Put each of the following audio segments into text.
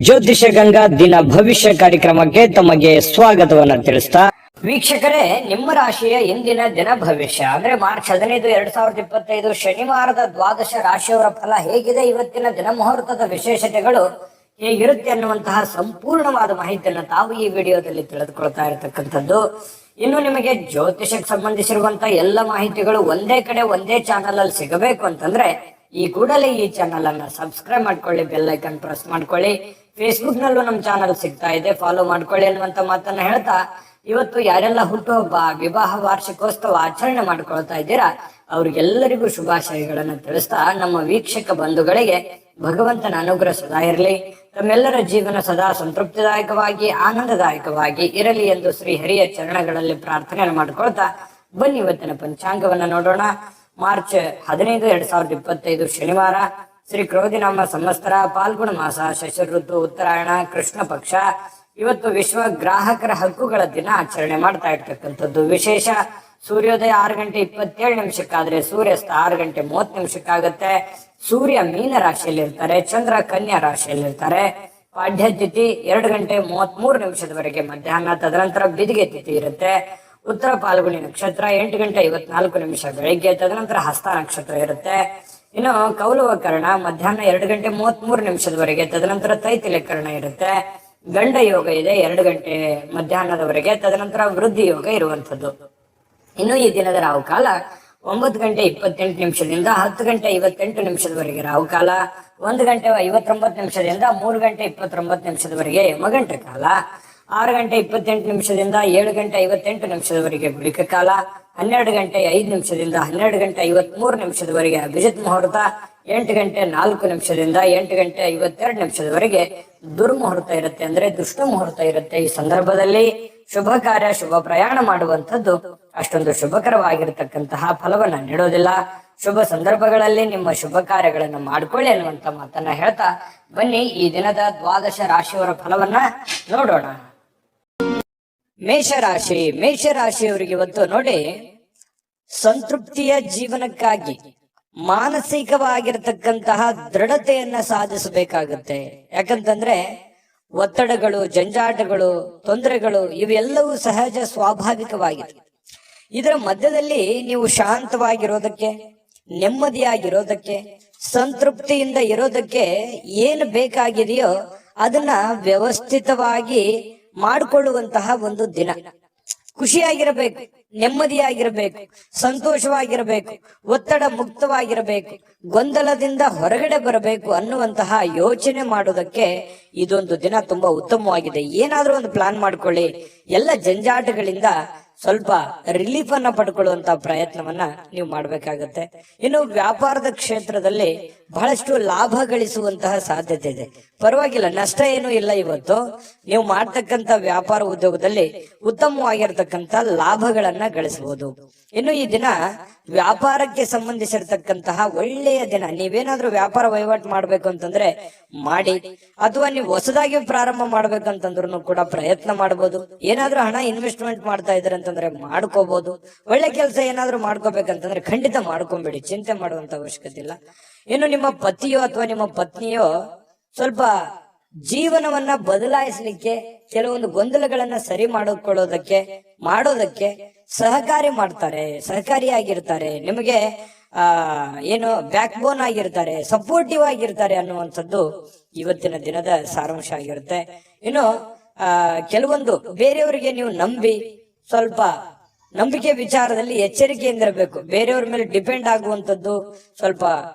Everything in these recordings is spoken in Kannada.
ಜ್ಯೋತಿಷ ಗಂಗಾ ದಿನ ಭವಿಷ್ಯ ಕಾರ್ಯಕ್ರಮಕ್ಕೆ ತಮಗೆ ಸ್ವಾಗತವನ್ನ ತಿಳಿಸ್ತಾ ವೀಕ್ಷಕರೇ, ನಿಮ್ಮ ರಾಶಿಯ ಇಂದಿನ ದಿನ ಭವಿಷ್ಯ ಅಂದ್ರೆ ಮಾರ್ಚ್ 15, 2025 ಶನಿವಾರದ ದ್ವಾದಶ ರಾಶಿಯವರ ಫಲ ಹೇಗಿದೆ, ಇವತ್ತಿನ ದಿನ ಮುಹೂರ್ತದ ವಿಶೇಷತೆಗಳು ಹೇಗಿರುತ್ತೆ ಅನ್ನುವಂತಹ ಸಂಪೂರ್ಣವಾದ ಮಾಹಿತಿಯನ್ನು ತಾವು ಈ ವಿಡಿಯೋದಲ್ಲಿ ತಿಳಿದುಕೊಳ್ತಾ ಇರತಕ್ಕಂಥದ್ದು. ಇನ್ನು ನಿಮಗೆ ಜ್ಯೋತಿಷಕ್ಕೆ ಸಂಬಂಧಿಸಿರುವಂತಹ ಎಲ್ಲ ಮಾಹಿತಿಗಳು ಒಂದೇ ಕಡೆ ಒಂದೇ ಚಾನಲ್ ಅಲ್ಲಿ ಸಿಗಬೇಕು ಅಂತಂದ್ರೆ ಈ ಕೂಡಲೇ ಈ ಚಾನಲ್ ಅನ್ನ ಸಬ್ಸ್ಕ್ರೈಬ್ ಮಾಡ್ಕೊಳ್ಳಿ, ಬೆಲ್ ಐಕನ್ ಪ್ರೆಸ್ ಮಾಡ್ಕೊಳ್ಳಿ. ಫೇಸ್ಬುಕ್ ನಲ್ಲೂ ನಮ್ಮ ಚಾನಲ್ ಸಿಗ್ತಾ ಇದೆ, ಫಾಲೋ ಮಾಡ್ಕೊಳ್ಳಿ ಅನ್ನುವಂತ ಮಾತನ್ನ ಹೇಳ್ತಾ, ಇವತ್ತು ಯಾರೆಲ್ಲ ಹುಟ್ಟುಹಬ್ಬ, ವಿವಾಹ ವಾರ್ಷಿಕೋತ್ಸವ ಆಚರಣೆ ಮಾಡ್ಕೊಳ್ತಾ ಇದ್ದೀರಾ ಅವ್ರಿಗೆಲ್ಲರಿಗೂ ಶುಭಾಶಯಗಳನ್ನ ತಿಳಿಸ್ತಾ, ನಮ್ಮ ವೀಕ್ಷಕ ಬಂಧುಗಳಿಗೆ ಭಗವಂತನ ಅನುಗ್ರಹ ಸದಾ ಇರಲಿ, ತಮ್ಮೆಲ್ಲರ ಜೀವನ ಸದಾ ಸಂತೃಪ್ತಿದಾಯಕವಾಗಿ ಆನಂದದಾಯಕವಾಗಿ ಇರಲಿ ಎಂದು ಶ್ರೀ ಹರಿಯ ಚರಣಗಳಲ್ಲಿ ಪ್ರಾರ್ಥನೆ ಮಾಡ್ಕೊಳ್ತಾ ಬನ್ನಿ ಇವತ್ತಿನ ಪಂಚಾಂಗವನ್ನ ನೋಡೋಣ. ಮಾರ್ಚ್ 15, 2025 ಶನಿವಾರ, ಶ್ರೀ ಕ್ರೋಧಿನಾಮ ಸಂವತ್ಸರ, ಫಾಲ್ಗುಣ ಮಾಸ, ಶಶಿರ್ ಋತು, ಉತ್ತರಾಯಣ, ಕೃಷ್ಣ ಪಕ್ಷ. ಇವತ್ತು ವಿಶ್ವ ಗ್ರಾಹಕರ ಹಕ್ಕುಗಳ ದಿನ ಆಚರಣೆ ಮಾಡ್ತಾ ಇರ್ತಕ್ಕಂಥದ್ದು. ವಿಶೇಷ ಸೂರ್ಯೋದಯ 6:27 ಸೂರ್ಯಾಸ್ತ 6:30 ಸೂರ್ಯ ಮೀನ ರಾಶಿಯಲ್ಲಿ ಇರ್ತಾರೆ, ಚಂದ್ರ ಕನ್ಯಾ ರಾಶಿಯಲ್ಲಿ ಇರ್ತಾರೆ. ಪಾಡ್ಯ ತಿಥಿ 2:33 ಮಧ್ಯಾಹ್ನ, ತದನಂತರ ಬಿದಿಗೆ ತಿಥಿ ಇರುತ್ತೆ. ಉತ್ತರ ಪಾಲ್ಗುಣಿ ನಕ್ಷತ್ರ 8:54 ಬೆಳಿಗ್ಗೆ, ತದನಂತರ ಹಸ್ತ ನಕ್ಷತ್ರ ಇರುತ್ತೆ. ಇನ್ನು ಕೌಲವ ಕರ್ಣ ಮಧ್ಯಾಹ್ನ 2:33 ತದನಂತರ ತೈತಿಲೆ ಕರ್ಣ ಇರುತ್ತೆ. ಗಂಡ ಯೋಗ ಇದೆ 2 ಗಂಟೆ ಮಧ್ಯಾಹ್ನದವರೆಗೆ, ತದನಂತರ ವೃದ್ಧಿ ಯೋಗ ಇರುವಂತದ್ದು. ಇನ್ನು ಈ ದಿನದ ರಾಹುಕಾಲ 9:28 10:58 ರಾಹುಕಾಲ, 1:59 3:29 ಯಮಗಂಟ ಕಾಲ, 6:28 7:58 ಗುಳಿಕ ಕಾಲ, 12:05 12:53 ಅಭಿಜಿತ್ ಮುಹೂರ್ತ, 8:04 8:52 ದುರ್ಮುಹೂರ್ತ ಇರುತ್ತೆ, ಅಂದ್ರೆ ದುಷ್ಟ ಮುಹೂರ್ತ ಇರುತ್ತೆ. ಈ ಸಂದರ್ಭದಲ್ಲಿ ಶುಭ ಕಾರ್ಯ, ಶುಭ ಪ್ರಯಾಣ ಮಾಡುವಂಥದ್ದು ಅಷ್ಟೊಂದು ಶುಭಕರವಾಗಿರತಕ್ಕಂತಹ ಫಲವನ್ನ ನೀಡೋದಿಲ್ಲ. ಶುಭ ಸಂದರ್ಭಗಳಲ್ಲಿ ನಿಮ್ಮ ಶುಭ ಕಾರ್ಯಗಳನ್ನು ಮಾಡ್ಕೊಳ್ಳಿ ಅನ್ನುವಂತ ಮಾತನ್ನ ಹೇಳ್ತಾ ಬನ್ನಿ ಈ ದಿನದ ದ್ವಾದಶ ರಾಶಿಯವರ ಫಲವನ್ನ ನೋಡೋಣ. ಮೇಷರಾಶಿಯವರಿಗೆ ಇವತ್ತು ನೋಡಿ, ಸಂತೃಪ್ತಿಯ ಜೀವನಕ್ಕಾಗಿ ಮಾನಸಿಕವಾಗಿರ್ತಕ್ಕಂತಹ ದೃಢತೆಯನ್ನ ಸಾಧಿಸಬೇಕಾಗುತ್ತೆ. ಯಾಕಂತಂದ್ರೆ ಒತ್ತಡಗಳು, ಜಂಜಾಟಗಳು, ತೊಂದರೆಗಳು ಇವೆಲ್ಲವೂ ಸಹಜ, ಸ್ವಾಭಾವಿಕವಾಗಿದೆ. ಇದರ ಮಧ್ಯದಲ್ಲಿ ನೀವು ಶಾಂತವಾಗಿರೋದಕ್ಕೆ, ನೆಮ್ಮದಿಯಾಗಿರೋದಕ್ಕೆ, ಸಂತೃಪ್ತಿಯಿಂದ ಇರೋದಕ್ಕೆ ಏನು ಬೇಕಾಗಿದೆಯೋ ಅದನ್ನ ವ್ಯವಸ್ಥಿತವಾಗಿ ಮಾಡಿಕೊಳ್ಳುವಂತಹ ಒಂದು ದಿನ. ಖುಷಿಯಾಗಿರಬೇಕು, ನೆಮ್ಮದಿಯಾಗಿರಬೇಕು, ಸಂತೋಷವಾಗಿರಬೇಕು, ಒತ್ತಡ ಮುಕ್ತವಾಗಿರಬೇಕು, ಗೊಂದಲದಿಂದ ಹೊರಗಡೆ ಬರಬೇಕು ಅನ್ನುವಂತಹ ಯೋಚನೆ ಮಾಡೋದಕ್ಕೆ ಇದೊಂದು ದಿನ ತುಂಬಾ ಉತ್ತಮವಾಗಿದೆ. ಏನಾದ್ರೂ ಒಂದು ಪ್ಲಾನ್ ಮಾಡ್ಕೊಳ್ಳಿ, ಎಲ್ಲ ಜಂಜಾಟಗಳಿಂದ ಸ್ವಲ್ಪ ರಿಲೀಫ್ ಅನ್ನ ಪಡ್ಕೊಳ್ಳುವಂತ ಪ್ರಯತ್ನವನ್ನ ನೀವು ಮಾಡ್ಬೇಕಾಗತ್ತೆ. ಇನ್ನು ವ್ಯಾಪಾರದ ಕ್ಷೇತ್ರದಲ್ಲಿ ಬಹಳಷ್ಟು ಲಾಭ ಗಳಿಸುವಂತಹ ಸಾಧ್ಯತೆ ಇದೆ. ಪರವಾಗಿಲ್ಲ, ನಷ್ಟ ಏನೂ ಇಲ್ಲ. ಇವತ್ತು ನೀವು ಮಾಡ್ತಕ್ಕಂಥ ವ್ಯಾಪಾರ ಉದ್ಯೋಗದಲ್ಲಿ ಉತ್ತಮವಾಗಿರ್ತಕ್ಕಂಥ ಲಾಭಗಳನ್ನ ಗಳಿಸಬಹುದು. ಇನ್ನು ಈ ದಿನ ವ್ಯಾಪಾರಕ್ಕೆ ಸಂಬಂಧಿಸಿರ್ತಕ್ಕಂತಹ ಒಳ್ಳೆಯ ದಿನ. ನೀವೇನಾದ್ರೂ ವ್ಯಾಪಾರ ವಹಿವಾಟು ಮಾಡ್ಬೇಕು ಅಂತಂದ್ರೆ ಮಾಡಿ, ಅಥವಾ ನೀವು ಹೊಸದಾಗಿ ಪ್ರಾರಂಭ ಮಾಡ್ಬೇಕಂತಂದ್ರೂ ಕೂಡ ಪ್ರಯತ್ನ ಮಾಡಬಹುದು. ಏನಾದ್ರೂ ಹಣ ಇನ್ವೆಸ್ಟ್ಮೆಂಟ್ ಮಾಡ್ತಾ ಇದ್ರೆ ಅಂತಂದ್ರೆ ಮಾಡ್ಕೋಬಹುದು. ಒಳ್ಳೆ ಕೆಲಸ ಏನಾದ್ರೂ ಮಾಡ್ಕೋಬೇಕಂತಂದ್ರೆ ಖಂಡಿತ ಮಾಡ್ಕೊಂಬಿಡಿ, ಚಿಂತೆ ಮಾಡುವಂತ ಅವಶ್ಯಕತೆ ಇಲ್ಲ. ಇನ್ನು ನಿಮ್ಮ ಪತಿಯೋ ಅಥವಾ ನಿಮ್ಮ ಪತ್ನಿಯೋ ಸ್ವಲ್ಪ ಜೀವನವನ್ನ ಬದಲಾಯಿಸಲಿಕ್ಕೆ, ಕೆಲವೊಂದು ಗೊಂದಲಗಳನ್ನ ಸರಿ ಮಾಡೋದಕ್ಕೆ ಸಹಕಾರಿಯಾಗಿರ್ತಾರೆ. ನಿಮಗೆ ಏನು ಬ್ಯಾಕ್ ಬೋನ್ ಆಗಿರ್ತಾರೆ, ಸಪೋರ್ಟಿವ್ ಆಗಿರ್ತಾರೆ ಅನ್ನುವಂಥದ್ದು ಇವತ್ತಿನ ದಿನದ ಸಾರಾಂಶ ಆಗಿರುತ್ತೆ. ಇನ್ನು ಕೆಲವೊಂದು ಬೇರೆಯವರಿಗೆ ನೀವು ನಂಬಿ ಸ್ವಲ್ಪ ನಂಬಿಕೆ ವಿಚಾರದಲ್ಲಿ ಎಚ್ಚರಿಕೆಯಿಂದ ಇರಬೇಕು. ಬೇರೆಯವ್ರ ಮೇಲೆ ಡಿಪೆಂಡ್ ಆಗುವಂಥದ್ದು ಸ್ವಲ್ಪ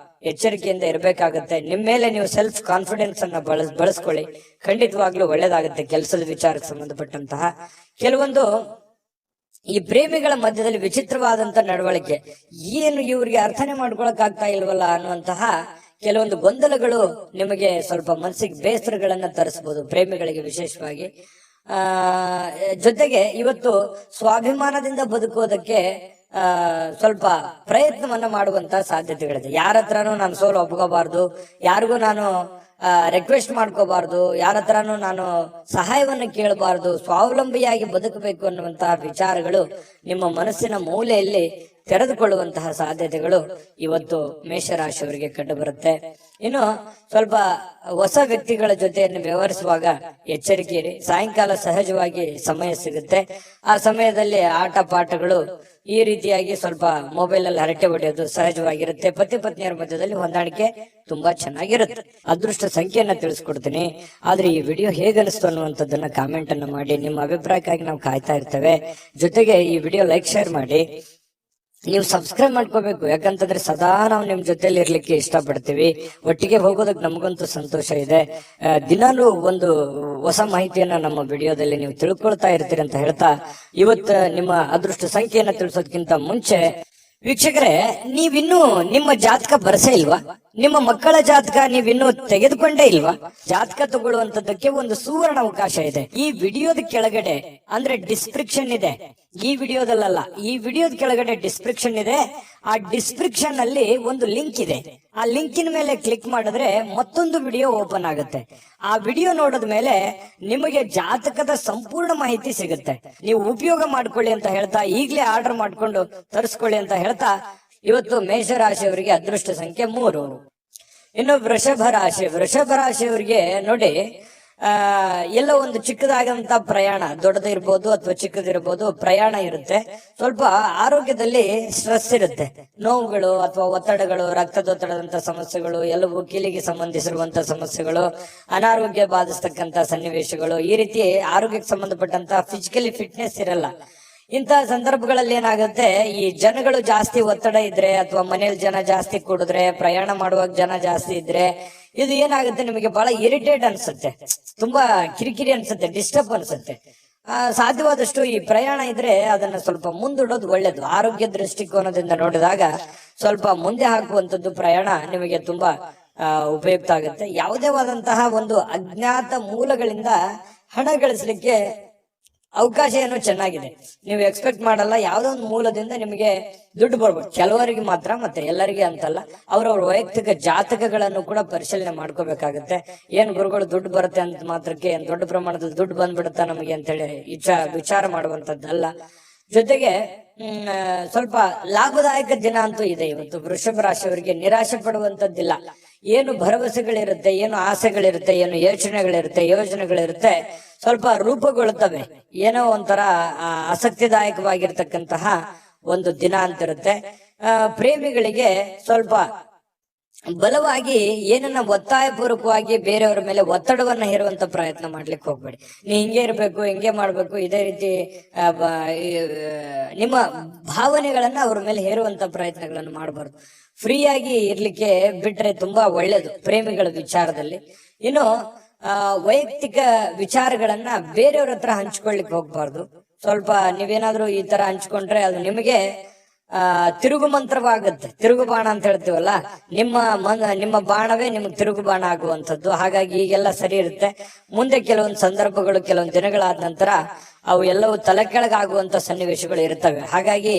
ಎಚ್ಚರಿಕೆಯಿಂದ ಇರಬೇಕಾಗತ್ತೆ. ನಿಮ್ಮ ಮೇಲೆ ನೀವು ಸೆಲ್ಫ್ ಕಾನ್ಫಿಡೆನ್ಸ್ ಅನ್ನ ಬಳಸ್ಕೊಳ್ಳಿ, ಖಂಡಿತವಾಗ್ಲೂ ಒಳ್ಳೇದಾಗುತ್ತೆ. ಕೆಲಸದ ವಿಚಾರಕ್ಕೆ ಸಂಬಂಧಪಟ್ಟಂತಹ ಕೆಲವೊಂದು ಈ ಪ್ರೇಮಿಗಳ ಮಧ್ಯದಲ್ಲಿ ವಿಚಿತ್ರವಾದಂತ ನಡವಳಿಕೆ, ಏನು ಇವ್ರಿಗೆ ಅರ್ಥನೆ ಮಾಡ್ಕೊಳಕ್ ಆಗ್ತಾ ಇಲ್ವಲ್ಲ ಅನ್ನುವಂತಹ ಕೆಲವೊಂದು ಗೊಂದಲಗಳು ನಿಮಗೆ ಸ್ವಲ್ಪ ಮನಸ್ಸಿಗೆ ಬೇಸರಗಳನ್ನ ತರಿಸಬಹುದು, ಪ್ರೇಮಿಗಳಿಗೆ ವಿಶೇಷವಾಗಿ. ಜೊತೆಗೆ ಇವತ್ತು ಸ್ವಾಭಿಮಾನದಿಂದ ಬದುಕೋದಕ್ಕೆ ಸ್ವಲ್ಪ ಪ್ರಯತ್ನವನ್ನ ಮಾಡುವಂತ ಸಾಧ್ಯತೆಗಳಿದೆ. ಯಾರ ಹತ್ರನೂ ನಾನು ಸೋಲು ಒಪ್ಕೋಬಾರ್ದು, ಯಾರಿಗೂ ನಾನು ರಿಕ್ವೆಸ್ಟ್ ಮಾಡ್ಕೋಬಾರ್ದು, ಯಾರ ಹತ್ರನೂ ನಾನು ಸಹಾಯವನ್ನ ಕೇಳಬಾರ್ದು, ಸ್ವಾವಲಂಬಿಯಾಗಿ ಬದುಕಬೇಕು ಅನ್ನುವಂತಹ ವಿಚಾರಗಳು ನಿಮ್ಮ ಮನಸ್ಸಿನ ಮೂಲೆಯಲ್ಲಿ ತೆರೆದುಕೊಳ್ಳುವಂತಹ ಸಾಧ್ಯತೆಗಳು ಇವತ್ತು ಮೇಷರಾಶಿಯವರಿಗೆ ಕಂಡು ಬರುತ್ತೆ. ಇನ್ನು ಸ್ವಲ್ಪ ಹೊಸ ವ್ಯಕ್ತಿಗಳ ಜೊತೆಯನ್ನು ವ್ಯವಹರಿಸುವಾಗ ಎಚ್ಚರಿಕೆ ಇರಿ. ಸಾಯಂಕಾಲ ಸಹಜವಾಗಿ ಸಮಯ ಸಿಗುತ್ತೆ. ಆ ಸಮಯದಲ್ಲಿ ಆಟ ಪಾಠಗಳು ಈ ರೀತಿಯಾಗಿ ಸ್ವಲ್ಪ ಮೊಬೈಲ್ ಅಲ್ಲಿ ಹರಟೆ ಹೊಡೆಯೋದು ಸಹಜವಾಗಿರುತ್ತೆ. ಪತಿ ಪತ್ನಿಯರ ಮಧ್ಯದಲ್ಲಿ ಹೊಂದಾಣಿಕೆ ತುಂಬಾ ಚೆನ್ನಾಗಿರುತ್ತೆ. ಅದೃಷ್ಟ ಸಂಖ್ಯೆಯನ್ನ ತಿಳಿಸ್ಕೊಡ್ತೀನಿ. ಆದ್ರೆ ಈ ವಿಡಿಯೋ ಹೇಗನಿಸ್ತು ಅನ್ನುವಂಥದ್ದನ್ನ ಕಾಮೆಂಟ್ ಅನ್ನ ಮಾಡಿ. ನಿಮ್ಮ ಅಭಿಪ್ರಾಯಕ್ಕಾಗಿ ನಾವು ಕಾಯ್ತಾ ಇರ್ತೇವೆ. ಜೊತೆಗೆ ಈ ವಿಡಿಯೋ ಲೈಕ್ ಶೇರ್ ಮಾಡಿ. ನೀವು ಸಬ್ಸ್ಕ್ರೈಬ್ ಮಾಡ್ಕೋಬೇಕು, ಯಾಕಂತಂದ್ರೆ ಸದಾ ನಾವು ನಿಮ್ ಜೊತೆಲಿ ಇರ್ಲಿಕ್ಕೆ ಇಷ್ಟಪಡ್ತೀವಿ. ಒಟ್ಟಿಗೆ ಹೋಗೋದಕ್ಕೆ ನಮಗಂತೂ ಸಂತೋಷ ಇದೆ. ದಿನಾಲೂ ಒಂದು ಹೊಸ ಮಾಹಿತಿಯನ್ನ ನಮ್ಮ ವಿಡಿಯೋದಲ್ಲಿ ನೀವು ತಿಳ್ಕೊಳ್ತಾ ಇರ್ತೀರಿ ಅಂತ ಹೇಳ್ತಾ, ಇವತ್ತು ನಿಮ್ಮ ಅದೃಷ್ಟ ಸಂಖ್ಯೆಯನ್ನ ತಿಳಿಸೋದಕ್ಕಿಂತ ಮುಂಚೆ ವೀಕ್ಷಕರೇ, ನೀವಿನ್ನೂ ನಿಮ್ಮ ಜಾತಕ ಬರಸೇ ಇಲ್ವಾ? ನಿಮ್ಮ ಮಕ್ಕಳ ಜಾತಕ ನೀವಿನ್ನೂ ತೆಗೆದುಕೊಂಡೇ ಇಲ್ವಾ? ಜಾತಕ ತಗೊಳ್ಳುವಂತದ್ದಕ್ಕೆ ಒಂದು ಸುವರ್ಣ ಅವಕಾಶ ಇದೆ. ಈ ವಿಡಿಯೋದ ಕೆಳಗಡೆ ಅಂದ್ರೆ ಡಿಸ್ಕ್ರಿಪ್ಷನ್ ಇದೆ. ಈ ವಿಡಿಯೋದಲ್ಲ, ಈ ವಿಡಿಯೋದ ಕೆಳಗಡೆ ಡಿಸ್ಕ್ರಿಪ್ಷನ್ ಇದೆ. ಆ ಡಿಸ್ಕ್ರಿಪ್ಷನ್ ಅಲ್ಲಿ ಒಂದು ಲಿಂಕ್ ಇದೆ. ಆ ಲಿಂಕಿನ ಮೇಲೆ ಕ್ಲಿಕ್ ಮಾಡಿದ್ರೆ ಮತ್ತೊಂದು ವಿಡಿಯೋ ಓಪನ್ ಆಗುತ್ತೆ. ಆ ವಿಡಿಯೋ ನೋಡಿದ ಮೇಲೆ ನಿಮಗೆ ಜಾತಕದ ಸಂಪೂರ್ಣ ಮಾಹಿತಿ ಸಿಗುತ್ತೆ. ನೀವು ಉಪಯೋಗ ಮಾಡ್ಕೊಳ್ಳಿ ಅಂತ ಹೇಳ್ತಾ, ಈಗಲೇ ಆರ್ಡರ್ ಮಾಡ್ಕೊಂಡು ತರಿಸ್ಕೊಳ್ಳಿ ಅಂತ ಹೇಳ್ತಾ, ಇವತ್ತು ಮೇಷರಾಶಿಯವರಿಗೆ ಅದೃಷ್ಟ ಸಂಖ್ಯೆ 3. ಇನ್ನು ವೃಷಭ ರಾಶಿಯವರಿಗೆ ನೋಡಿ, ಎಲ್ಲ ಒಂದು ಚಿಕ್ಕದಾದಂತ ಪ್ರಯಾಣ, ದೊಡ್ಡದಿರ್ಬೋದು ಅಥವಾ ಚಿಕ್ಕದಿರ್ಬೋದು, ಪ್ರಯಾಣ ಇರುತ್ತೆ. ಸ್ವಲ್ಪ ಆರೋಗ್ಯದಲ್ಲಿ ಸ್ಟ್ರೆಸ್ ಇರುತ್ತೆ, ನೋವುಗಳು ಅಥವಾ ಒತ್ತಡಗಳು, ರಕ್ತದೊತ್ತಡದಂತ ಸಮಸ್ಯೆಗಳು, ಎಲ್ಲವೂ ಕೀಲಿಗೆ ಸಂಬಂಧಿಸಿರುವಂತ ಸಮಸ್ಯೆಗಳು, ಅನಾರೋಗ್ಯ ಬಾಧಿಸ್ತಕ್ಕಂತ ಸನ್ನಿವೇಶಗಳು, ಈ ರೀತಿ ಆರೋಗ್ಯಕ್ಕೆ ಸಂಬಂಧಪಟ್ಟಂತ ಫಿಸಿಕಲಿ ಫಿಟ್ನೆಸ್ ಇರಲ್ಲ. ಇಂತಹ ಸಂದರ್ಭಗಳಲ್ಲಿ ಏನಾಗುತ್ತೆ, ಈ ಜನಗಳು ಜಾಸ್ತಿ ಒತ್ತಡ ಇದ್ರೆ ಅಥವಾ ಮನೇಲಿ ಜನ ಜಾಸ್ತಿ ಕೂಡಿದ್ರೆ, ಪ್ರಯಾಣ ಮಾಡುವಾಗ ಜನ ಜಾಸ್ತಿ ಇದ್ರೆ, ಇದು ಏನಾಗುತ್ತೆ, ನಿಮಗೆ ಬಹಳ ಇರಿಟೇಟ್ ಅನ್ಸುತ್ತೆ, ತುಂಬಾ ಕಿರಿಕಿರಿ ಅನ್ಸುತ್ತೆ, ಡಿಸ್ಟರ್ಬ್ ಅನ್ಸುತ್ತೆ. ಸಾಧ್ಯವಾದಷ್ಟು ಈ ಪ್ರಯಾಣ ಇದ್ರೆ ಅದನ್ನ ಸ್ವಲ್ಪ ಮುಂದೂಡೋದು ಒಳ್ಳೇದು. ಆರೋಗ್ಯ ದೃಷ್ಟಿಕೋನದಿಂದ ನೋಡಿದಾಗ ಸ್ವಲ್ಪ ಮುಂದೆ ಹಾಕುವಂತದ್ದು ಪ್ರಯಾಣ ನಿಮಗೆ ತುಂಬಾ ಉಪಯುಕ್ತ ಆಗುತ್ತೆ. ಯಾವುದೇವಾದಂತಹ ಒಂದು ಅಜ್ಞಾತ ಮೂಲಗಳಿಂದ ಹಣ ಗಳಿಸಲಿಕ್ಕೆ ಅವಕಾಶ ಏನೋ ಚೆನ್ನಾಗಿದೆ. ನೀವು ಎಕ್ಸ್ಪೆಕ್ಟ್ ಮಾಡಲ್ಲ, ಯಾವ್ದೋ ಒಂದು ಮೂಲದಿಂದ ನಿಮಗೆ ದುಡ್ಡು ಬರ್ಬೋದು. ಕೆಲವರಿಗೆ ಮಾತ್ರ, ಮತ್ತೆ ಎಲ್ಲರಿಗೆ ಅಂತಲ್ಲ. ಅವ್ರವ್ರ ವೈಯಕ್ತಿಕ ಜಾತಕಗಳನ್ನು ಕೂಡ ಪರಿಶೀಲನೆ ಮಾಡ್ಕೋಬೇಕಾಗತ್ತೆ. ಏನ್ ಗುರುಗಳು ದುಡ್ಡು ಬರುತ್ತೆ ಅಂತ ಮಾತ್ರಕ್ಕೆ ಏನ್ ದೊಡ್ಡ ಪ್ರಮಾಣದಲ್ಲಿ ದುಡ್ಡು ಬಂದ್ಬಿಡುತ್ತಾ ನಮಗೆ ಅಂತೇಳಿ ವಿಚಾರ ಮಾಡುವಂತದ್ದಲ್ಲ. ಜೊತೆಗೆ ಸ್ವಲ್ಪ ಲಾಭದಾಯಕ ದಿನ ಅಂತೂ ಇದೆ ಇವತ್ತು. ವೃಷಭ ರಾಶಿಯವರಿಗೆ ನಿರಾಶೆ ಪಡುವಂತದ್ದಿಲ್ಲ. ಏನು ಭರವಸೆಗಳಿರುತ್ತೆ, ಏನು ಆಸೆಗಳಿರುತ್ತೆ, ಏನು ಯೋಜನೆಗಳಿರುತ್ತೆ, ಸ್ವಲ್ಪ ರೂಪುಗೊಳ್ಳುತ್ತವೆ. ಏನೋ ಒಂಥರ ಆಸಕ್ತಿದಾಯಕವಾಗಿರ್ತಕ್ಕಂತಹ ಒಂದು ದಿನ ಅಂತಿರುತ್ತೆ. ಪ್ರೇಮಿಗಳಿಗೆ ಸ್ವಲ್ಪ ಬಲವಾಗಿ ಏನನ್ನ ಒತ್ತಾಯ ಪೂರ್ವಕವಾಗಿ ಬೇರೆಯವರ ಮೇಲೆ ಒತ್ತಡವನ್ನ ಹೇರುವಂತ ಪ್ರಯತ್ನ ಮಾಡ್ಲಿಕ್ಕೆ ಹೋಗ್ಬೇಡಿ. ನೀ ಹಿಂಗೆ ಇರ್ಬೇಕು, ಹಿಂಗೆ ಮಾಡ್ಬೇಕು, ಇದೇ ರೀತಿ ನಿಮ್ಮ ಭಾವನೆಗಳನ್ನ ಅವ್ರ ಮೇಲೆ ಹೇರುವಂತ ಪ್ರಯತ್ನಗಳನ್ನು ಮಾಡಬಾರ್ದು. ಫ್ರೀಯಾಗಿ ಇರ್ಲಿಕ್ಕೆ ಬಿಟ್ರೆ ತುಂಬಾ ಒಳ್ಳೇದು ಪ್ರೇಮಿಗಳ ವಿಚಾರದಲ್ಲಿ. ಇನ್ನು ವೈಯಕ್ತಿಕ ವಿಚಾರಗಳನ್ನ ಬೇರೆಯವ್ರ ಹತ್ರ ಹಂಚ್ಕೊಳ್ಲಿಕ್ಕೆ ಹೋಗ್ಬಾರ್ದು. ಸ್ವಲ್ಪ ನೀವೇನಾದ್ರೂ ಈ ತರ ಹಂಚ್ಕೊಂಡ್ರೆ ಅದು ನಿಮಗೆ ತಿರುಗು ಮಂತ್ರವಾಗುತ್ತೆ. ತಿರುಗು ಬಾಣ ಅಂತ ಹೇಳ್ತೀವಲ್ಲ, ನಿಮ್ಮ ಬಾಣವೇ ನಿಮ್ಗೆ ತಿರುಗು ಬಾಣ ಆಗುವಂಥದ್ದು. ಹಾಗಾಗಿ ಈಗೆಲ್ಲ ಸರಿ ಇರುತ್ತೆ. ಮುಂದೆ ಕೆಲವೊಂದು ಸಂದರ್ಭಗಳು, ಕೆಲವೊಂದು ದಿನಗಳಾದ ನಂತರ ಅವು ಎಲ್ಲವೂ ತಲೆ ಕೆಳಗಾಗುವಂತ ಸನ್ನಿವೇಶಗಳು ಇರ್ತವೆ. ಹಾಗಾಗಿ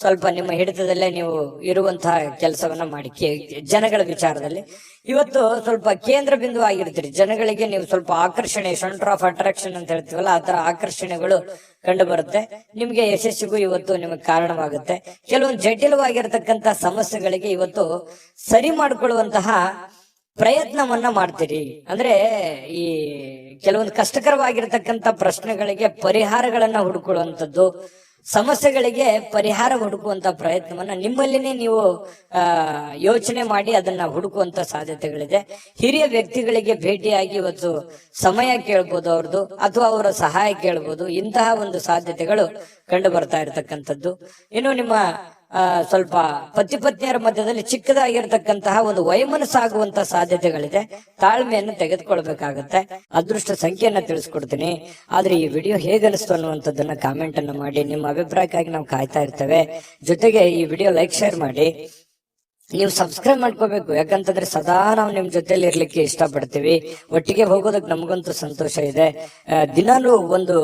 ಸ್ವಲ್ಪ ನಿಮ್ಮ ಹಿಡಿತದಲ್ಲೇ ನೀವು ಇರುವಂತಹ ಕೆಲಸವನ್ನ ಮಾಡಿ. ಜನಗಳ ವಿಚಾರದಲ್ಲಿ ಇವತ್ತು ಸ್ವಲ್ಪ ಕೇಂದ್ರ ಬಿಂದು ಆಗಿರ್ತೀರಿ. ಜನಗಳಿಗೆ ನೀವು ಸ್ವಲ್ಪ ಆಕರ್ಷಣೆ, ಸೆಂಟರ್ ಆಫ್ ಅಟ್ರಾಕ್ಷನ್ ಅಂತ ಹೇಳ್ತೀವಲ್ಲ, ಆ ತರ ಆಕರ್ಷಣೆಗಳು ಕಂಡು ಬರುತ್ತೆ. ನಿಮ್ಗೆ ಯಶಸ್ಸಿಗೂ ಇವತ್ತು ನಿಮಗೆ ಕಾರಣವಾಗುತ್ತೆ. ಕೆಲವೊಂದು ಜಟಿಲವಾಗಿರ್ತಕ್ಕಂಥ ಸಮಸ್ಯೆಗಳಿಗೆ ಇವತ್ತು ಸರಿ ಮಾಡಿಕೊಳ್ಳುವಂತಹ ಪ್ರಯತ್ನವನ್ನ ಮಾಡ್ತೀರಿ. ಅಂದ್ರೆ ಈ ಕೆಲವೊಂದು ಕಷ್ಟಕರವಾಗಿರ್ತಕ್ಕಂಥ ಪ್ರಶ್ನೆಗಳಿಗೆ ಪರಿಹಾರಗಳನ್ನ ಹುಡುಕೊಳ್ಳುವಂಥದ್ದು, ಸಮಸ್ಯೆಗಳಿಗೆ ಪರಿಹಾರ ಹುಡುಕುವಂತ ಪ್ರಯತ್ನವನ್ನ ನಿಮ್ಮಲ್ಲಿನೇ ನೀವು ಯೋಚನೆ ಮಾಡಿ ಅದನ್ನ ಹುಡುಕುವಂತ ಸಾಧ್ಯತೆಗಳಿದೆ. ಹಿರಿಯ ವ್ಯಕ್ತಿಗಳಿಗೆ ಭೇಟಿಯಾಗಿ ಇವತ್ತು ಸಮಯ ಕೇಳ್ಬೋದು ಅವ್ರದ್ದು, ಅಥವಾ ಅವರ ಸಹಾಯ ಕೇಳ್ಬೋದು. ಇಂತಹ ಒಂದು ಸಾಧ್ಯತೆಗಳು ಕಂಡು ಬರ್ತಾ ಇರತಕ್ಕಂಥದ್ದು. ಇನ್ನು ನಿಮ್ಮ ಸ್ವಲ್ಪ ಪತಿ ಪತ್ನಿಯರ ಮಧ್ಯದಲ್ಲಿ ಚಿಕ್ಕದಾಗಿರ್ತಕ್ಕಂತಹ ಒಂದು ವೈಮನಸ್ಸಾಗುವಂತ ಸಾಧ್ಯತೆಗಳಿದೆ. ತಾಳ್ಮೆಯನ್ನು ತೆಗೆದುಕೊಳ್ಬೇಕಾಗತ್ತೆ. ಅದೃಷ್ಟ ಸಂಖ್ಯೆಯನ್ನ ತಿಳಿಸ್ಕೊಡ್ತೀನಿ. ಆದ್ರೆ ಈ ವಿಡಿಯೋ ಹೇಗನಿಸ್ತು ಅನ್ನುವಂಥದ್ದನ್ನ ಕಾಮೆಂಟ್ ಅನ್ನ ಮಾಡಿ. ನಿಮ್ಮ ಅಭಿಪ್ರಾಯಕ್ಕಾಗಿ ನಾವು ಕಾಯ್ತಾ ಇರ್ತೇವೆ. ಜೊತೆಗೆ ಈ ವಿಡಿಯೋ ಲೈಕ್ ಶೇರ್ ಮಾಡಿ. ನೀವು ಸಬ್ಸ್ಕ್ರೈಬ್ ಮಾಡ್ಕೋಬೇಕು, ಯಾಕಂತಂದ್ರೆ ಸದಾ ನಾವು ನಿಮ್ ಜೊತೆಲಿ ಇರ್ಲಿಕ್ಕೆ ಇಷ್ಟಪಡ್ತೀವಿ. ಒಟ್ಟಿಗೆ ಹೋಗೋದಕ್ಕೆ ನಮಗಂತೂ ಸಂತೋಷ ಇದೆ. ದಿನಾಲೂ ಒಂದು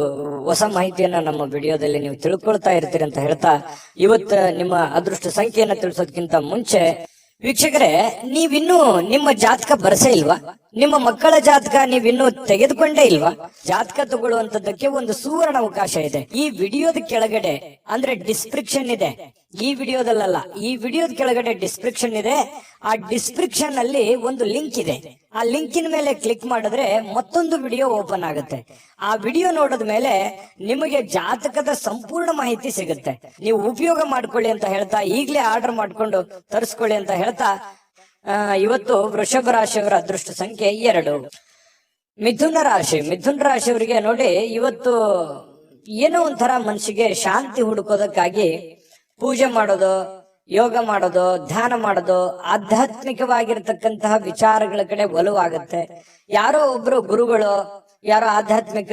ಹೊಸ ಮಾಹಿತಿಯನ್ನ ನಮ್ಮ ವಿಡಿಯೋದಲ್ಲಿ ನೀವು ತಿಳ್ಕೊಳ್ತಾ ಇರ್ತೀರಿ ಅಂತ ಹೇಳ್ತಾ, ಇವತ್ತು ನಿಮ್ಮ ಅದೃಷ್ಟ ಸಂಖ್ಯೆಯನ್ನ ತಿಳಿಸೋದಕ್ಕಿಂತ ಮುಂಚೆ ವೀಕ್ಷಕರೇ, ನೀವಿನ್ನೂ ನಿಮ್ಮ ಜಾತಕ ಬರಸೇ ಇಲ್ವಾ? ನಿಮ್ಮ ಮಕ್ಕಳ ಜಾತಕ ನೀವಿನ್ನೂ ತೆಗೆದುಕೊಂಡೇ ಇಲ್ವಾ? ಜಾತಕ ತಗೊಳ್ಳುವಂತದ್ದಕ್ಕೆ ಒಂದು ಸುವರ್ಣ ಅವಕಾಶ ಇದೆ. ಈ ವಿಡಿಯೋದ ಕೆಳಗಡೆ ಅಂದ್ರೆ ಡಿಸ್ಕ್ರಿಪ್ಷನ್ ಇದೆ, ಈ ವಿಡಿಯೋದಲ್ಲ, ಈ ವಿಡಿಯೋದ ಕೆಳಗಡೆ ಡಿಸ್ಕ್ರಿಪ್ಷನ್ ಇದೆ. ಆ ಡಿಸ್ಕ್ರಿಪ್ಷನ್ ಅಲ್ಲಿ ಒಂದು ಲಿಂಕ್ ಇದೆ. ಆ ಲಿಂಕಿನ ಮೇಲೆ ಕ್ಲಿಕ್ ಮಾಡಿದ್ರೆ ಮತ್ತೊಂದು ವಿಡಿಯೋ ಓಪನ್ ಆಗುತ್ತೆ. ಆ ವಿಡಿಯೋ ನೋಡಿದ ಮೇಲೆ ನಿಮಗೆ ಜಾತಕದ ಸಂಪೂರ್ಣ ಮಾಹಿತಿ ಸಿಗುತ್ತೆ. ನೀವು ಉಪಯೋಗ ಮಾಡ್ಕೊಳ್ಳಿ ಅಂತ ಹೇಳ್ತಾ, ಈಗಲೇ ಆರ್ಡರ್ ಮಾಡ್ಕೊಂಡು ತರಿಸ್ಕೊಳ್ಳಿ ಅಂತ ಹೇಳ್ತಾ, ಇವತ್ತು ವೃಷಭ ರಾಶಿಯವರ ಅದೃಷ್ಟ ಸಂಖ್ಯೆ 2. ಮಿಥುನ ರಾಶಿಯವರಿಗೆ ನೋಡಿ, ಇವತ್ತು ಏನೋ ಒಂಥರ ಮನಸ್ಸಿಗೆ ಶಾಂತಿ ಹುಡುಕೋದಕ್ಕಾಗಿ ಪೂಜೆ ಮಾಡೋದು, ಯೋಗ ಮಾಡೋದು, ಧ್ಯಾನ ಮಾಡೋದು, ಆಧ್ಯಾತ್ಮಿಕವಾಗಿರ್ತಕ್ಕಂತಹ ವಿಚಾರಗಳ ಕಡೆ ಒಲವಾಗುತ್ತೆ. ಯಾರೋ ಒಬ್ರು ಗುರುಗಳು, ಯಾರೋ ಆಧ್ಯಾತ್ಮಿಕ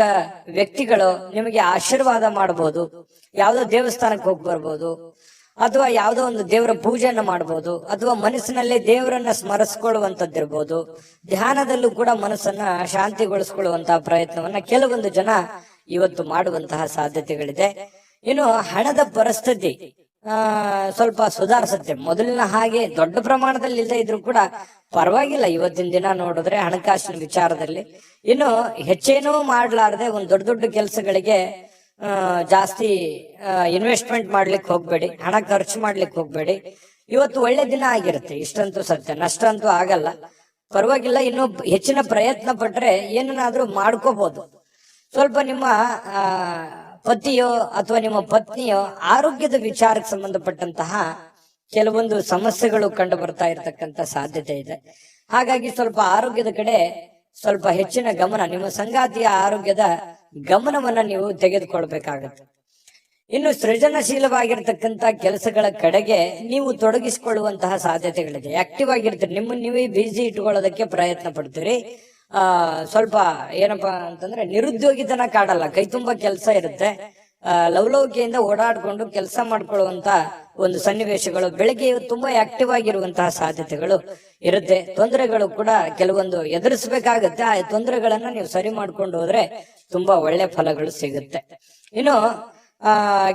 ವ್ಯಕ್ತಿಗಳು ನಿಮಗೆ ಆಶೀರ್ವಾದ ಮಾಡಬಹುದು. ಯಾವ್ದೋ ದೇವಸ್ಥಾನಕ್ಕೆ ಹೋಗಿ ಬರ್ಬೋದು, ಅಥವಾ ಯಾವುದೋ ಒಂದು ದೇವರ ಪೂಜೆಯನ್ನು ಮಾಡಬಹುದು, ಅಥವಾ ಮನಸ್ಸಿನಲ್ಲಿ ದೇವರನ್ನ ಸ್ಮರಿಸ್ಕೊಳ್ಳುವಂತದ್ದಿರ್ಬೋದು. ಧ್ಯಾನದಲ್ಲೂ ಕೂಡ ಮನಸ್ಸನ್ನ ಶಾಂತಿಗೊಳಿಸ್ಕೊಳ್ಳುವಂತಹ ಪ್ರಯತ್ನವನ್ನ ಕೆಲವೊಂದು ಜನ ಇವತ್ತು ಮಾಡುವಂತಹ ಸಾಧ್ಯತೆಗಳಿದೆ. ಇನ್ನು ಹಣದ ಪರಿಸ್ಥಿತಿ ಸ್ವಲ್ಪ ಸುಧಾರಿಸುತ್ತೆ. ಮೊದಲಿನ ಹಾಗೆ ದೊಡ್ಡ ಪ್ರಮಾಣದಲ್ಲಿ ಇಲ್ಲದೆ ಇದ್ರು ಕೂಡ ಪರವಾಗಿಲ್ಲ. ಇವತ್ತಿನ ದಿನ ನೋಡಿದ್ರೆ ಹಣಕಾಸಿನ ವಿಚಾರದಲ್ಲಿ ಇನ್ನು ಹೆಚ್ಚೇನೂ ಮಾಡ್ಲಾರ್ದೆ ಒಂದ್ ದೊಡ್ಡ ದೊಡ್ಡ ಕೆಲಸಗಳಿಗೆ ಜಾಸ್ತಿ ಇನ್ವೆಸ್ಟ್ಮೆಂಟ್ ಮಾಡ್ಲಿಕ್ಕೆ ಹೋಗ್ಬೇಡಿ, ಹಣ ಖರ್ಚು ಮಾಡ್ಲಿಕ್ಕೆ ಹೋಗ್ಬೇಡಿ. ಇವತ್ತು ಒಳ್ಳೆ ದಿನ ಆಗಿರುತ್ತೆ, ಇಷ್ಟಂತೂ ಸತ್ಯ. ನಷ್ಟ ಅಂತೂ ಆಗಲ್ಲ, ಪರವಾಗಿಲ್ಲ. ಇನ್ನು ಹೆಚ್ಚಿನ ಪ್ರಯತ್ನ ಪಟ್ರೆ ಏನನ್ನಾದ್ರೂ ಮಾಡ್ಕೋಬಹುದು. ಸ್ವಲ್ಪ ನಿಮ್ಮ ಪತಿಯೋ ಅಥವಾ ನಿಮ್ಮ ಪತ್ನಿಯೋ ಆರೋಗ್ಯದ ವಿಚಾರಕ್ಕೆ ಸಂಬಂಧಪಟ್ಟಂತಹ ಕೆಲವೊಂದು ಸಮಸ್ಯೆಗಳು ಕಂಡು ಬರ್ತಾ ಇರತಕ್ಕಂತ ಸಾಧ್ಯತೆ ಇದೆ. ಹಾಗಾಗಿ ಸ್ವಲ್ಪ ಆರೋಗ್ಯದ ಕಡೆ ಸ್ವಲ್ಪ ಹೆಚ್ಚಿನ ಗಮನ, ನಿಮ್ಮ ಸಂಗಾತಿಯ ಆರೋಗ್ಯದ ಗಮನವನ್ನ ನೀವು ತೆಗೆದುಕೊಳ್ಬೇಕಾಗತ್ತೆ. ಇನ್ನು ಸೃಜನಶೀಲವಾಗಿರ್ತಕ್ಕಂಥ ಕೆಲಸಗಳ ಕಡೆಗೆ ನೀವು ತೊಡಗಿಸಿಕೊಳ್ಳುವಂತಹ ಸಾಧ್ಯತೆಗಳಿದೆ. ಆಕ್ಟಿವ್ ಆಗಿರ್ತೀರಿ, ನಿಮ್ಮನ್ನು ನೀವೇ ಬಿಸಿ ಇಟ್ಕೊಳ್ಳೋದಕ್ಕೆ ಪ್ರಯತ್ನ ಪಡ್ತೀರಿ. ಸ್ವಲ್ಪ ಏನಪ್ಪಾ ಅಂತಂದ್ರೆ ನಿರುದ್ಯೋಗಿತನ ಕಾಡಲ್ಲ, ಕೈ ತುಂಬಾ ಕೆಲಸ ಇರುತ್ತೆ. ಲವಲವಿಕೆಯಿಂದ ಓಡಾಡ್ಕೊಂಡು ಕೆಲಸ ಮಾಡ್ಕೊಳ್ಳುವಂತ ಒಂದು ಸನ್ನಿವೇಶಗಳು, ಬೆಳಗ್ಗೆ ತುಂಬಾ ಆಕ್ಟಿವ್ ಆಗಿರುವಂತಹ ಸಾಧ್ಯತೆಗಳು ಇರುತ್ತೆ. ತೊಂದರೆಗಳು ಕೂಡ ಕೆಲವೊಂದು ಎದುರಿಸಬೇಕಾಗತ್ತೆ. ಆ ತೊಂದರೆಗಳನ್ನ ನೀವು ಸರಿ ಮಾಡ್ಕೊಂಡು ಹೋದ್ರೆ ತುಂಬಾ ಒಳ್ಳೆ ಫಲಗಳು ಸಿಗುತ್ತೆ. ಇನ್ನು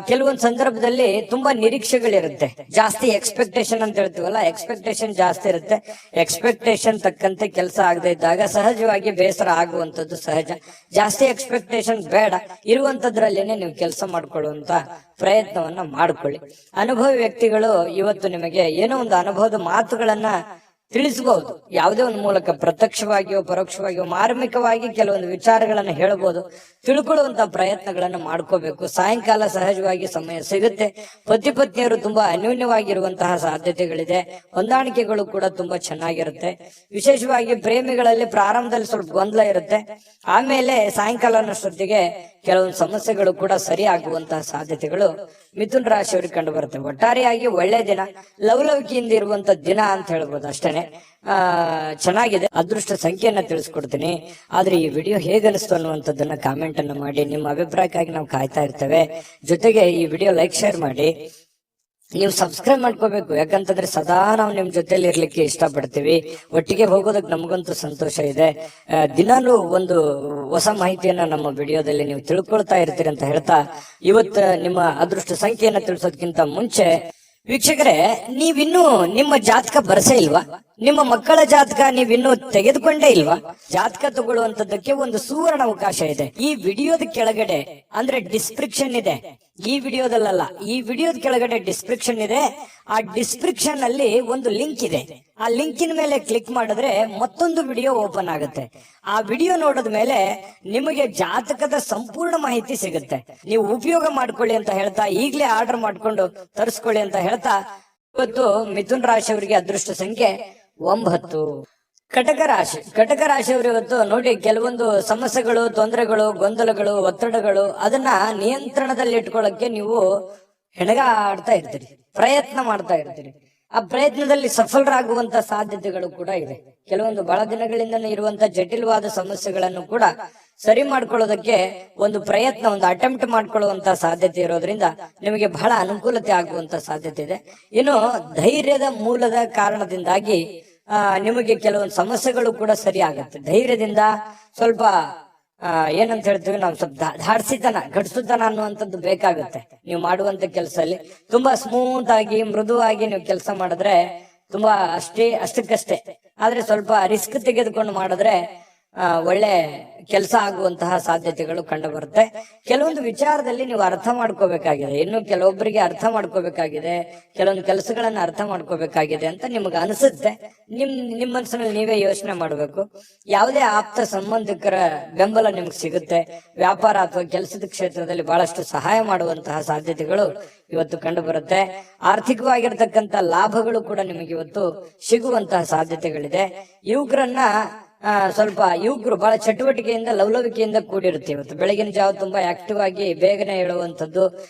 ಕೆಲವೊಂದು ಸಂದರ್ಭದಲ್ಲಿ ತುಂಬಾ ನಿರೀಕ್ಷೆಗಳಿರುತ್ತೆ, ಜಾಸ್ತಿ ಎಕ್ಸ್ಪೆಕ್ಟೇಷನ್ ಅಂತ ಹೇಳ್ತೀವಲ್ಲ, ಎಕ್ಸ್ಪೆಕ್ಟೇಷನ್ ಜಾಸ್ತಿ ಇರುತ್ತೆ. ಎಕ್ಸ್ಪೆಕ್ಟೇಷನ್ ತಕ್ಕಂತೆ ಕೆಲಸ ಆಗದೆ ಇದ್ದಾಗ ಸಹಜವಾಗಿ ಬೇಸರ ಆಗುವಂತದ್ದು ಸಹಜ. ಜಾಸ್ತಿ ಎಕ್ಸ್ಪೆಕ್ಟೇಷನ್ ಬೇಡ, ಇರುವಂತದ್ರಲ್ಲೇನೆ ನೀವು ಕೆಲಸ ಮಾಡ್ಕೊಳ್ಳುವಂತ ಪ್ರಯತ್ನವನ್ನ ಮಾಡ್ಕೊಳ್ಳಿ. ಅನುಭವಿ ವ್ಯಕ್ತಿಗಳು ಇವತ್ತು ನಿಮಗೆ ಏನೋ ಒಂದು ಅನುಭವದ ಮಾತುಗಳನ್ನ ತಿಳಿಸಬಹುದು. ಯಾವುದೇ ಒಂದು ಮೂಲಕ ಪ್ರತ್ಯಕ್ಷವಾಗಿಯೋ ಪರೋಕ್ಷವಾಗಿಯೋ ಮಾರ್ಮಿಕವಾಗಿ ಕೆಲವೊಂದು ವಿಚಾರಗಳನ್ನ ಹೇಳಬಹುದು. ತಿಳ್ಕೊಳ್ಳುವಂತ ಪ್ರಯತ್ನಗಳನ್ನ ಮಾಡ್ಕೋಬೇಕು. ಸಾಯಂಕಾಲ ಸಹಜವಾಗಿ ಸಮಯ ಸಿಗುತ್ತೆ. ಪತಿ ಪತ್ನಿಯರು ತುಂಬಾ ಅನ್ಯೋನ್ಯವಾಗಿರುವಂತಹ ಸಾಧ್ಯತೆಗಳಿದೆ. ಹೊಂದಾಣಿಕೆಗಳು ಕೂಡ ತುಂಬಾ ಚೆನ್ನಾಗಿರುತ್ತೆ. ವಿಶೇಷವಾಗಿ ಪ್ರೇಮಿಗಳಲ್ಲಿ ಪ್ರಾರಂಭದಲ್ಲಿ ಸ್ವಲ್ಪ ಗೊಂದಲ ಇರುತ್ತೆ, ಆಮೇಲೆ ಸಾಯಂಕಾಲ ಅನ್ನೋಷ್ಟೊತ್ತಿಗೆ ಕೆಲವೊಂದು ಸಮಸ್ಯೆಗಳು ಕೂಡ ಸರಿ ಆಗುವಂತಹ ಸಾಧ್ಯತೆಗಳು ಮಿಥುನ ರಾಶಿಯವರಿಗೆ ಕಂಡು ಬರುತ್ತೆ. ಒಟ್ಟಾರೆಯಾಗಿ ಒಳ್ಳೆ ದಿನ, ಲವಲವಿಕೆಯಿಂದ ಇರುವಂತ ದಿನ ಅಂತ ಹೇಳ್ಬೋದು. ಅಷ್ಟೇನೆ ಚೆನ್ನಾಗಿದೆ. ಅದೃಷ್ಟ ಸಂಖ್ಯೆಯನ್ನ ತಿಳಿಸ್ಕೊಡ್ತೀನಿ. ಆದ್ರೆ ಈ ವಿಡಿಯೋ ಹೇಗನಿಸ್ತು ಅನ್ನುವಂಥದ್ದನ್ನ ಕಾಮೆಂಟ್ ಅನ್ನ ಮಾಡಿ. ನಿಮ್ಮ ಅಭಿಪ್ರಾಯಕ್ಕಾಗಿ ನಾವು ಕಾಯ್ತಾ ಇರ್ತೇವೆ. ಜೊತೆಗೆ ಈ ವಿಡಿಯೋ ಲೈಕ್ ಶೇರ್ ಮಾಡಿ. ನೀವು ಸಬ್ಸ್ಕ್ರೈಬ್ ಮಾಡ್ಕೋಬೇಕು, ಯಾಕಂತಂದ್ರೆ ಸದಾ ನಾವು ನಿಮ್ ಜೊತೆಲಿ ಇರ್ಲಿಕ್ಕೆ ಇಷ್ಟಪಡ್ತೀವಿ. ಒಟ್ಟಿಗೆ ಹೋಗೋದಕ್ಕೆ ನಮಗಂತೂ ಸಂತೋಷ ಇದೆ. ದಿನಾಲೂ ಒಂದು ಹೊಸ ಮಾಹಿತಿಯನ್ನ ನಮ್ಮ ವಿಡಿಯೋದಲ್ಲಿ ನೀವು ತಿಳ್ಕೊಳ್ತಾ ಇರ್ತೀರಿ ಅಂತ ಹೇಳ್ತಾ, ಇವತ್ತು ನಿಮ್ಮ ಅದೃಷ್ಟ ಸಂಖ್ಯೆಯನ್ನ ತಿಳಿಸೋದಕ್ಕಿಂತ ಮುಂಚೆ ವೀಕ್ಷಕರೇ, ನೀವಿನ್ನೂ ನಿಮ್ಮ ಜಾತಕ ಬರಸೇ ಇಲ್ವಾ? ನಿಮ್ಮ ಮಕ್ಕಳ ಜಾತಕ ನೀವಿನ್ನೂ ತೆಗೆದುಕೊಂಡೇ ಇಲ್ವಾ? ಜಾತಕ ತಗೊಳ್ಳುವಂತದ್ದಕ್ಕೆ ಒಂದು ಸುವರ್ಣ ಅವಕಾಶ ಇದೆ. ಈ ವಿಡಿಯೋದ ಕೆಳಗಡೆ ಅಂದ್ರೆ ಡಿಸ್ಕ್ರಿಪ್ಷನ್ ಇದೆ, ಈ ವಿಡಿಯೋದಲ್ಲ, ಈ ವಿಡಿಯೋದ ಕೆಳಗಡೆ ಡಿಸ್ಕ್ರಿಪ್ಷನ್ ಇದೆ. ಆ ಡಿಸ್ಕ್ರಿಪ್ಷನ್ ಅಲ್ಲಿ ಒಂದು ಲಿಂಕ್ ಇದೆ. ಆ ಲಿಂಕಿನ ಮೇಲೆ ಕ್ಲಿಕ್ ಮಾಡಿದ್ರೆ ಮತ್ತೊಂದು ವಿಡಿಯೋ ಓಪನ್ ಆಗುತ್ತೆ. ಆ ವಿಡಿಯೋ ನೋಡಿದ ಮೇಲೆ ನಿಮಗೆ ಜಾತಕದ ಸಂಪೂರ್ಣ ಮಾಹಿತಿ ಸಿಗುತ್ತೆ. ನೀವು ಉಪಯೋಗ ಮಾಡ್ಕೊಳ್ಳಿ ಅಂತ ಹೇಳ್ತಾ, ಈಗಲೇ ಆರ್ಡರ್ ಮಾಡ್ಕೊಂಡು ತರಿಸ್ಕೊಳ್ಳಿ ಅಂತ ಹೇಳ್ತಾ, ಇವತ್ತು ಮಿಥುನ ರಾಶಿಯವರಿಗೆ ಅದೃಷ್ಟ ಸಂಖ್ಯೆ 9. ಕಟಕ ರಾಶಿಯವರು ಇವತ್ತು ನೋಡಿ, ಕೆಲವೊಂದು ಸಮಸ್ಯೆಗಳು, ತೊಂದರೆಗಳು, ಗೊಂದಲಗಳು, ಒತ್ತಡಗಳು, ಅದನ್ನ ನಿಯಂತ್ರಣದಲ್ಲಿ ಇಟ್ಕೊಳ್ಳಕ್ಕೆ ನೀವು ಹೆಣಗಾಡ್ತಾ ಇರ್ತೀರಿ, ಪ್ರಯತ್ನ ಮಾಡ್ತಾ ಇರ್ತೀರಿ. ಆ ಪ್ರಯತ್ನದಲ್ಲಿ ಸಫಲರಾಗುವಂತ ಸಾಧ್ಯತೆಗಳು ಕೂಡ ಇದೆ. ಕೆಲವೊಂದು ಬಹಳ ದಿನಗಳಿಂದ ಇರುವಂತ ಜಟಿಲವಾದ ಸಮಸ್ಯೆಗಳನ್ನು ಕೂಡ ಸರಿ ಮಾಡ್ಕೊಳ್ಳೋದಕ್ಕೆ ಒಂದು ಪ್ರಯತ್ನ, ಒಂದು ಅಟೆಂಪ್ಟ್ ಮಾಡ್ಕೊಳ್ಳುವಂತ ಸಾಧ್ಯತೆ ಇರೋದ್ರಿಂದ ನಿಮಗೆ ಬಹಳ ಅನುಕೂಲತೆ ಆಗುವಂತ ಸಾಧ್ಯತೆ ಇದೆ. ಇನ್ನು ಧೈರ್ಯದ ಮೂಲದ ಕಾರಣದಿಂದಾಗಿ ನಿಮಗೆ ಕೆಲವೊಂದು ಸಮಸ್ಯೆಗಳು ಕೂಡ ಸರಿ ಆಗುತ್ತೆ. ಧೈರ್ಯದಿಂದ ಸ್ವಲ್ಪ ಏನಂತ ಹೇಳ್ತೀವಿ ನಾವು, ಸ್ವಲ್ಪ ಧಾಡ್ಸಿತನ, ಗಡ್ಸುತನ ಅನ್ನುವಂಥದ್ದು ಬೇಕಾಗುತ್ತೆ. ನೀವು ಮಾಡುವಂತ ಕೆಲಸದಲ್ಲಿ ತುಂಬಾ ಸ್ಮೂತ್ ಆಗಿ, ಮೃದುವಾಗಿ ನೀವು ಕೆಲಸ ಮಾಡಿದ್ರೆ ತುಂಬಾ ಅಷ್ಟಕ್ಕಷ್ಟೇ, ಆದ್ರೆ ಸ್ವಲ್ಪ ರಿಸ್ಕ್ ತೆಗೆದುಕೊಂಡು ಮಾಡಿದ್ರೆ ಒಳ್ಳೆ ಕೆಲಸ ಆಗುವಂತಹ ಸಾಧ್ಯತೆಗಳು ಕಂಡು ಬರುತ್ತೆ. ಕೆಲವೊಂದು ವಿಚಾರದಲ್ಲಿ ನೀವು ಅರ್ಥ ಮಾಡ್ಕೋಬೇಕಾಗಿದೆ, ಇನ್ನು ಕೆಲವೊಬ್ಬರಿಗೆ ಅರ್ಥ ಮಾಡ್ಕೋಬೇಕಾಗಿದೆ, ಕೆಲವೊಂದು ಕೆಲಸಗಳನ್ನ ಅರ್ಥ ಮಾಡ್ಕೋಬೇಕಾಗಿದೆ ಅಂತ ನಿಮ್ಗೆ ಅನಿಸುತ್ತೆ. ನಿಮ್ಮ ಮನಸ್ಸಿನಲ್ಲಿ ನೀವೇ ಯೋಚನೆ ಮಾಡಬೇಕು. ಯಾವುದೇ ಆಪ್ತ ಸಂಬಂಧಿಕರ ಬೆಂಬಲ ನಿಮ್ಗೆ ಸಿಗುತ್ತೆ. ವ್ಯಾಪಾರ ಅಥವಾ ಕೆಲಸದ ಕ್ಷೇತ್ರದಲ್ಲಿ ಬಹಳಷ್ಟು ಸಹಾಯ ಮಾಡುವಂತಹ ಸಾಧ್ಯತೆಗಳು ಇವತ್ತು ಕಂಡು ಬರುತ್ತೆ. ಆರ್ಥಿಕವಾಗಿರ್ತಕ್ಕಂಥ ಲಾಭಗಳು ಕೂಡ ನಿಮಗೆ ಇವತ್ತು ಸಿಗುವಂತಹ ಸಾಧ್ಯತೆಗಳಿದೆ. ಯುವಕರು ಬಹಳ ಚಟುವಟಿಕೆಯಿಂದ ಲವಲವಿಕೆಯಿಂದ ಕೂಡಿರುತ್ತೆ. ಇವತ್ತು ಬೆಳಗಿನ ಜಾವ ತುಂಬಾ ಆಕ್ಟಿವ್ ಆಗಿ ಬೇಗನೆ ಹೇಳುವಂತದ್ದು,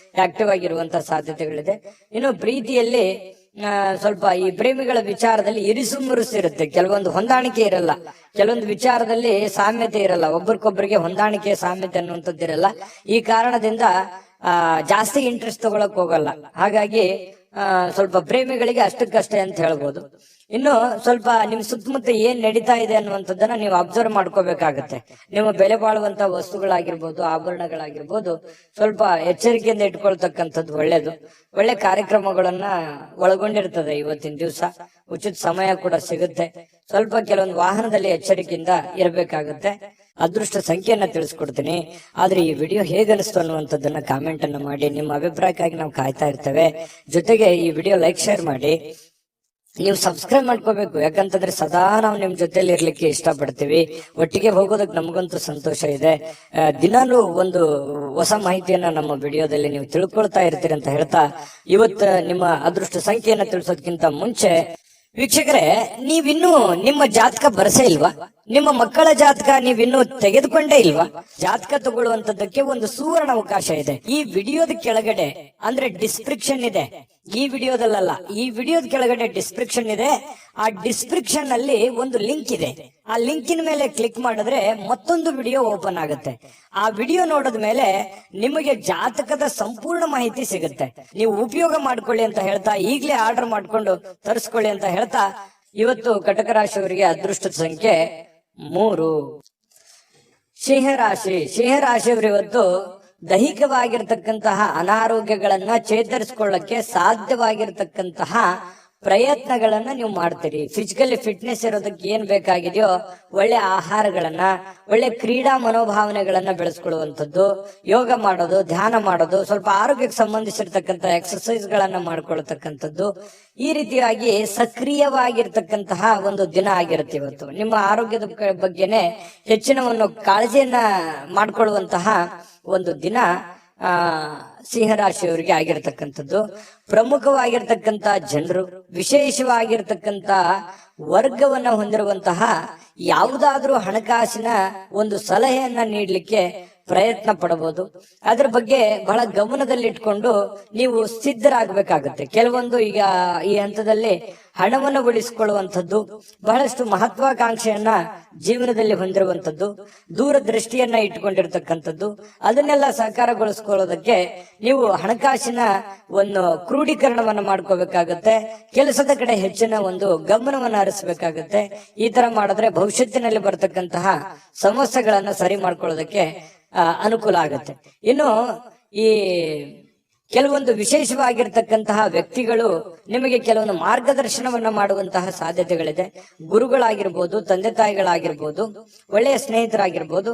ಆಕ್ಟಿವ್ ಆಗಿರುವಂತಹ ಸಾಧ್ಯತೆಗಳಿದೆ. ಇನ್ನು ಪ್ರೀತಿಯಲ್ಲಿ ಸ್ವಲ್ಪ ಈ ಪ್ರೇಮಿಗಳ ವಿಚಾರದಲ್ಲಿ ಇರಿಸು ಮುರುಸಿರುತ್ತೆ. ಕೆಲವೊಂದು ಹೊಂದಾಣಿಕೆ ಇರಲ್ಲ, ಕೆಲವೊಂದು ವಿಚಾರದಲ್ಲಿ ಸಾಮ್ಯತೆ ಇರಲ್ಲ, ಒಬ್ರಿಗೊಬ್ಬರಿಗೆ ಹೊಂದಾಣಿಕೆ ಸಾಮ್ಯತೆ ಅನ್ನುವಂಥದ್ದು ಇರಲ್ಲ. ಈ ಕಾರಣದಿಂದ ಜಾಸ್ತಿ ಇಂಟ್ರೆಸ್ಟ್ ತಗೊಳಕ್ ಹೋಗಲ್ಲ. ಹಾಗಾಗಿ ಸ್ವಲ್ಪ ಪ್ರೇಮಿಗಳಿಗೆ ಅಷ್ಟಕ್ಕಷ್ಟೇ ಅಂತ ಹೇಳ್ಬೋದು. ಇನ್ನು ಸ್ವಲ್ಪ ನಿಮ್ ಸುತ್ತಮುತ್ತ ಏನ್ ನಡೀತಾ ಇದೆ ಅನ್ನುವಂಥದ್ದನ್ನ ನೀವು ಅಬ್ಸರ್ವ್ ಮಾಡ್ಕೋಬೇಕಾಗತ್ತೆ. ನಿಮ್ಮ ಬೆಲೆ ಬಾಳುವಂತ ವಸ್ತುಗಳಾಗಿರ್ಬೋದು, ಆಭರಣಗಳಾಗಿರ್ಬೋದು, ಸ್ವಲ್ಪ ಎಚ್ಚರಿಕೆಯಿಂದ ಇಟ್ಕೊಳ್ತಕ್ಕಂಥದ್ದು ಒಳ್ಳೇದು. ಒಳ್ಳೆ ಕಾರ್ಯಕ್ರಮಗಳನ್ನ ಒಳಗೊಂಡಿರ್ತದೆ ಇವತ್ತಿನ ದಿವಸ. ಉಚಿತ ಸಮಯ ಕೂಡ ಸಿಗುತ್ತೆ. ಸ್ವಲ್ಪ ಕೆಲವೊಂದು ವಾಹನದಲ್ಲಿ ಎಚ್ಚರಿಕೆಯಿಂದ ಇರಬೇಕಾಗುತ್ತೆ. ಅದೃಷ್ಟ ಸಂಖ್ಯೆಯನ್ನ ತಿಳಿಸ್ಕೊಡ್ತೀನಿ. ಆದ್ರೆ ಈ ವಿಡಿಯೋ ಹೇಗನಿಸ್ತು ಅನ್ನುವಂಥದ್ದನ್ನ ಕಾಮೆಂಟ್ ಅನ್ನ ಮಾಡಿ. ನಿಮ್ಮ ಅಭಿಪ್ರಾಯಕ್ಕಾಗಿ ನಾವು ಕಾಯ್ತಾ ಇರ್ತೇವೆ. ಜೊತೆಗೆ ಈ ವಿಡಿಯೋ ಲೈಕ್, ಶೇರ್ ಮಾಡಿ. ನೀವು ಸಬ್ಸ್ಕ್ರೈಬ್ ಮಾಡ್ಕೋಬೇಕು, ಯಾಕಂತಂದ್ರೆ ಸದಾ ನಾವು ನಿಮ್ ಜೊತೆಲಿ ಇರ್ಲಿಕ್ಕೆ ಇಷ್ಟಪಡ್ತೀವಿ. ಒಟ್ಟಿಗೆ ಹೋಗೋದಕ್ಕೆ ನಮಗಂತೂ ಸಂತೋಷ ಇದೆ. ದಿನಾಲೂ ಒಂದು ಹೊಸ ಮಾಹಿತಿಯನ್ನ ನಮ್ಮ ವಿಡಿಯೋದಲ್ಲಿ ನೀವು ತಿಳ್ಕೊಳ್ತಾ ಇರ್ತೀರಿ ಅಂತ ಹೇಳ್ತಾ, ಇವತ್ತು ನಿಮ್ಮ ಅದೃಷ್ಟ ಸಂಖ್ಯೆಯನ್ನ ತಿಳಿಸೋದಕ್ಕಿಂತ ಮುಂಚೆ ವೀಕ್ಷಕರೇ, ನೀವಿನ್ನೂ ನಿಮ್ಮ ಜಾತಕ ಬರಸೇ ಇಲ್ವಾ? ನಿಮ್ಮ ಮಕ್ಕಳ ಜಾತಕ ನೀವಿನ್ನೂ ತೆಗೆದುಕೊಂಡೇ ಇಲ್ವಾ? ಜಾತಕ ತಗೊಳ್ಳುವಂತದ್ದಕ್ಕೆ ಒಂದು ಸುವರ್ಣ ಅವಕಾಶ ಇದೆ. ಈ ವಿಡಿಯೋದ ಕೆಳಗಡೆ ಅಂದ್ರೆ ಡಿಸ್ಕ್ರಿಪ್ಷನ್ ಇದೆ. ಈ ವಿಡಿಯೋದಲ್ಲ, ಈ ವಿಡಿಯೋದ ಕೆಳಗಡೆ ಡಿಸ್ಕ್ರಿಪ್ಷನ್ ಇದೆ. ಆ ಡಿಸ್ಕ್ರಿಪ್ಷನ್ ಅಲ್ಲಿ ಒಂದು ಲಿಂಕ್ ಇದೆ. ಆ ಲಿಂಕಿನ ಮೇಲೆ ಕ್ಲಿಕ್ ಮಾಡಿದ್ರೆ ಮತ್ತೊಂದು ವಿಡಿಯೋ ಓಪನ್ ಆಗುತ್ತೆ. ಆ ವಿಡಿಯೋ ನೋಡಿದ ಮೇಲೆ ನಿಮಗೆ ಜಾತಕದ ಸಂಪೂರ್ಣ ಮಾಹಿತಿ ಸಿಗುತ್ತೆ. ನೀವು ಉಪಯೋಗ ಮಾಡ್ಕೊಳ್ಳಿ ಅಂತ ಹೇಳ್ತಾ, ಈಗಲೇ ಆರ್ಡರ್ ಮಾಡ್ಕೊಂಡು ತರಿಸ್ಕೊಳ್ಳಿ ಅಂತ ಹೇಳ್ತಾ, ಇವತ್ತು ಕಟಕ ರಾಶಿಯವರಿಗೆ ಅದೃಷ್ಟದ ಸಂಖ್ಯೆ 3. ಸಿಂಹರಾಶಿಯವರು ಇವತ್ತು ದೈಹಿಕವಾಗಿರ್ತಕ್ಕಂತಹ ಅನಾರೋಗ್ಯಗಳನ್ನ ಚೇತರಿಸಿಕೊಳ್ಳಕ್ಕೆ ಸಾಧ್ಯವಾಗಿರ್ತಕ್ಕಂತಹ ಪ್ರಯತ್ನಗಳನ್ನ ನೀವು ಮಾಡ್ತೀರಿ. ಫಿಸಿಕಲಿ ಫಿಟ್ನೆಸ್ ಇರೋದಕ್ಕೆ ಏನ್ ಬೇಕಾಗಿದೆಯೋ ಒಳ್ಳೆ ಆಹಾರಗಳನ್ನ, ಒಳ್ಳೆ ಕ್ರೀಡಾ ಮನೋಭಾವನೆಗಳನ್ನ ಬೆಳೆಸ್ಕೊಳ್ಳುವಂಥದ್ದು, ಯೋಗ ಮಾಡೋದು, ಧ್ಯಾನ ಮಾಡೋದು, ಸ್ವಲ್ಪ ಆರೋಗ್ಯಕ್ಕೆ ಸಂಬಂಧಿಸಿರ್ತಕ್ಕಂಥ ಎಕ್ಸರ್ಸೈಸ್ ಗಳನ್ನ ಮಾಡ್ಕೊಳ್ತಕ್ಕಂಥದ್ದು, ಈ ರೀತಿಯಾಗಿ ಸಕ್ರಿಯವಾಗಿರ್ತಕ್ಕಂತಹ ಒಂದು ದಿನ ಆಗಿರುತ್ತೆ ಇವತ್ತು. ನಿಮ್ಮ ಆರೋಗ್ಯದ ಬಗ್ಗೆನೆ ಹೆಚ್ಚಿನ ಒಂದು ಕಾಳಜಿಯನ್ನ ಮಾಡ್ಕೊಳ್ಳುವಂತಹ ಒಂದು ದಿನ ಸಿಂಹರಾಶಿಯವರಿಗೆ ಆಗಿರ್ತಕ್ಕಂಥದ್ದು. ಪ್ರಮುಖವಾಗಿರ್ತಕ್ಕಂಥ ಜನರು, ವಿಶೇಷವಾಗಿರ್ತಕ್ಕಂಥ ವರ್ಗವನ್ನ ಹೊಂದಿರುವಂತಹ ಯಾವುದಾದ್ರೂ ಹಣಕಾಸಿನ ಒಂದು ಸಲಹೆಯನ್ನ ನೀಡಲಿಕ್ಕೆ ಪ್ರಯತ್ನ ಪಡಬಹುದು. ಅದ್ರ ಬಗ್ಗೆ ಬಹಳ ಗಮನದಲ್ಲಿಟ್ಕೊಂಡು ನೀವು ಸಿದ್ಧರಾಗಬೇಕಾಗುತ್ತೆ. ಕೆಲವೊಂದು ಈಗ ಈ ಹಂತದಲ್ಲಿ ಹಣವನ್ನು ಉಳಿಸಿಕೊಳ್ಳುವಂಥದ್ದು, ಬಹಳಷ್ಟು ಮಹತ್ವಾಕಾಂಕ್ಷೆಯನ್ನ ಜೀವನದಲ್ಲಿ ಹೊಂದಿರುವಂಥದ್ದು, ದೂರದೃಷ್ಟಿಯನ್ನ ಇಟ್ಕೊಂಡಿರ್ತಕ್ಕಂಥದ್ದು, ಅದನ್ನೆಲ್ಲ ಸಾಕಾರಗೊಳಿಸ್ಕೊಳ್ಳೋದಕ್ಕೆ ನೀವು ಹಣಕಾಸಿನ ಒಂದು ಕ್ರೋಢೀಕರಣವನ್ನ ಮಾಡ್ಕೋಬೇಕಾಗತ್ತೆ. ಕೆಲಸದ ಕಡೆ ಹೆಚ್ಚಿನ ಒಂದು ಗಮನವನ್ನ ಹರಿಸಬೇಕಾಗತ್ತೆ. ಈ ತರ ಮಾಡಿದ್ರೆ ಭವಿಷ್ಯತ್ತಿನಲ್ಲಿ ಬರ್ತಕ್ಕಂತಹ ಸಮಸ್ಯೆಗಳನ್ನ ಸರಿ ಮಾಡ್ಕೊಳ್ಳೋದಕ್ಕೆ ಅನುಕೂಲ ಆಗುತ್ತೆ. ಇನ್ನು ಈ ಕೆಲವೊಂದು ವಿಶೇಷವಾಗಿರ್ತಕ್ಕಂತಹ ವ್ಯಕ್ತಿಗಳು ನಿಮಗೆ ಕೆಲವೊಂದು ಮಾರ್ಗದರ್ಶನವನ್ನ ಮಾಡುವಂತಹ ಸಾಧ್ಯತೆಗಳಿದೆ. ಗುರುಗಳಾಗಿರ್ಬೋದು, ತಂದೆ ತಾಯಿಗಳಾಗಿರ್ಬೋದು, ಒಳ್ಳೆಯ ಸ್ನೇಹಿತರಾಗಿರ್ಬೋದು,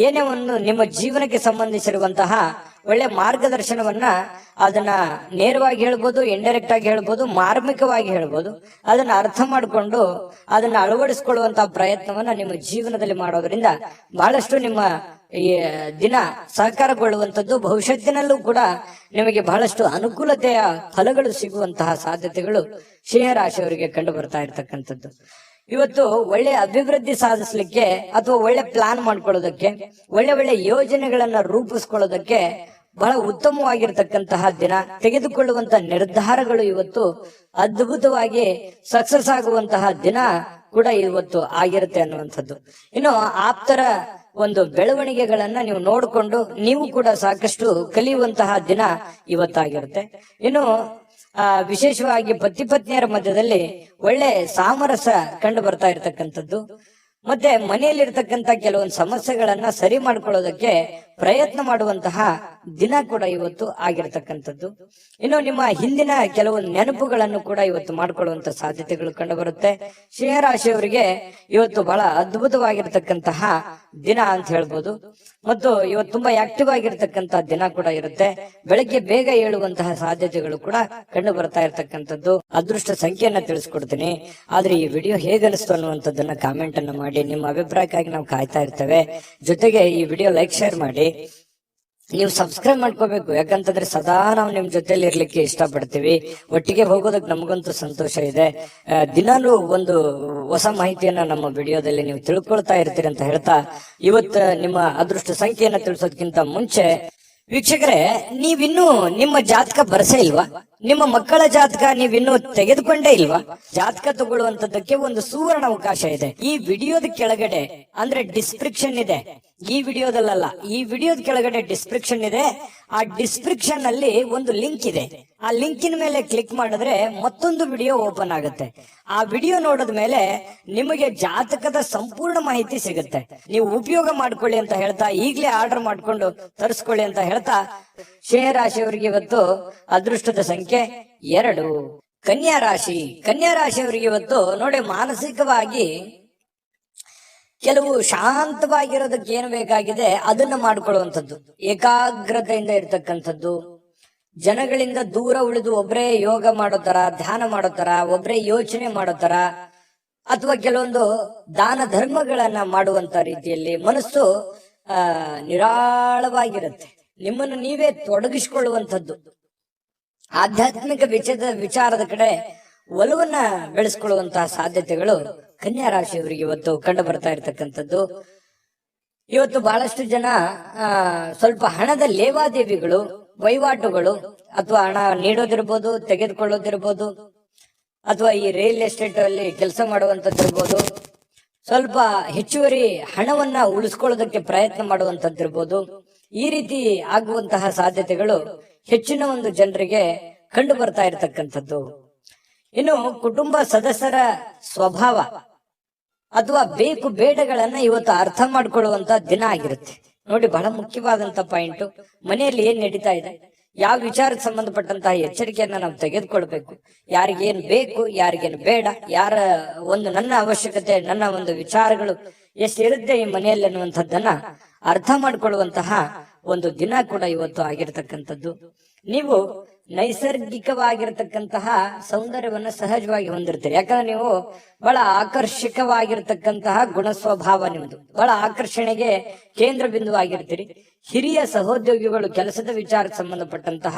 ಏನೇ ಒಂದು ನಿಮ್ಮ ಜೀವನಕ್ಕೆ ಸಂಬಂಧಿಸಿರುವಂತಹ ಒಳ್ಳೆ ಮಾರ್ಗದರ್ಶನವನ್ನ ಅದನ್ನ ನೇರವಾಗಿ ಹೇಳ್ಬೋದು, ಇಂಡೈರೆಕ್ಟ್ ಆಗಿ ಹೇಳ್ಬೋದು, ಮಾರ್ಮಿಕವಾಗಿ ಹೇಳ್ಬೋದು, ಅದನ್ನ ಅರ್ಥ ಮಾಡಿಕೊಂಡು ಅದನ್ನ ಅಳವಡಿಸಿಕೊಳ್ಳುವಂತಹ ಪ್ರಯತ್ನವನ್ನ ನಿಮ್ಮ ಜೀವನದಲ್ಲಿ ಮಾಡೋದ್ರಿಂದ ಬಹಳಷ್ಟು ನಿಮ್ಮ ಈ ದಿನ ಸಹಕಾರಗೊಳ್ಳುವಂಥದ್ದು, ಭವಿಷ್ಯತ್ತಿನಲ್ಲೂ ಕೂಡ ನಿಮಗೆ ಬಹಳಷ್ಟು ಅನುಕೂಲತೆಯ ಫಲಗಳು ಸಿಗುವಂತಹ ಸಾಧ್ಯತೆಗಳು ಸಿಂಹರಾಶಿಯವರಿಗೆ ಕಂಡು ಬರ್ತಾ ಇರ್ತಕ್ಕಂಥದ್ದು. ಇವತ್ತು ಒಳ್ಳೆ ಅಭಿವೃದ್ಧಿ ಸಾಧಿಸಲಿಕ್ಕೆ ಅಥವಾ ಒಳ್ಳೆ ಪ್ಲಾನ್ ಮಾಡ್ಕೊಳ್ಳೋದಕ್ಕೆ, ಒಳ್ಳೆ ಒಳ್ಳೆ ಯೋಜನೆಗಳನ್ನ ರೂಪಿಸ್ಕೊಳ್ಳೋದಕ್ಕೆ ಬಹಳ ಉತ್ತಮವಾಗಿರ್ತಕ್ಕಂತಹ ದಿನ. ತೆಗೆದುಕೊಳ್ಳುವಂತಹ ನಿರ್ಧಾರಗಳು ಇವತ್ತು ಅದ್ಭುತವಾಗಿ ಸಕ್ಸಸ್ ಆಗುವಂತಹ ದಿನ ಕೂಡ ಇವತ್ತು ಆಗಿರುತ್ತೆ ಅನ್ನುವಂಥದ್ದು. ಇನ್ನು ಆಪ್ತರ ಒಂದು ಬೆಳವಣಿಗೆಗಳನ್ನ ನೀವು ನೋಡಿಕೊಂಡು ನೀವು ಕೂಡ ಸಾಕಷ್ಟು ಕಲಿಯುವಂತಹ ದಿನ ಇವತ್ತಾಗಿರುತ್ತೆ. ಇನ್ನು ವಿಶೇಷವಾಗಿ ಪತಿ ಪತ್ನಿಯರ ಮಧ್ಯದಲ್ಲಿ ಒಳ್ಳೆ ಸಾಮರಸ್ಯ ಕಂಡು ಬರ್ತಾ ಇರ್ತಕ್ಕಂಥದ್ದು, ಮತ್ತೆ ಮನೆಯಲ್ಲಿರ್ತಕ್ಕಂಥ ಕೆಲವೊಂದು ಸಮಸ್ಯೆಗಳನ್ನ ಸರಿ ಮಾಡ್ಕೊಳ್ಳೋದಕ್ಕೆ ಪ್ರಯತ್ನ ಮಾಡುವಂತಹ ದಿನ ಕೂಡ ಇವತ್ತು ಆಗಿರತಕ್ಕಂಥದ್ದು. ಇನ್ನು ನಿಮ್ಮ ಹಿಂದಿನ ಕೆಲವು ನೆನಪುಗಳನ್ನು ಕೂಡ ಇವತ್ತು ಮಾಡ್ಕೊಳ್ಳುವಂತ ಸಾಧ್ಯತೆಗಳು ಕಂಡು ಬರುತ್ತೆ. ಸಿಂಹರಾಶಿಯವರಿಗೆ ಇವತ್ತು ಬಹಳ ಅದ್ಭುತವಾಗಿರ್ತಕ್ಕಂತಹ ದಿನ ಅಂತ ಹೇಳ್ಬೋದು. ಮತ್ತು ಇವತ್ತು ತುಂಬಾ ಆಕ್ಟಿವ್ ಆಗಿರ್ತಕ್ಕಂತಹ ದಿನ ಕೂಡ ಇರುತ್ತೆ. ಬೆಳಗ್ಗೆ ಬೇಗ ಏಳುವಂತಹ ಸಾಧ್ಯತೆಗಳು ಕೂಡ ಕಂಡು ಬರ್ತಾ ಇರತಕ್ಕಂಥದ್ದು. ಅದೃಷ್ಟ ಸಂಖ್ಯೆಯನ್ನ ತಿಳಿಸ್ಕೊಡ್ತೀನಿ. ಆದ್ರೆ ಈ ವಿಡಿಯೋ ಹೇಗನಿಸ್ತು ಅನ್ನುವಂಥದ್ದನ್ನ ಕಾಮೆಂಟ್ ಅನ್ನ ಮಾಡಿ. ನಿಮ್ಮ ಅಭಿಪ್ರಾಯಕ್ಕಾಗಿ ನಾವು ಕಾಯ್ತಾ ಇರ್ತೇವೆ. ಜೊತೆಗೆ ಈ ವಿಡಿಯೋ ಲೈಕ್ ಶೇರ್ ಮಾಡಿ. ನೀವು ಸಬ್ಸ್ಕ್ರೈಬ್ ಮಾಡ್ಕೋಬೇಕು, ಯಾಕಂತಂದ್ರೆ ಸದಾ ನಾವು ನಿಮ್ ಜೊತೆಲಿ ಇರ್ಲಿಕ್ಕೆ ಇಷ್ಟಪಡ್ತೀವಿ. ಒಟ್ಟಿಗೆ ಹೋಗೋದಕ್ಕೆ ನಮಗಂತೂ ಸಂತೋಷ ಇದೆ. ದಿನಾಲೂ ಒಂದು ಹೊಸ ಮಾಹಿತಿಯನ್ನ ನಮ್ಮ ವಿಡಿಯೋದಲ್ಲಿ ನೀವು ತಿಳ್ಕೊಳ್ತಾ ಇರ್ತೀರಿ ಅಂತ ಹೇಳ್ತಾ, ಇವತ್ತು ನಿಮ್ಮ ಅದೃಷ್ಟ ಸಂಖ್ಯೆಯನ್ನ ತಿಳಿಸೋದಕ್ಕಿಂತ ಮುಂಚೆ ವೀಕ್ಷಕರೇ, ನೀವಿನ್ನೂ ನಿಮ್ಮ ಜಾತಕ ಬರ್ಸೇ ಇಲ್ವಾ? ನಿಮ್ಮ ಮಕ್ಕಳ ಜಾತಕ ನೀವಿನ್ನೂ ತೆಗೆದುಕೊಂಡೇ ಇಲ್ವಾ? ಜಾತಕ ತಗೊಳ್ಳುವಂತದ್ದಕ್ಕೆ ಒಂದು ಸುವರ್ಣ ಅವಕಾಶ ಇದೆ. ಈ ವಿಡಿಯೋದ ಕೆಳಗಡೆ ಅಂದ್ರೆ ಡಿಸ್ಕ್ರಿಪ್ಷನ್ ಇದೆ. ಈ ವಿಡಿಯೋದಲ್ಲ, ಈ ವಿಡಿಯೋದ ಕೆಳಗಡೆ ಡಿಸ್ಕ್ರಿಪ್ಷನ್ ಇದೆ. ಆ ಡಿಸ್ಕ್ರಿಪ್ಷನ್ ಅಲ್ಲಿ ಒಂದು ಲಿಂಕ್ ಇದೆ. ಆ ಲಿಂಕಿನ ಮೇಲೆ ಕ್ಲಿಕ್ ಮಾಡಿದ್ರೆ ಮತ್ತೊಂದು ವಿಡಿಯೋ ಓಪನ್ ಆಗುತ್ತೆ. ಆ ವಿಡಿಯೋ ನೋಡಿದ ಮೇಲೆ ನಿಮಗೆ ಜಾತಕದ ಸಂಪೂರ್ಣ ಮಾಹಿತಿ ಸಿಗುತ್ತೆ. ನೀವು ಉಪಯೋಗ ಮಾಡ್ಕೊಳ್ಳಿ ಅಂತ ಹೇಳ್ತಾ, ಈಗಲೇ ಆರ್ಡರ್ ಮಾಡ್ಕೊಂಡು ತರಿಸ್ಕೊಳ್ಳಿ ಅಂತ ಹೇಳ್ತಾ, ಸಿಂಹರಾಶಿಯವರಿಗೆ ಇವತ್ತು ಅದೃಷ್ಟದ ಸಂಖ್ಯೆ 2. ಕನ್ಯಾ ರಾಶಿ. ಕನ್ಯಾ ರಾಶಿಯವರಿಗೆ ಇವತ್ತು ನೋಡಿ, ಮಾನಸಿಕವಾಗಿ ಕೆಲವು ಶಾಂತವಾಗಿರೋದಕ್ಕೆ ಏನು ಬೇಕಾಗಿದೆ ಅದನ್ನ ಮಾಡ್ಕೊಳ್ಳುವಂಥದ್ದು, ಏಕಾಗ್ರತೆಯಿಂದ ಇರ್ತಕ್ಕಂಥದ್ದು, ಜನಗಳಿಂದ ದೂರ ಉಳಿದು ಒಬ್ಬರೇ ಯೋಗ ಮಾಡೋ ತರ, ಧ್ಯಾನ ಮಾಡೋ ತರ, ಒಬ್ಬರೇ ಯೋಚನೆ ಮಾಡೋ ತರ, ಅಥವಾ ಕೆಲವೊಂದು ದಾನ ಧರ್ಮಗಳನ್ನ ಮಾಡುವಂತ ರೀತಿಯಲ್ಲಿ ಮನಸ್ಸು ನಿರಾಳವಾಗಿರುತ್ತೆ. ನಿಮ್ಮನ್ನು ನೀವೇ ತೊಡಗಿಸಿಕೊಳ್ಳುವಂಥದ್ದು, ಆಧ್ಯಾತ್ಮಿಕ ವಿಚಾರದ ಕಡೆ ಒಲವನ್ನ ಬೆಳೆಸ್ಕೊಳ್ಳುವಂತಹ ಸಾಧ್ಯತೆಗಳು ಕನ್ಯಾ ರಾಶಿಯವರಿಗೆ ಇವತ್ತು ಕಂಡು ಬರ್ತಾ ಇರತಕ್ಕಂಥದ್ದು. ಇವತ್ತು ಬಹಳಷ್ಟು ಜನ ಸ್ವಲ್ಪ ಹಣದ ಲೇವಾದೇವಿಗಳು, ವಹಿವಾಟುಗಳು, ಅಥವಾ ಹಣ ನೀಡೋದಿರ್ಬೋದು, ತೆಗೆದುಕೊಳ್ಳೋದಿರ್ಬೋದು, ಅಥವಾ ಈ ರಿಯಲ್ ಎಸ್ಟೇಟ್ ಅಲ್ಲಿ ಕೆಲಸ ಮಾಡುವಂತದ್ದಿರ್ಬೋದು, ಸ್ವಲ್ಪ ಹೆಚ್ಚುವರಿ ಹಣವನ್ನ ಉಳಿಸ್ಕೊಳ್ಳೋದಕ್ಕೆ ಪ್ರಯತ್ನ ಮಾಡುವಂತದ್ದಿರ್ಬೋದು. ಈ ರೀತಿ ಆಗುವಂತಹ ಸಾಧ್ಯತೆಗಳು ಹೆಚ್ಚಿನ ಒಂದು ಜನರಿಗೆ ಕಂಡು ಬರ್ತಾ ಇರತಕ್ಕಂಥದ್ದು. ಇನ್ನು ಕುಟುಂಬ ಸದಸ್ಯರ ಸ್ವಭಾವ ಅಥವಾ ಬೇಕು ಬೇಡಗಳನ್ನ ಇವತ್ತು ಅರ್ಥ ಮಾಡ್ಕೊಳ್ಳುವಂತ ದಿನ ಆಗಿರುತ್ತೆ. ನೋಡಿ, ಬಹಳ ಮುಖ್ಯವಾದಂತ ಪಾಯಿಂಟ್, ಮನೆಯಲ್ಲಿ ಏನ್ ನಡೀತಾ ಇದೆ, ಯಾವ ವಿಚಾರಕ್ಕೆ ಸಂಬಂಧಪಟ್ಟಂತಹ ಎಚ್ಚರಿಕೆಯನ್ನ ನಾವು ತೆಗೆದುಕೊಳ್ಬೇಕು, ಯಾರಿಗೇನ್ ಬೇಕು, ಯಾರಿಗೇನು ಬೇಡ, ಯಾರ ಒಂದು ನನ್ನ ಅವಶ್ಯಕತೆ, ನನ್ನ ಒಂದು ವಿಚಾರಗಳು ಎಷ್ಟಿರುತ್ತೆ ಈ ಮನೆಯಲ್ಲಿ ಅನ್ನುವಂಥದ್ದನ್ನ ಅರ್ಥ ಮಾಡ್ಕೊಳ್ಳುವಂತಹ ಒಂದು ದಿನ ಕೂಡ ಇವತ್ತು ಆಗಿರ್ತಕ್ಕಂಥದ್ದು. ನೀವು ನೈಸರ್ಗಿಕವಾಗಿರ್ತಕ್ಕಂತಹ ಸೌಂದರ್ಯವನ್ನ ಸಹಜವಾಗಿ ಹೊಂದಿರ್ತೀರಿ. ಯಾಕಂದ್ರೆ ನೀವು ಬಹಳ ಆಕರ್ಷಕವಾಗಿರ್ತಕ್ಕಂತಹ ಗುಣ ಸ್ವಭಾವ ನಿಮ್ದು, ಬಹಳ ಆಕರ್ಷಣೆಗೆ ಕೇಂದ್ರ ಬಿಂದುವಾಗಿರ್ತೀರಿ. ಹಿರಿಯ ಸಹೋದ್ಯೋಗಿಗಳು ಕೆಲಸದ ವಿಚಾರಕ್ಕೆ ಸಂಬಂಧಪಟ್ಟಂತಹ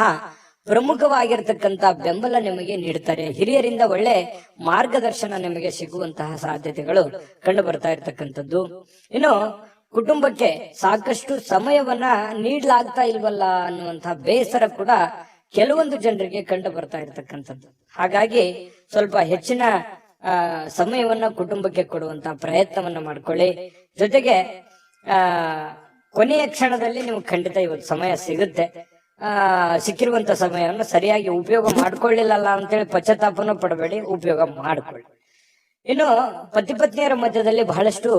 ಪ್ರಮುಖವಾಗಿರ್ತಕ್ಕಂತಹ ಬೆಂಬಲ ನಿಮಗೆ ನೀಡ್ತಾರೆ. ಹಿರಿಯರಿಂದ ಒಳ್ಳೆ ಮಾರ್ಗದರ್ಶನ ನಿಮಗೆ ಸಿಗುವಂತಹ ಸಾಧ್ಯತೆಗಳು ಕಂಡು ಬರ್ತಾ ಇರ್ತಕ್ಕಂಥದ್ದು. ಇನ್ನು ಕುಟುಂಬಕ್ಕೆ ಸಾಕಷ್ಟು ಸಮಯವನ್ನ ನೀಡಲಾಗ್ತಾ ಇಲ್ವಲ್ಲ ಅನ್ನುವಂತಹ ಬೇಸರ ಕೂಡ ಕೆಲವೊಂದು ಜನರಿಗೆ ಕಂಡು ಬರ್ತಾ ಇರತಕ್ಕಂಥದ್ದು. ಹಾಗಾಗಿ ಸ್ವಲ್ಪ ಹೆಚ್ಚಿನ ಸಮಯವನ್ನ ಕುಟುಂಬಕ್ಕೆ ಕೊಡುವಂತಹ ಪ್ರಯತ್ನವನ್ನ ಮಾಡ್ಕೊಳ್ಳಿ. ಜೊತೆಗೆ ಕೊನೆಯ ಕ್ಷಣದಲ್ಲಿ ನೀವು ಖಂಡಿತ ಇವತ್ತು ಸಮಯ ಸಿಗುತ್ತೆ. ಸಿಕ್ಕಿರುವಂತ ಸಮಯವನ್ನು ಸರಿಯಾಗಿ ಉಪಯೋಗ ಮಾಡ್ಕೊಳ್ಳಿಲ್ಲ ಅಂತೇಳಿ ಪಶ್ಚಾತ್ತಾಪನೂ ಪಡಬೇಡಿ, ಉಪಯೋಗ ಮಾಡ್ಕೊಳ್ಳಿ. ಇನ್ನು ಪತಿ ಪತ್ನಿಯರ ಮಧ್ಯದಲ್ಲಿ ಬಹಳಷ್ಟು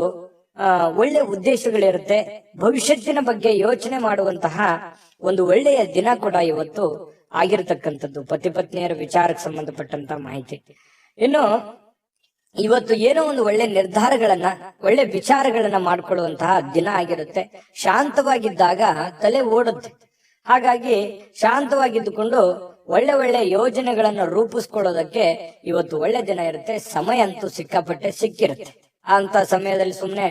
ಒಳ್ಳೆ ಉದ್ದೇಶಗಳಿರುತ್ತೆ. ಭವಿಷ್ಯತ್ತಿನ ಬಗ್ಗೆ ಯೋಚನೆ ಮಾಡುವಂತಹ ಒಂದು ಒಳ್ಳೆಯ ದಿನ ಕೂಡ ಇವತ್ತು ಆಗಿರತಕ್ಕಂಥದ್ದು, ಪತಿ ಪತ್ನಿಯರ ವಿಚಾರಕ್ಕೆ ಸಂಬಂಧಪಟ್ಟಂತ ಮಾಹಿತಿ. ಇನ್ನು ಇವತ್ತು ಏನೋ ಒಂದು ಒಳ್ಳೆ ನಿರ್ಧಾರಗಳನ್ನ, ಒಳ್ಳೆ ವಿಚಾರಗಳನ್ನ ಮಾಡ್ಕೊಳ್ಳುವಂತಹ ದಿನ ಆಗಿರುತ್ತೆ. ಶಾಂತವಾಗಿದ್ದಾಗ ತಲೆ ಓಡುತ್ತೆ. ಹಾಗಾಗಿ ಶಾಂತವಾಗಿದ್ದುಕೊಂಡು ಒಳ್ಳೆ ಒಳ್ಳೆ ಯೋಜನೆಗಳನ್ನ ರೂಪಿಸ್ಕೊಳ್ಳೋದಕ್ಕೆ ಇವತ್ತು ಒಳ್ಳೆ ದಿನ ಇರುತ್ತೆ. ಸಮಯ ಅಂತೂ ಸಿಕ್ಕಾಪಟ್ಟೆ ಸಿಕ್ಕಿರುತ್ತೆ. ಅಂತ ಸಮಯದಲ್ಲಿ ಸುಮ್ನೆ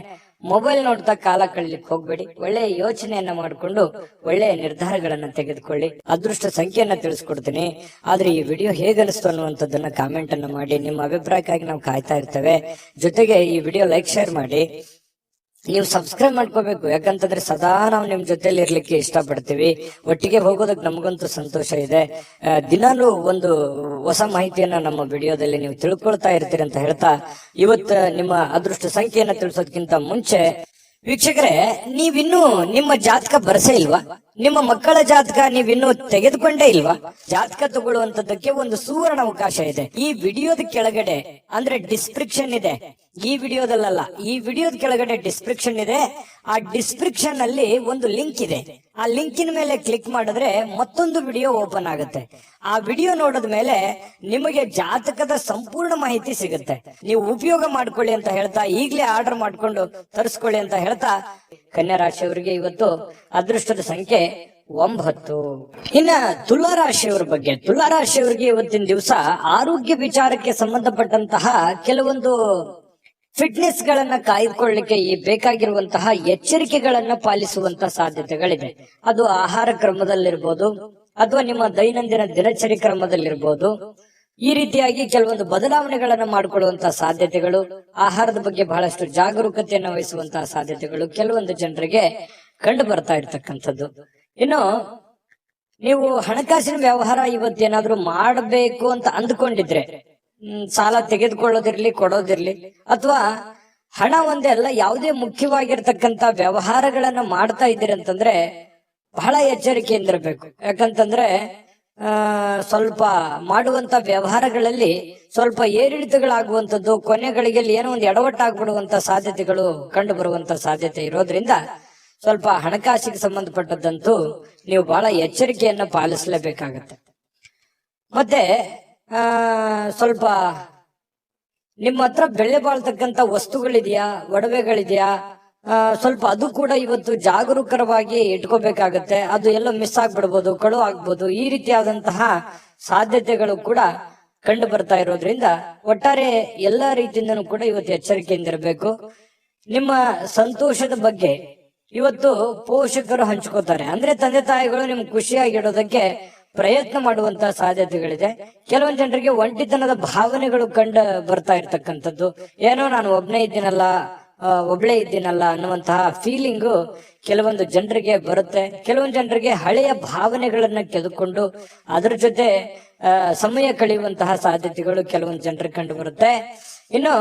ಮೊಬೈಲ್ ನೋಡ್ತಾ ಕಾಲ ಕಳಲಿಕ್ಕೆ ಹೋಗ್ಬೇಡಿ. ಒಳ್ಳೆಯ ಯೋಚನೆಯನ್ನ ಮಾಡಿಕೊಂಡು ಒಳ್ಳೆಯ ನಿರ್ಧಾರಗಳನ್ನ ತೆಗೆದುಕೊಳ್ಳಿ. ಅದೃಷ್ಟ ಸಂಖ್ಯೆಯನ್ನ ತಿಳಿಸ್ಕೊಡ್ತೀನಿ. ಆದ್ರೆ ಈ ವಿಡಿಯೋ ಹೇಗನಿಸ್ತು ಅನ್ನುವಂಥದ್ದನ್ನ ಕಾಮೆಂಟ್ ಅನ್ನ ಮಾಡಿ. ನಿಮ್ಮ ಅಭಿಪ್ರಾಯಕ್ಕಾಗಿ ನಾವು ಕಾಯ್ತಾ ಇರ್ತೇವೆ. ಜೊತೆಗೆ ಈ ವಿಡಿಯೋ ಲೈಕ್ ಶೇರ್ ಮಾಡಿ. ನೀವು ಸಬ್ಸ್ಕ್ರೈಬ್ ಮಾಡ್ಕೋಬೇಕು, ಯಾಕಂತಂದ್ರೆ ಸದಾ ನಾವು ನಿಮ್ ಜೊತೆಲಿ ಇರ್ಲಿಕ್ಕೆ ಇಷ್ಟಪಡ್ತೀವಿ. ಒಟ್ಟಿಗೆ ಹೋಗೋದಕ್ಕೆ ನಮಗಂತೂ ಸಂತೋಷ ಇದೆ. ದಿನಾಲೂ ಒಂದು ಹೊಸ ಮಾಹಿತಿಯನ್ನ ನಮ್ಮ ವಿಡಿಯೋದಲ್ಲಿ ನೀವು ತಿಳ್ಕೊಳ್ತಾ ಇರ್ತೀರಿ ಅಂತ ಹೇಳ್ತಾ, ಇವತ್ತು ನಿಮ್ಮ ಅದೃಷ್ಟ ಸಂಖ್ಯೆಯನ್ನ ತಿಳಿಸೋದಕ್ಕಿಂತ ಮುಂಚೆ ವೀಕ್ಷಕರೇ, ನೀವಿನ್ನೂ ನಿಮ್ಮ ಜಾತಕ ಬರ್ಸೇ ಇಲ್ವಾ? ನಿಮ್ಮ ಮಕ್ಕಳ ಜಾತಕ ನೀವಿನ್ನೂ ತೆಗೆದುಕೊಂಡೇ ಇಲ್ವಾ? ಜಾತಕ ತಗೊಳ್ಳುವಂತದ್ದಕ್ಕೆ ಒಂದು ಸುವರ್ಣ ಅವಕಾಶ ಇದೆ. ಈ ವಿಡಿಯೋದ ಕೆಳಗಡೆ ಅಂದ್ರೆ ಡಿಸ್ಕ್ರಿಪ್ಷನ್ ಇದೆ. ಈ ವಿಡಿಯೋದಲ್ಲ, ಈ ವಿಡಿಯೋದ ಕೆಳಗಡೆ ಡಿಸ್ಕ್ರಿಪ್ಷನ್ ಇದೆ. ಆ ಡಿಸ್ಕ್ರಿಪ್ಷನ್ ಅಲ್ಲಿ ಒಂದು ಲಿಂಕ್ ಇದೆ. ಆ ಲಿಂಕಿನ ಮೇಲೆ ಕ್ಲಿಕ್ ಮಾಡಿದ್ರೆ ಮತ್ತೊಂದು ವಿಡಿಯೋ ಓಪನ್ ಆಗುತ್ತೆ. ಆ ವಿಡಿಯೋ ನೋಡಿದ ಮೇಲೆ ನಿಮಗೆ ಜಾತಕದ ಸಂಪೂರ್ಣ ಮಾಹಿತಿ ಸಿಗುತ್ತೆ. ನೀವು ಉಪಯೋಗ ಮಾಡ್ಕೊಳ್ಳಿ ಅಂತ ಹೇಳ್ತಾ, ಈಗಲೇ ಆರ್ಡರ್ ಮಾಡ್ಕೊಂಡು ತರಿಸ್ಕೊಳ್ಳಿ ಅಂತ ಹೇಳ್ತಾ, ಕನ್ಯಾ ರಾಶಿಯವರಿಗೆ ಇವತ್ತು ಅದೃಷ್ಟದ ಸಂಖ್ಯೆ 9. ಇನ್ನ ತುಲಾ ರಾಶಿಯವರ ಬಗ್ಗೆ, ತುಲಾ ರಾಶಿಯವರಿಗೆ ಇವತ್ತಿನ ದಿವಸ ಆರೋಗ್ಯ ವಿಚಾರಕ್ಕೆ ಸಂಬಂಧಪಟ್ಟಂತಹ ಕೆಲವೊಂದು ಫಿಟ್ನೆಸ್ ಗಳನ್ನ ಕಾಯ್ದುಕೊಳ್ಳಲಿಕ್ಕೆ ಬೇಕಾಗಿರುವಂತಹ ಎಚ್ಚರಿಕೆಗಳನ್ನ ಪಾಲಿಸುವಂತಹ ಸಾಧ್ಯತೆಗಳಿದೆ. ಅದು ಆಹಾರ ಕ್ರಮದಲ್ಲಿರ್ಬೋದು ಅಥವಾ ನಿಮ್ಮ ದೈನಂದಿನ ದಿನಚರಿ ಕ್ರಮದಲ್ಲಿರ್ಬೋದು. ಈ ರೀತಿಯಾಗಿ ಕೆಲವೊಂದು ಬದಲಾವಣೆಗಳನ್ನ ಮಾಡಿಕೊಳ್ಳುವಂತಹ ಸಾಧ್ಯತೆಗಳು, ಆಹಾರದ ಬಗ್ಗೆ ಬಹಳಷ್ಟು ಜಾಗರೂಕತೆಯನ್ನು ವಹಿಸುವಂತಹ ಸಾಧ್ಯತೆಗಳು ಕೆಲವೊಂದು ಜನರಿಗೆ ಕಂಡು ಬರ್ತಾ ಇರ್ತಕ್ಕಂಥದ್ದು. ಇನ್ನು ನೀವು ಹಣಕಾಸಿನ ವ್ಯವಹಾರ ಇವತ್ತೇನಾದ್ರೂ ಮಾಡಬೇಕು ಅಂತ ಅಂದ್ಕೊಂಡಿದ್ರೆ, ಸಾಲ ತೆಗೆದುಕೊಳ್ಳೋದಿರ್ಲಿ ಕೊಡೋದಿರ್ಲಿ, ಅಥವಾ ಹಣ ಒಂದೇ ಅಲ್ಲ, ಯಾವುದೇ ಮುಖ್ಯವಾಗಿರ್ತಕ್ಕಂಥ ವ್ಯವಹಾರಗಳನ್ನ ಮಾಡ್ತಾ ಇದ್ದೀರಿ ಅಂತಂದ್ರೆ ಬಹಳ ಎಚ್ಚರಿಕೆಯಿಂದಿರಬೇಕು. ಯಾಕಂತಂದ್ರೆ ಸ್ವಲ್ಪ ಮಾಡುವಂತ ವ್ಯವಹಾರಗಳಲ್ಲಿ ಸ್ವಲ್ಪ ಏರಿಳಿತಗಳಾಗುವಂಥದ್ದು, ಕೊನೆಗಳಿಗೆ ಏನೋ ಒಂದು ಎಡವಟ್ಟಾಗ್ಬಿಡುವಂತ ಸಾಧ್ಯತೆಗಳು ಕಂಡು ಬರುವಂತ ಸಾಧ್ಯತೆ ಇರೋದ್ರಿಂದ ಸ್ವಲ್ಪ ಹಣಕಾಸಿಗೆ ಸಂಬಂಧಪಟ್ಟದ್ದಂತೂ ನೀವು ಬಹಳ ಎಚ್ಚರಿಕೆಯನ್ನ ಪಾಲಿಸಲೇಬೇಕಾಗತ್ತೆ. ಮತ್ತೆ ಸ್ವಲ್ಪ ನಿಮ್ಮ ಹತ್ರ ಬೆಲೆ ಬಾಳ್ತಕ್ಕಂತ ವಸ್ತುಗಳಿದೆಯಾ, ಒಡವೆಗಳಿದೆಯಾ, ಸ್ವಲ್ಪ ಅದು ಕೂಡ ಇವತ್ತು ಜಾಗರೂಕರವಾಗಿ ಇಟ್ಕೋಬೇಕಾಗತ್ತೆ. ಅದು ಎಲ್ಲ ಮಿಸ್ ಆಗ್ಬಿಡ್ಬೋದು, ಕಳು ಆಗ್ಬೋದು. ಈ ರೀತಿಯಾದಂತಹ ಸಾಧ್ಯತೆಗಳು ಕೂಡ ಕಂಡು ಬರ್ತಾ ಇರೋದ್ರಿಂದ ಒಟ್ಟಾರೆ ಎಲ್ಲಾ ರೀತಿಯಿಂದನೂ ಕೂಡ ಇವತ್ತು ಎಚ್ಚರಿಕೆಯಿಂದಿರಬೇಕು. ನಿಮ್ಮ ಸಂತೋಷದ ಬಗ್ಗೆ ಇವತ್ತು ಪೋಷಕರು ಹಂಚ್ಕೋತಾರೆ. ಅಂದ್ರೆ ತಂದೆ ತಾಯಿಗಳು ನಿಮ್ಗೆ ಖುಷಿಯಾಗಿಡೋದಕ್ಕೆ ಪ್ರಯತ್ನ ಮಾಡುವಂತಹ ಸಾಧ್ಯತೆಗಳಿದೆ. ಕೆಲವೊಂದು ಜನರಿಗೆ ಒಂಟಿತನದ ಭಾವನೆಗಳು ಕಂಡು ಬರ್ತಾ ಇರ್ತಕ್ಕಂಥದ್ದು, ಏನೋ ನಾನು ಒಬ್ನೇ ಇದ್ದೀನಲ್ಲ ಅನ್ನುವಂತಹ ಫೀಲಿಂಗು ಕೆಲವೊಂದು ಜನರಿಗೆ ಬರುತ್ತೆ. ಕೆಲವೊಂದು ಜನರಿಗೆ ಹಳೆಯ ಭಾವನೆಗಳನ್ನ ಕೆದಕೊಂಡು ಅದ್ರ ಜೊತೆ ಸಮಯ ಕಳೆಯುವಂತಹ ಸಾಧ್ಯತೆಗಳು ಕೆಲವೊಂದು ಜನರಿಗೆ ಕಂಡು ಬರುತ್ತೆ. ಇನ್ನು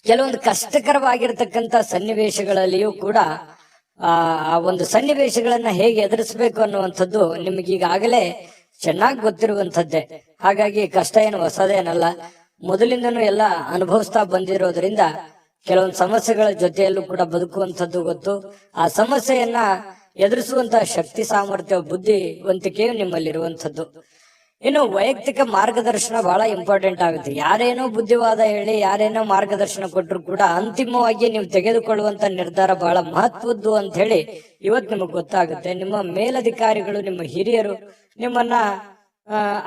ಕೆಲವೊಂದು ಕಷ್ಟಕರವಾಗಿರ್ತಕ್ಕಂಥ ಸನ್ನಿವೇಶಗಳಲ್ಲಿಯೂ ಕೂಡ ಆ ಒಂದು ಸನ್ನಿವೇಶಗಳನ್ನ ಹೇಗೆ ಎದುರಿಸಬೇಕು ಅನ್ನುವಂಥದ್ದು ನಿಮಗೀಗಾಗಲೇ ಚೆನ್ನಾಗಿ ಗೊತ್ತಿರುವಂಥದ್ದೇ. ಹಾಗಾಗಿ ಕಷ್ಟ ಏನು ಹೊಸದೇನಲ್ಲ, ಮೊದಲಿಂದನೂ ಎಲ್ಲ ಅನುಭವಿಸ್ತಾ ಬಂದಿರೋದ್ರಿಂದ ಕೆಲವೊಂದು ಸಮಸ್ಯೆಗಳ ಜೊತೆಯಲ್ಲೂ ಕೂಡ ಬದುಕುವಂಥದ್ದು ಗೊತ್ತು. ಆ ಸಮಸ್ಯೆಯನ್ನ ಎದುರಿಸುವಂತಹ ಶಕ್ತಿ, ಸಾಮರ್ಥ್ಯ, ಬುದ್ಧಿವಂತಿಕೆಯು ನಿಮ್ಮಲ್ಲಿರುವಂಥದ್ದು. ಇನ್ನು ವೈಯಕ್ತಿಕ ಮಾರ್ಗದರ್ಶನ ಬಹಳ ಇಂಪಾರ್ಟೆಂಟ್ ಆಗುತ್ತೆ. ಯಾರೇನೋ ಬುದ್ಧಿವಾದ ಹೇಳಿ, ಯಾರೇನೋ ಮಾರ್ಗದರ್ಶನ ಕೊಟ್ಟರು ಕೂಡ ಅಂತಿಮವಾಗಿ ನೀವು ತೆಗೆದುಕೊಳ್ಳುವಂತ ನಿರ್ಧಾರ ಬಹಳ ಮಹತ್ವದ್ದು ಅಂತ ಹೇಳಿ ಇವತ್ತು ನಿಮಗೆ ಗೊತ್ತಾಗುತ್ತೆ. ನಿಮ್ಮ ಮೇಲಧಿಕಾರಿಗಳು, ನಿಮ್ಮ ಹಿರಿಯರು ನಿಮ್ಮನ್ನ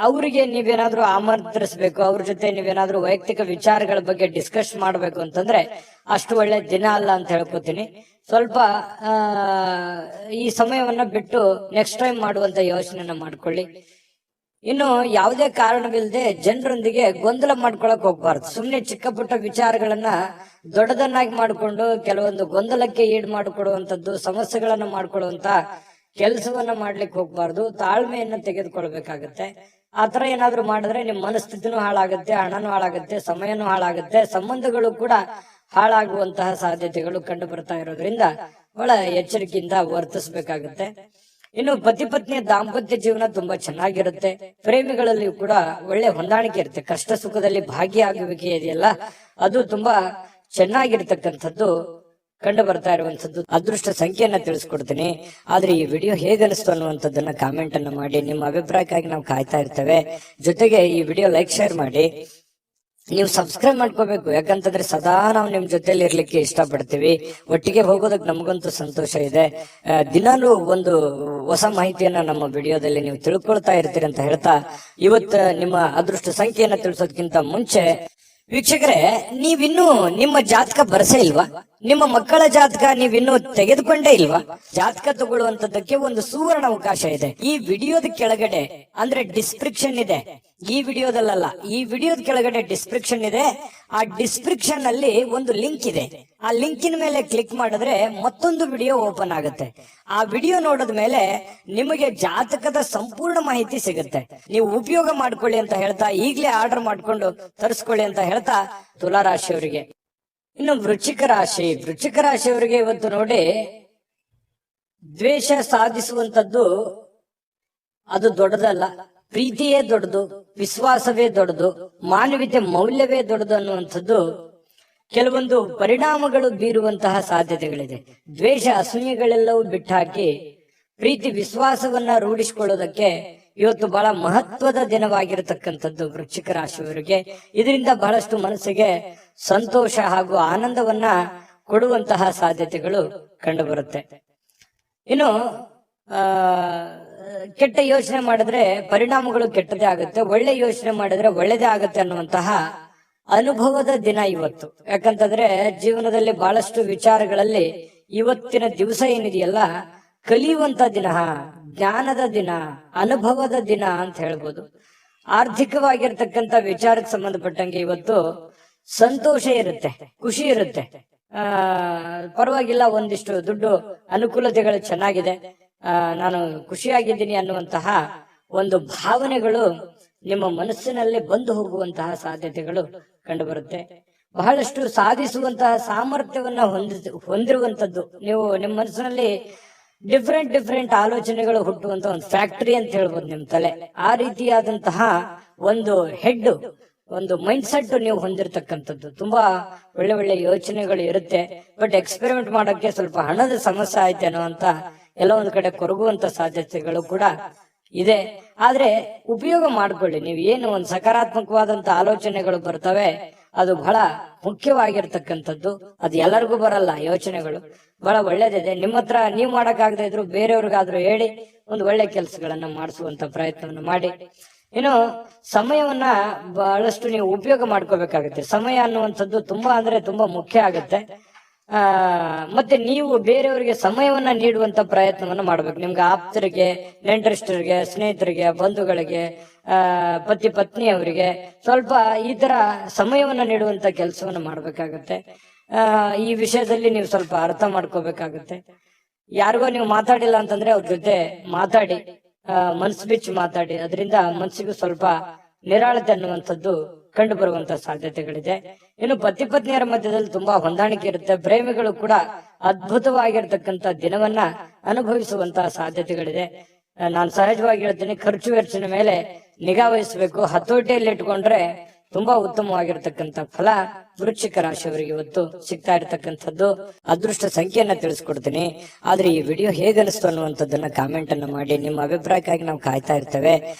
ಅವರಿಗೆ ನೀವೇನಾದ್ರೂ ಆಮಂತ್ರಿಸಬೇಕು, ಅವ್ರ ಜೊತೆ ನೀವೇನಾದ್ರೂ ವೈಯಕ್ತಿಕ ವಿಚಾರಗಳ ಬಗ್ಗೆ ಡಿಸ್ಕಸ್ ಮಾಡ್ಬೇಕು ಅಂತಂದ್ರೆ ಅಷ್ಟು ಒಳ್ಳೆ ದಿನ ಅಲ್ಲ ಅಂತ ಹೇಳ್ಕೊತೀನಿ. ಸ್ವಲ್ಪ ಈ ಸಮಯವನ್ನ ಬಿಟ್ಟು ನೆಕ್ಸ್ಟ್ ಟೈಮ್ ಮಾಡುವಂತ ಯೋಚನೆಯನ್ನ ಮಾಡ್ಕೊಳ್ಳಿ. ಇನ್ನು ಯಾವುದೇ ಕಾರಣವಿಲ್ಲದೆ ಜನರೊಂದಿಗೆ ಗೊಂದಲ ಮಾಡ್ಕೊಳಕ್ ಹೋಗ್ಬಾರ್ದು. ಸುಮ್ನೆ ಚಿಕ್ಕ ಪುಟ್ಟ ವಿಚಾರಗಳನ್ನ ದೊಡ್ಡದನ್ನಾಗಿ ಮಾಡಿಕೊಂಡು ಕೆಲವೊಂದು ಗೊಂದಲಕ್ಕೆ ಈಡ್ ಮಾಡಿಕೊಡುವಂತದ್ದು, ಸಮಸ್ಯೆಗಳನ್ನ ಮಾಡ್ಕೊಳ್ಳುವಂತ ಕೆಲಸವನ್ನ ಮಾಡ್ಲಿಕ್ಕೆ ಹೋಗ್ಬಾರ್ದು. ತಾಳ್ಮೆಯನ್ನ ತೆಗೆದುಕೊಳ್ಬೇಕಾಗತ್ತೆ. ಆತರ ಏನಾದ್ರು ಮಾಡಿದ್ರೆ ನಿಮ್ ಮನಸ್ಥಿತಿನೂ ಹಾಳಾಗುತ್ತೆ, ಹಣನೂ ಹಾಳಾಗುತ್ತೆ, ಸಮಯನೂ ಹಾಳಾಗುತ್ತೆ, ಸಂಬಂಧಗಳು ಕೂಡ ಹಾಳಾಗುವಂತಹ ಸಾಧ್ಯತೆಗಳು ಕಂಡು ಬರ್ತಾ ಇರೋದ್ರಿಂದ ಬಹಳ ಎಚ್ಚರಿಕೆಯಿಂದ ವರ್ತಿಸ್ಬೇಕಾಗತ್ತೆ. ಇನ್ನು ಪತಿ ಪತ್ನಿಯ ದಾಂಪತ್ಯ ಜೀವನ ತುಂಬಾ ಚೆನ್ನಾಗಿರುತ್ತೆ. ಪ್ರೇಮಿಗಳಲ್ಲಿಯೂ ಕೂಡ ಒಳ್ಳೆ ಹೊಂದಾಣಿಕೆ ಇರುತ್ತೆ. ಕಷ್ಟ ಸುಖದಲ್ಲಿ ಭಾಗಿಯಾಗುವಿಕೆ ಇದೆಯಲ್ಲ, ಅದು ತುಂಬಾ ಚೆನ್ನಾಗಿರ್ತಕ್ಕಂಥದ್ದು ಕಂಡು ಬರ್ತಾ ಇರುವಂತದ್ದು. ಅದೃಷ್ಟ ಸಂಖ್ಯೆಯನ್ನ ತಿಳಿಸ್ಕೊಡ್ತೀನಿ. ಆದ್ರೆ ಈ ವಿಡಿಯೋ ಹೇಗನಿಸ್ತು ಅನ್ನುವಂಥದ್ದನ್ನ ಕಾಮೆಂಟ್ ಅನ್ನ ಮಾಡಿ. ನಿಮ್ಮ ಅಭಿಪ್ರಾಯಕ್ಕಾಗಿ ನಾವು ಕಾಯ್ತಾ ಇರ್ತೇವೆ. ಜೊತೆಗೆ ಈ ವಿಡಿಯೋ ಲೈಕ್, ಶೇರ್ ಮಾಡಿ. ನೀವು ಸಬ್ಸ್ಕ್ರೈಬ್ ಮಾಡ್ಕೋಬೇಕು. ಯಾಕಂತಂದ್ರೆ ಸದಾ ನಾವು ನಿಮ್ ಜೊತೆಲಿ ಇರ್ಲಿಕ್ಕೆ ಇಷ್ಟಪಡ್ತೀವಿ. ಒಟ್ಟಿಗೆ ಹೋಗೋದಕ್ಕೆ ನಮಗಂತೂ ಸಂತೋಷ ಇದೆ. ದಿನಾಲೂ ಒಂದು ಹೊಸ ಮಾಹಿತಿಯನ್ನ ನಮ್ಮ ವಿಡಿಯೋದಲ್ಲಿ ನೀವು ತಿಳ್ಕೊಳ್ತಾ ಇರ್ತೀರಿ ಅಂತ ಹೇಳ್ತಾ, ಇವತ್ತು ನಿಮ್ಮ ಅದೃಷ್ಟ ಸಂಖ್ಯೆಯನ್ನ ತಿಳಿಸೋದಕ್ಕಿಂತ ಮುಂಚೆ ವೀಕ್ಷಕರೇ, ನೀವಿನ್ನೂ ನಿಮ್ಮ ಜಾತಕ ಬರಸೇ ಇಲ್ವಾ? ನಿಮ್ಮ ಮಕ್ಕಳ ಜಾತಕ ನೀವಿನ್ನೂ ತೆಗೆದುಕೊಂಡೇ ಇಲ್ವಾ? ಜಾತಕ ತಗೊಳ್ಳುವಂತದ್ದಕ್ಕೆ ಒಂದು ಸುವರ್ಣ ಅವಕಾಶ ಇದೆ. ಈ ವಿಡಿಯೋದ ಕೆಳಗಡೆ ಅಂದ್ರೆ ಡಿಸ್ಕ್ರಿಪ್ಷನ್ ಇದೆ. ಈ ವಿಡಿಯೋದಲ್ಲ, ಈ ವಿಡಿಯೋದ ಕೆಳಗಡೆ ಡಿಸ್ಕ್ರಿಪ್ಷನ್ ಇದೆ. ಆ ಡಿಸ್ಕ್ರಿಪ್ಷನ್ ಅಲ್ಲಿ ಒಂದು ಲಿಂಕ್ ಇದೆ. ಆ ಲಿಂಕಿನ ಮೇಲೆ ಕ್ಲಿಕ್ ಮಾಡಿದ್ರೆ ಮತ್ತೊಂದು ವಿಡಿಯೋ ಓಪನ್ ಆಗುತ್ತೆ. ಆ ವಿಡಿಯೋ ನೋಡಿದ ಮೇಲೆ ನಿಮಗೆ ಜಾತಕದ ಸಂಪೂರ್ಣ ಮಾಹಿತಿ ಸಿಗುತ್ತೆ. ನೀವು ಉಪಯೋಗ ಮಾಡ್ಕೊಳ್ಳಿ ಅಂತ ಹೇಳ್ತಾ, ಈಗಲೇ ಆರ್ಡರ್ ಮಾಡ್ಕೊಂಡು ತರಿಸ್ಕೊಳ್ಳಿ ಅಂತ ಹೇಳ್ತಾ ತುಲಾ ರಾಶಿಯವರಿಗೆ. ಇನ್ನು ವೃಶ್ಚಿಕ ರಾಶಿಯವರಿಗೆ ಇವತ್ತು ನೋಡಿ, ದ್ವೇಷ ಸಾಧಿಸುವಂತದ್ದು ಅದು ದೊಡ್ಡದಲ್ಲ, ಪ್ರೀತಿಯೇ ದೊಡ್ಡದು, ವಿಶ್ವಾಸವೇ ದೊಡ್ಡದು, ಮಾನವೀಯತೆ ಮೌಲ್ಯವೇ ದೊಡ್ಡದು ಅನ್ನುವಂಥದ್ದು ಕೆಲವೊಂದು ಪರಿಣಾಮಗಳು ಬೀರುವಂತಹ ಸಾಧ್ಯತೆಗಳಿದೆ. ದ್ವೇಷ ಅಸೂಯೆಗಳೆಲ್ಲವೂ ಬಿಟ್ಟಾಕಿ ಪ್ರೀತಿ ವಿಶ್ವಾಸವನ್ನ ರೂಢಿಸಿಕೊಳ್ಳೋದಕ್ಕೆ ಇವತ್ತು ಬಹಳ ಮಹತ್ವದ ದಿನವಾಗಿರತಕ್ಕಂಥದ್ದು ವೃಶ್ಚಿಕ ರಾಶಿಯವರಿಗೆ. ಇದರಿಂದ ಬಹಳಷ್ಟು ಮನಸ್ಸಿಗೆ ಸಂತೋಷ ಹಾಗೂ ಆನಂದವನ್ನ ಕೊಡುವಂತಹ ಸಾಧ್ಯತೆಗಳು ಕಂಡು ಬರುತ್ತೆ. ಇನ್ನು ಕೆಟ್ಟ ಯೋಚನೆ ಮಾಡಿದ್ರೆ ಪರಿಣಾಮಗಳು ಕೆಟ್ಟದೇ ಆಗುತ್ತೆ, ಒಳ್ಳೆ ಯೋಚನೆ ಮಾಡಿದ್ರೆ ಒಳ್ಳೇದೇ ಆಗುತ್ತೆ ಅನ್ನುವಂತಹ ಅನುಭವದ ದಿನ ಇವತ್ತು. ಯಾಕಂತಂದ್ರೆ ಜೀವನದಲ್ಲಿ ಬಹಳಷ್ಟು ವಿಚಾರಗಳಲ್ಲಿ ಇವತ್ತಿನ ದಿವಸ ಏನಿದೆಯಲ್ಲ ಕಲಿಯುವಂತ ದಿನ, ಜ್ಞಾನದ ದಿನ, ಅನುಭವದ ದಿನ ಅಂತ ಹೇಳ್ಬೋದು. ಆರ್ಥಿಕವಾಗಿರ್ತಕ್ಕಂಥ ವಿಚಾರಕ್ಕೆ ಸಂಬಂಧಪಟ್ಟಂಗೆ ಇವತ್ತು ಸಂತೋಷ ಇರುತ್ತೆ, ಖುಷಿ ಇರುತ್ತೆ. ಪರವಾಗಿಲ್ಲ, ಒಂದಿಷ್ಟು ದುಡ್ಡು ಅನುಕೂಲತೆಗಳು ಚೆನ್ನಾಗಿದೆ, ನಾನು ಖುಷಿಯಾಗಿದ್ದೀನಿ ಅನ್ನುವಂತಹ ಒಂದು ಭಾವನೆಗಳು ನಿಮ್ಮ ಮನಸ್ಸಿನಲ್ಲಿ ಬಂದು ಹೋಗುವಂತಹ ಸಾಧ್ಯತೆಗಳು ಕಂಡು ಬರುತ್ತೆ. ಬಹಳಷ್ಟು ಸಾಧಿಸುವಂತಹ ಸಾಮರ್ಥ್ಯವನ್ನ ಹೊಂದಿರುವಂತದ್ದು. ನೀವು ನಿಮ್ಮ ಮನಸ್ಸಿನಲ್ಲಿ ಡಿಫ್ರೆಂಟ್ ಆಲೋಚನೆಗಳು ಹುಟ್ಟುವಂತ ಒಂದು ಫ್ಯಾಕ್ಟರಿ ಅಂತ ಹೇಳ್ಬೋದು ನಿಮ್ ತಲೆ. ಆ ರೀತಿಯಾದಂತಹ ಒಂದು ಹೆಡ್, ಒಂದು ಮೈಂಡ್ ಸೆಟ್ ನೀವು ಹೊಂದಿರತಕ್ಕಂಥದ್ದು. ತುಂಬಾ ಒಳ್ಳೆ ಯೋಚನೆಗಳು ಇರುತ್ತೆ. ಬಟ್ ಎಕ್ಸ್ಪೆರಿಮೆಂಟ್ ಮಾಡೋಕೆ ಸ್ವಲ್ಪ ಹಣದ ಸಮಸ್ಯೆ ಆಯ್ತೇನೋ ಅಂತ ಎಲ್ಲ ಒಂದ್ ಕಡೆ ಕೊರಗುವಂತ ಸಾಧ್ಯತೆಗಳು ಕೂಡ ಇದೆ. ಆದ್ರೆ ಉಪಯೋಗ ಮಾಡ್ಕೊಳ್ಳಿ. ನೀವು ಏನು ಒಂದು ಸಕಾರಾತ್ಮಕವಾದಂತ ಆಲೋಚನೆಗಳು ಬರ್ತವೆ, ಅದು ಬಹಳ ಮುಖ್ಯವಾಗಿರ್ತಕ್ಕಂಥದ್ದು. ಅದು ಎಲ್ಲರಿಗೂ ಬರಲ್ಲ. ಯೋಚನೆಗಳು ಬಹಳ ಒಳ್ಳೇದಿದೆ. ನಿಮ್ಮ ಹತ್ರ ನೀವು ಮಾಡಕ್ಕಾಗದೇ ಇದ್ರು ಬೇರೆಯವ್ರಿಗಾದ್ರೂ ಹೇಳಿ ಒಂದು ಒಳ್ಳೆ ಕೆಲಸಗಳನ್ನ ಮಾಡಿಸುವಂತ ಪ್ರಯತ್ನವನ್ನು ಮಾಡಿ. ಇನ್ನು ಸಮಯವನ್ನ ಬಹಳಷ್ಟು ನೀವು ಉಪಯೋಗ ಮಾಡ್ಕೋಬೇಕಾಗುತ್ತೆ. ಸಮಯ ಅನ್ನುವಂಥದ್ದು ತುಂಬಾ ಅಂದ್ರೆ ತುಂಬಾ ಮುಖ್ಯ ಆಗುತ್ತೆ. ಮತ್ತೆ ನೀವು ಬೇರೆಯವರಿಗೆ ಸಮಯವನ್ನ ನೀಡುವಂತ ಪ್ರಯತ್ನವನ್ನ ಮಾಡ್ಬೇಕು. ನಿಮ್ಗೆ ಆಪ್ತರಿಗೆ, ನೆಂಟರಿಷ್ಟರಿಗೆ, ಸ್ನೇಹಿತರಿಗೆ, ಬಂಧುಗಳಿಗೆ, ಪತಿ ಪತ್ನಿಯವರಿಗೆ ಸ್ವಲ್ಪ ಈ ತರ ಸಮಯವನ್ನ ನೀಡುವಂತ ಕೆಲಸವನ್ನ ಮಾಡ್ಬೇಕಾಗತ್ತೆ. ಈ ವಿಷಯದಲ್ಲಿ ನೀವು ಸ್ವಲ್ಪ ಅರ್ಥ ಮಾಡ್ಕೋಬೇಕಾಗತ್ತೆ. ಯಾರಿಗೋ ನೀವು ಮಾತಾಡಿಲ್ಲ ಅಂತಂದ್ರೆ ಅವ್ರ ಜೊತೆ ಮಾತಾಡಿ, ಮನ್ಸು ಬಿಚ್ಚಿ ಮಾತಾಡಿ. ಅದರಿಂದ ಮನ್ಸಿಗೂ ಸ್ವಲ್ಪ ನಿರಾಳತೆ ಅನ್ನುವಂಥದ್ದು ಕಂಡು ಬರುವಂತ ಸಾಧ್ಯತೆಗಳಿದೆ. ಇನ್ನು ಪತಿ ಪತ್ನಿಯರ ಮಧ್ಯದಲ್ಲಿ ತುಂಬಾ ಹೊಂದಾಣಿಕೆ ಇರುತ್ತೆ. ಪ್ರೇಮಿಗಳು ಕೂಡ ಅದ್ಭುತವಾಗಿರ್ತಕ್ಕಂಥ ದಿನವನ್ನ ಅನುಭವಿಸುವಂತಹ ಸಾಧ್ಯತೆಗಳಿದೆ. ನಾನು ಸಹಜವಾಗಿ ಹೇಳ್ತೀನಿ, ಖರ್ಚು ವೆಚ್ಚದ ಮೇಲೆ ನಿಗಾ ವಹಿಸಬೇಕು. ಹತೋಟಿಯಲ್ಲಿ ಇಟ್ಕೊಂಡ್ರೆ ತುಂಬಾ ಉತ್ತಮವಾಗಿರ್ತಕ್ಕಂಥ ಫಲ ವೃಶ್ಚಿಕ ರಾಶಿಯವರಿಗೆ ಇವತ್ತು ಸಿಗ್ತಾ ಇರತಕ್ಕಂಥದ್ದು. ಅದೃಷ್ಟ ಸಂಖ್ಯೆಯನ್ನ ತಿಳಿಸ್ಕೊಡ್ತೀನಿ. ಆದ್ರೆ ಈ ವಿಡಿಯೋ ಹೇಗನಿಸ್ತು ಅನ್ನುವಂಥದ್ದನ್ನ ಕಾಮೆಂಟ್ ಅನ್ನ ಮಾಡಿ. ನಿಮ್ಮ ಅಭಿಪ್ರಾಯಕ್ಕಾಗಿ ನಾವು ಕಾಯ್ತಾ ಇರ್ತೇವೆ.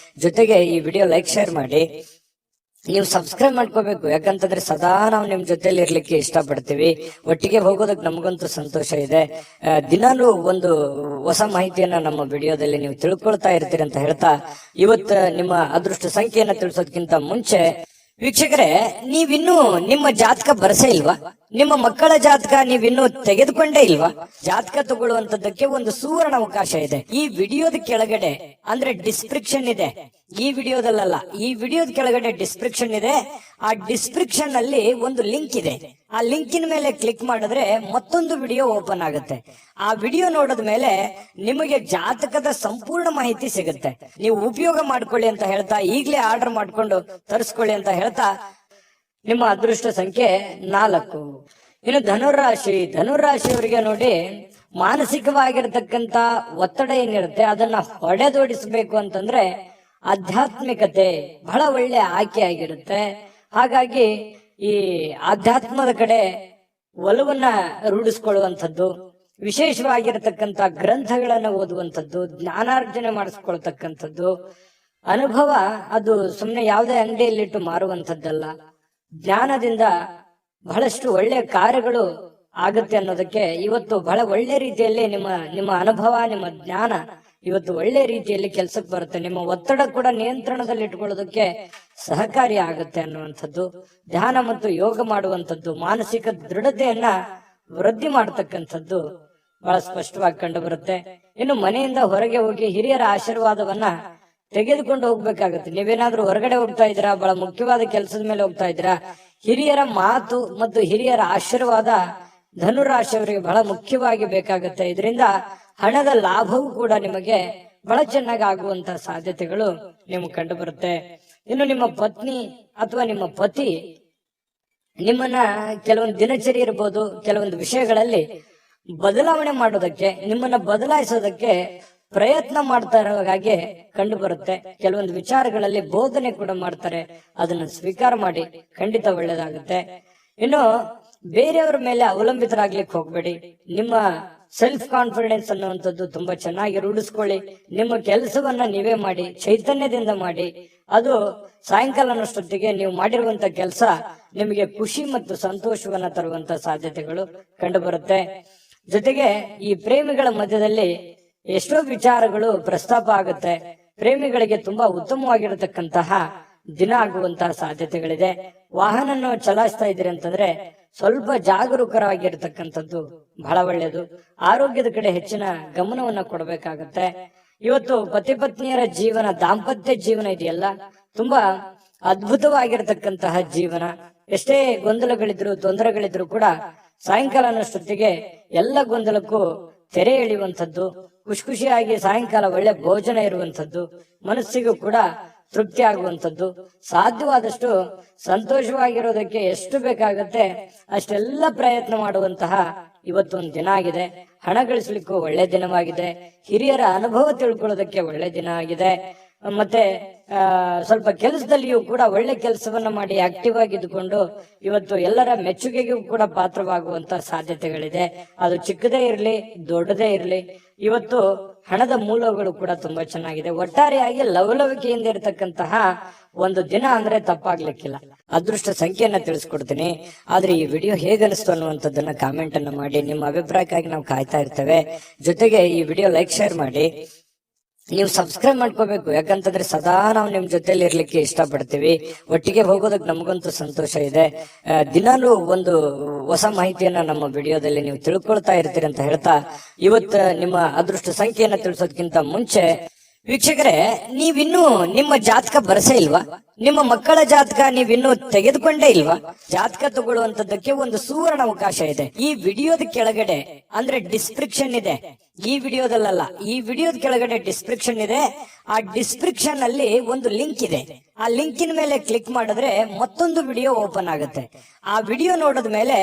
ಜೊತೆಗೆ ಈ ವಿಡಿಯೋ ಲೈಕ್, ಶೇರ್ ಮಾಡಿ. ನೀವು ಸಬ್ಸ್ಕ್ರೈಬ್ ಮಾಡ್ಕೋಬೇಕು. ಯಾಕಂತಂದ್ರೆ ಸದಾ ನಾವು ನಿಮ್ ಜೊತೆಲಿ ಇರ್ಲಿಕ್ಕೆ ಇಷ್ಟಪಡ್ತೀವಿ. ಒಟ್ಟಿಗೆ ಹೋಗೋದಕ್ಕೆ ನಮಗಂತೂ ಸಂತೋಷ ಇದೆ. ದಿನಾಲೂ ಒಂದು ಹೊಸ ಮಾಹಿತಿಯನ್ನ ನಮ್ಮ ವಿಡಿಯೋದಲ್ಲಿ ನೀವು ತಿಳ್ಕೊಳ್ತಾ ಇರ್ತೀರಿ ಅಂತ ಹೇಳ್ತಾ, ಇವತ್ತು ನಿಮ್ಮ ಅದೃಷ್ಟ ಸಂಖ್ಯೆಯನ್ನ ತಿಳಿಸೋದಕ್ಕಿಂತ ಮುಂಚೆ ವೀಕ್ಷಕರೇ, ನೀವಿನ್ನೂ ನಿಮ್ಮ ಜಾತಕ ಬರಸೇ ಇಲ್ವಾ? ನಿಮ್ಮ ಮಕ್ಕಳ ಜಾತಕ ನೀವಿನ್ನೂ ತೆಗೆದುಕೊಂಡೇ ಇಲ್ವಾ? ಜಾತಕ ತಗೊಳ್ಳುವಂತದ್ದಕ್ಕೆ ಒಂದು ಸುವರ್ಣ ಅವಕಾಶ ಇದೆ. ಈ ವಿಡಿಯೋದ ಕೆಳಗಡೆ ಅಂದ್ರೆ ಡಿಸ್ಕ್ರಿಪ್ಷನ್ ಇದೆ. ಈ ವಿಡಿಯೋದಲ್ಲ, ಈ ವಿಡಿಯೋದ ಕೆಳಗಡೆ ಡಿಸ್ಕ್ರಿಪ್ಷನ್ ಇದೆ. ಆ ಡಿಸ್ಕ್ರಿಪ್ಷನ್ ಅಲ್ಲಿ ಒಂದು ಲಿಂಕ್ ಇದೆ. ಆ ಲಿಂಕಿನ ಮೇಲೆ ಕ್ಲಿಕ್ ಮಾಡಿದ್ರೆ ಮತ್ತೊಂದು ವಿಡಿಯೋ ಓಪನ್ ಆಗುತ್ತೆ. ಆ ವಿಡಿಯೋ ನೋಡಿದ ಮೇಲೆ ನಿಮಗೆ ಜಾತಕದ ಸಂಪೂರ್ಣ ಮಾಹಿತಿ ಸಿಗುತ್ತೆ. ನೀವು ಉಪಯೋಗ ಮಾಡ್ಕೊಳ್ಳಿ ಅಂತ ಹೇಳ್ತಾ, ಈಗಲೇ ಆರ್ಡರ್ ಮಾಡ್ಕೊಂಡು ತರಿಸ್ಕೊಳ್ಳಿ ಅಂತ ಹೇಳ್ತಾ, ನಿಮ್ಮ ಅದೃಷ್ಟ ಸಂಖ್ಯೆ 4. ಇನ್ನು ಧನುರಾಶಿಯವರಿಗೆ ನೋಡಿ, ಮಾನಸಿಕವಾಗಿರ್ತಕ್ಕಂತ ಒತ್ತಡ ಏನಿರುತ್ತೆ ಅದನ್ನ ಹೊಡೆದೋಡಿಸಬೇಕು ಅಂತಂದ್ರೆ ಆಧ್ಯಾತ್ಮಿಕತೆ ಬಹಳ ಒಳ್ಳೆ ಆಯ್ಕೆ ಆಗಿರುತ್ತೆ. ಹಾಗಾಗಿ ಈ ಆಧ್ಯಾತ್ಮದ ಕಡೆ ಒಲವನ್ನ ರೂಢಿಸ್ಕೊಳ್ಳುವಂಥದ್ದು, ವಿಶೇಷವಾಗಿರತಕ್ಕಂತ ಗ್ರಂಥಗಳನ್ನ ಓದುವಂಥದ್ದು, ಜ್ಞಾನಾರ್ಜನೆ ಮಾಡಿಸ್ಕೊಳ್ತಕ್ಕಂಥದ್ದು, ಅನುಭವ ಅದು ಸುಮ್ಮನೆ ಯಾವುದೇ ಅಂಗಡಿಯಲ್ಲಿಟ್ಟು ಮಾರುವಂಥದ್ದಲ್ಲ. ಜ್ಞಾನದಿಂದ ಬಹಳಷ್ಟು ಒಳ್ಳೆ ಕಾರ್ಯಗಳು ಆಗುತ್ತೆ ಅನ್ನೋದಕ್ಕೆ ಇವತ್ತು ಬಹಳ ಒಳ್ಳೆ ರೀತಿಯಲ್ಲಿ ನಿಮ್ಮ ಅನುಭವ, ನಿಮ್ಮ ಜ್ಞಾನ ಇವತ್ತು ಒಳ್ಳೆ ರೀತಿಯಲ್ಲಿ ಕೆಲಸಕ್ಕೆ ಬರುತ್ತೆ. ನಿಮ್ಮ ಒತ್ತಡ ಕೂಡ ನಿಯಂತ್ರಣದಲ್ಲಿ ಇಟ್ಕೊಳ್ಳೋದಕ್ಕೆ ಸಹಕಾರಿ ಆಗುತ್ತೆ ಅನ್ನುವಂಥದ್ದು. ಧ್ಯಾನ ಮತ್ತು ಯೋಗ ಮಾಡುವಂಥದ್ದು ಮಾನಸಿಕ ದೃಢತೆಯನ್ನ ವೃದ್ಧಿ ಮಾಡತಕ್ಕಂಥದ್ದು ಬಹಳ ಸ್ಪಷ್ಟವಾಗಿ ಕಂಡು ಬರುತ್ತೆ. ಇನ್ನು ಮನೆಯಿಂದ ಹೊರಗೆ ಹೋಗಿ ಹಿರಿಯರ ಆಶೀರ್ವಾದವನ್ನ ತೆಗೆದುಕೊಂಡು ಹೋಗ್ಬೇಕಾಗತ್ತೆ. ನೀವೇನಾದ್ರೂ ಹೊರಗಡೆ ಹೋಗ್ತಾ ಇದ್ದೀರಾ, ಬಹಳ ಮುಖ್ಯವಾದ ಕೆಲಸದ ಮೇಲೆ ಹೋಗ್ತಾ ಇದ್ದೀರಾ, ಹಿರಿಯರ ಮಾತು ಮತ್ತು ಹಿರಿಯರ ಆಶೀರ್ವಾದ ಧನುರಾಶಿಯವರಿಗೆ ಬಹಳ ಮುಖ್ಯವಾಗಿ ಬೇಕಾಗುತ್ತೆ. ಇದರಿಂದ ಹಣದ ಲಾಭವೂ ಕೂಡ ನಿಮಗೆ ಬಹಳ ಚೆನ್ನಾಗಿ ಆಗುವಂತಹ ಸಾಧ್ಯತೆಗಳು ನಿಮ್ಗೆ ಕಂಡು ಬರುತ್ತೆ. ಇನ್ನು ನಿಮ್ಮ ಪತ್ನಿ ಅಥವಾ ನಿಮ್ಮ ಪತಿ ನಿಮ್ಮನ್ನ ಕೆಲವೊಂದು ದಿನಚರಿ ಇರ್ಬೋದು, ಕೆಲವೊಂದು ವಿಷಯಗಳಲ್ಲಿ ಬದಲಾವಣೆ ಮಾಡೋದಕ್ಕೆ, ನಿಮ್ಮನ್ನ ಬದಲಾಯಿಸೋದಕ್ಕೆ ಪ್ರಯತ್ನ ಮಾಡ್ತಾ ಇರೋ ಹಾಗೆ ಕಂಡು ಬರುತ್ತೆ. ಕೆಲವೊಂದು ವಿಚಾರಗಳಲ್ಲಿ ಬೋಧನೆ ಕೂಡ ಮಾಡ್ತಾರೆ. ಅದನ್ನು ಸ್ವೀಕಾರ ಮಾಡಿ, ಖಂಡಿತ ಒಳ್ಳೇದಾಗುತ್ತೆ. ಇನ್ನು ಬೇರೆಯವರ ಮೇಲೆ ಅವಲಂಬಿತರಾಗ್ಲಿಕ್ಕೆ ಹೋಗ್ಬೇಡಿ. ನಿಮ್ಮ ಸೆಲ್ಫ್ ಕಾನ್ಫಿಡೆನ್ಸ್ ಅನ್ನುವಂಥದ್ದು ತುಂಬಾ ಚೆನ್ನಾಗಿ ರೂಢಿಸ್ಕೊಳ್ಳಿ. ನಿಮ್ಮ ಕೆಲಸವನ್ನ ನೀವೇ ಮಾಡಿ, ಚೈತನ್ಯದಿಂದ ಮಾಡಿ. ಅದು ಸಾಯಂಕಾಲ ಅನ್ನೋಷ್ಟೊತ್ತಿಗೆ ನೀವು ಮಾಡಿರುವಂತ ಕೆಲಸ ನಿಮಗೆ ಖುಷಿ ಮತ್ತು ಸಂತೋಷವನ್ನ ತರುವಂತ ಸಾಧ್ಯತೆಗಳು ಕಂಡು ಬರುತ್ತೆ. ಜೊತೆಗೆ ಈ ಪ್ರೇಮಿಗಳ ಮಧ್ಯದಲ್ಲಿ ಎಷ್ಟೋ ವಿಚಾರಗಳು ಪ್ರಸ್ತಾಪ ಆಗುತ್ತೆ. ಪ್ರೇಮಿಗಳಿಗೆ ತುಂಬಾ ಉತ್ತಮವಾಗಿರತಕ್ಕಂತಹ ದಿನ ಆಗುವಂತಹ ಸಾಧ್ಯತೆಗಳಿದೆ. ವಾಹನ ಚಲಾಯಿಸ್ತಾ ಇದ್ದೀರಿ ಅಂತಂದ್ರೆ ಸ್ವಲ್ಪ ಜಾಗರೂಕರಾಗಿರ್ತಕ್ಕಂಥದ್ದು ಬಹಳ ಒಳ್ಳೆಯದು. ಆರೋಗ್ಯದ ಕಡೆ ಹೆಚ್ಚಿನ ಗಮನವನ್ನ ಕೊಡಬೇಕಾಗತ್ತೆ. ಇವತ್ತು ಪತಿ ಪತ್ನಿಯರ ಜೀವನ, ದಾಂಪತ್ಯ ಜೀವನ ಇದೆಯಲ್ಲ, ತುಂಬಾ ಅದ್ಭುತವಾಗಿರ್ತಕ್ಕಂತಹ ಜೀವನ. ಎಷ್ಟೇ ಗೊಂದಲಗಳಿದ್ರು, ತೊಂದರೆಗಳಿದ್ರು ಕೂಡ ಸಾಯಂಕಾಲ ಅನ್ನೋಷ್ಟೊತ್ತಿಗೆ ಎಲ್ಲ ಗೊಂದಲಕ್ಕೂ ತೆರೆ ಎಳೆಯುವಂಥದ್ದು, ಖುಷಿ ಖುಷಿಯಾಗಿ ಸಾಯಂಕಾಲ ಒಳ್ಳೆ ಭೋಜನ ಇರುವಂಥದ್ದು, ಮನಸ್ಸಿಗೂ ಕೂಡ ತೃಪ್ತಿ ಆಗುವಂಥದ್ದು, ಸಾಧ್ಯವಾದಷ್ಟು ಸಂತೋಷವಾಗಿರೋದಕ್ಕೆ ಎಷ್ಟು ಬೇಕಾಗತ್ತೆ ಅಷ್ಟೆಲ್ಲ ಪ್ರಯತ್ನ ಮಾಡುವಂತಹ ಇವತ್ತೊಂದು ದಿನ ಆಗಿದೆ. ಹಣ ಗಳಿಸ್ಲಿಕ್ಕೂ ಒಳ್ಳೆ ದಿನವಾಗಿದೆ. ಹಿರಿಯರ ಅನುಭವ ತಿಳ್ಕೊಳ್ಳೋದಕ್ಕೆ ಒಳ್ಳೆ ದಿನ ಆಗಿದೆ. ಮತ್ತೆ ಸ್ವಲ್ಪ ಕೆಲಸದಲ್ಲಿಯೂ ಕೂಡ ಒಳ್ಳೆ ಕೆಲಸವನ್ನ ಮಾಡಿ ಆಕ್ಟಿವ್ ಆಗಿದ್ದುಕೊಂಡು ಇವತ್ತು ಎಲ್ಲರ ಮೆಚ್ಚುಗೆಗೂ ಕೂಡ ಪಾತ್ರವಾಗುವಂತ ಸಾಧ್ಯತೆಗಳಿದೆ. ಅದು ಚಿಕ್ಕದೇ ಇರಲಿ, ದೊಡ್ಡದೇ ಇರಲಿ, ಇವತ್ತು ಹಣದ ಮೂಲಗಳು ಕೂಡ ತುಂಬಾ ಚೆನ್ನಾಗಿದೆ. ಒಟ್ಟಾರೆಯಾಗಿ ಲವಲವಿಕೆಯಿಂದ ಇರತಕ್ಕಂತಹ ಒಂದು ದಿನ ಅಂದ್ರೆ ತಪ್ಪಾಗ್ಲಿಕ್ಕಿಲ್ಲ. ಅದೃಷ್ಟ ಸಂಖ್ಯೆಯನ್ನ ತಿಳಿಸ್ಕೊಡ್ತೀನಿ. ಆದ್ರೆ ಈ ವಿಡಿಯೋ ಹೇಗನಿಸ್ತು ಅನ್ನುವಂಥದ್ದನ್ನ ಕಾಮೆಂಟ್ ಅನ್ನ ಮಾಡಿ. ನಿಮ್ಮ ಅಭಿಪ್ರಾಯಕ್ಕಾಗಿ ನಾವು ಕಾಯ್ತಾ ಇರ್ತೇವೆ. ಜೊತೆಗೆ ಈ ವಿಡಿಯೋ ಲೈಕ್, ಶೇರ್ ಮಾಡಿ. ನೀವು ಸಬ್ಸ್ಕ್ರೈಬ್ ಮಾಡ್ಕೋಬೇಕು, ಯಾಕಂತಂದ್ರೆ ಸದಾ ನಾವು ನಿಮ್ ಜೊತೆಲಿ ಇರ್ಲಿಕ್ಕೆ ಇಷ್ಟಪಡ್ತೀವಿ. ಒಟ್ಟಿಗೆ ಹೋಗೋದಕ್ಕೆ ನಮಗಂತೂ ಸಂತೋಷ ಇದೆ. ದಿನಾಲೂ ಒಂದು ಹೊಸ ಮಾಹಿತಿಯನ್ನ ನಮ್ಮ ವಿಡಿಯೋದಲ್ಲಿ ನೀವು ತಿಳ್ಕೊಳ್ತಾ ಇರ್ತೀರಿ ಅಂತ ಹೇಳ್ತಾ, ಇವತ್ತು ನಿಮ್ಮ ಅದೃಷ್ಟ ಸಂಖ್ಯೆಯನ್ನ ತಿಳಿಸೋದಕ್ಕಿಂತ ಮುಂಚೆ ವೀಕ್ಷಕರೇ, ನೀವಿನ್ನೂ ನಿಮ್ಮ ಜಾತಕ ಬರಸೇ ಇಲ್ವಾ? ನಿಮ್ಮ ಮಕ್ಕಳ ಜಾತಕ ನೀವಿನ್ನೂ ತೆಗೆದುಕೊಂಡೇ ಇಲ್ವಾ? ಜಾತಕ ತಗೊಳ್ಳುವಂತದ್ದಕ್ಕೆ ಒಂದು ಸುವರ್ಣ ಅವಕಾಶ ಇದೆ. ಈ ವಿಡಿಯೋದ ಕೆಳಗಡೆ ಅಂದ್ರೆ ಡಿಸ್ಕ್ರಿಪ್ಷನ್ ಇದೆ. ಈ ವಿಡಿಯೋದಲ್ಲ, ಈ ವಿಡಿಯೋದ ಕೆಳಗಡೆ ಡಿಸ್ಕ್ರಿಪ್ಷನ್ ಇದೆ. ಆ ಡಿಸ್ಕ್ರಿಪ್ಷನ್ ಅಲ್ಲಿ ಒಂದು ಲಿಂಕ್ ಇದೆ. ಆ ಲಿಂಕಿನ ಮೇಲೆ ಕ್ಲಿಕ್ ಮಾಡಿದ್ರೆ ಮತ್ತೊಂದು ವಿಡಿಯೋ ಓಪನ್ ಆಗುತ್ತೆ. ಆ ವಿಡಿಯೋ ನೋಡಿದ ಮೇಲೆ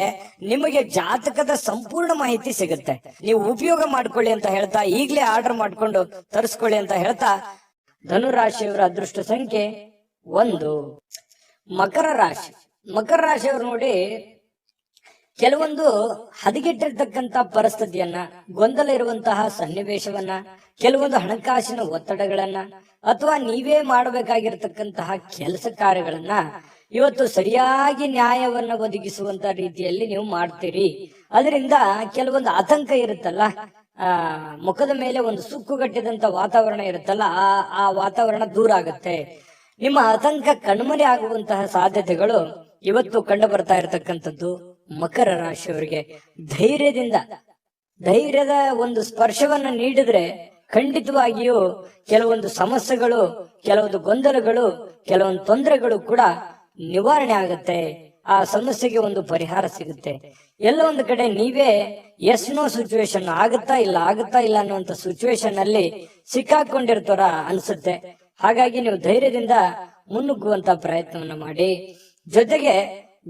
ನಿಮಗೆ ಜಾತಕದ ಸಂಪೂರ್ಣ ಮಾಹಿತಿ ಸಿಗುತ್ತೆ. ನೀವು ಉಪಯೋಗ ಮಾಡ್ಕೊಳ್ಳಿ ಅಂತ ಹೇಳ್ತಾ, ಈಗಲೇ ಆರ್ಡರ್ ಮಾಡ್ಕೊಂಡು ತರಿಸ್ಕೊಳ್ಳಿ ಅಂತ ಹೇಳ್ತಾ, ಧನುರಾಶಿಯವರ ಅದೃಷ್ಟ ಸಂಖ್ಯೆ 1. ಮಕರ ರಾಶಿ. ಮಕರ ರಾಶಿಯವರು ನೋಡಿ, ಕೆಲವೊಂದು ಹದಗೆಟ್ಟಿರ್ತಕ್ಕಂತ ಪರಿಸ್ಥಿತಿಯನ್ನ, ಗೊಂದಲ ಇರುವಂತಹ ಸನ್ನಿವೇಶವನ್ನ, ಕೆಲವೊಂದು ಹಣಕಾಸಿನ ಒತ್ತಡಗಳನ್ನ, ಅಥವಾ ನೀವೇ ಮಾಡಬೇಕಾಗಿರ್ತಕ್ಕಂತಹ ಕೆಲಸ ಕಾರ್ಯಗಳನ್ನ ಇವತ್ತು ಸರಿಯಾಗಿ ನ್ಯಾಯವನ್ನ ಒದಗಿಸುವಂತ ರೀತಿಯಲ್ಲಿ ನೀವು ಮಾಡ್ತೀರಿ. ಅದರಿಂದ ಕೆಲವೊಂದು ಆತಂಕ ಇರುತ್ತಲ್ಲ, ಮುಖದ ಮೇಲೆ ಒಂದು ಸುಕ್ಕುಗಟ್ಟಿದಂತ ವಾತಾವರಣ ಇರುತ್ತಲ್ಲ, ಆ ವಾತಾವರಣ ದೂರ ಆಗುತ್ತೆ. ನಿಮ್ಮ ಆತಂಕ ಕಣ್ಮರೆ ಆಗುವಂತಹ ಸಾಧ್ಯತೆಗಳು ಇವತ್ತು ಕಂಡು ಬರ್ತಾ ಇರತಕ್ಕಂಥದ್ದು ಮಕರ ರಾಶಿಯವರಿಗೆ. ಧೈರ್ಯದ ಒಂದು ಸ್ಪರ್ಶವನ್ನ ನೀಡಿದ್ರೆ ಖಂಡಿತವಾಗಿಯೂ ಕೆಲವೊಂದು ಸಮಸ್ಯೆಗಳು, ಕೆಲವೊಂದು ಗೊಂದಲಗಳು, ಕೆಲವೊಂದು ತೊಂದರೆಗಳು ಕೂಡ ನಿವಾರಣೆ ಆಗತ್ತೆ. ಆ ಸಮಸ್ಯೆಗೆ ಒಂದು ಪರಿಹಾರ ಸಿಗುತ್ತೆ. ಎಲ್ಲ ಒಂದು ಕಡೆ ನೀವೇ ಎಸ್ ನೋ ಸಿಚುವೇಶನ್, ಆಗುತ್ತಾ ಇಲ್ಲ ಅನ್ನುವಂತ ಸಿಚುವೇಶನ್ ಅಲ್ಲಿ ಸಿಕ್ಕಾಕೊಂಡಿರ್ತಾರ ಅನ್ಸುತ್ತೆ. ಹಾಗಾಗಿ ನೀವು ಧೈರ್ಯದಿಂದ ಮುನ್ನುಗ್ಗುವಂತ ಪ್ರಯತ್ನವನ್ನ ಮಾಡಿ. ಜೊತೆಗೆ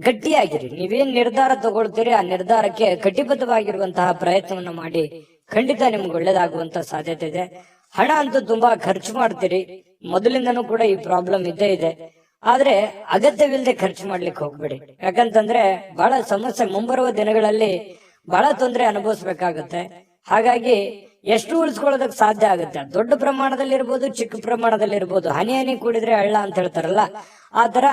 ಗಟ್ಟಿಯಾಗಿರಿ. ನೀವೇನ್ ನಿರ್ಧಾರ ತಗೊಳ್ತೀರಿ ಆ ನಿರ್ಧಾರಕ್ಕೆ ಕಟಿಬದ್ಧವಾಗಿರುವಂತಹ ಪ್ರಯತ್ನವನ್ನ ಮಾಡಿ. ಖಂಡಿತ ನಿಮ್ಗೆ ಒಳ್ಳೇದಾಗುವಂತ ಸಾಧ್ಯತೆ ಇದೆ. ಹಣ ಅಂತೂ ತುಂಬಾ ಖರ್ಚು ಮಾಡ್ತೀರಿ, ಮೊದಲಿಂದನೂ ಕೂಡ ಈ ಪ್ರಾಬ್ಲಮ್ ಇದ್ದೇ ಇದೆ. ಆದ್ರೆ ಅಗತ್ಯವಿಲ್ಲದೆ ಖರ್ಚು ಮಾಡ್ಲಿಕ್ಕೆ ಹೋಗ್ಬೇಡಿ. ಯಾಕಂತಂದ್ರೆ ಬಹಳ ಸಮಸ್ಯೆ, ಮುಂಬರುವ ದಿನಗಳಲ್ಲಿ ಬಹಳ ತೊಂದರೆ ಅನುಭವಿಸ್ಬೇಕಾಗತ್ತೆ. ಹಾಗಾಗಿ ಎಷ್ಟು ಉಳಿಸ್ಕೊಳ್ಳೋದಕ್ಕೆ ಸಾಧ್ಯ ಆಗುತ್ತೆ, ದೊಡ್ಡ ಪ್ರಮಾಣದಲ್ಲಿ ಇರ್ಬೋದು, ಚಿಕ್ಕ ಪ್ರಮಾಣದಲ್ಲಿ ಇರ್ಬೋದು. ಹನಿ ಕೂಡಿದ್ರೆ ಹಳ್ಳ ಅಂತ ಹೇಳ್ತಾರಲ್ಲ, ಆ ತರ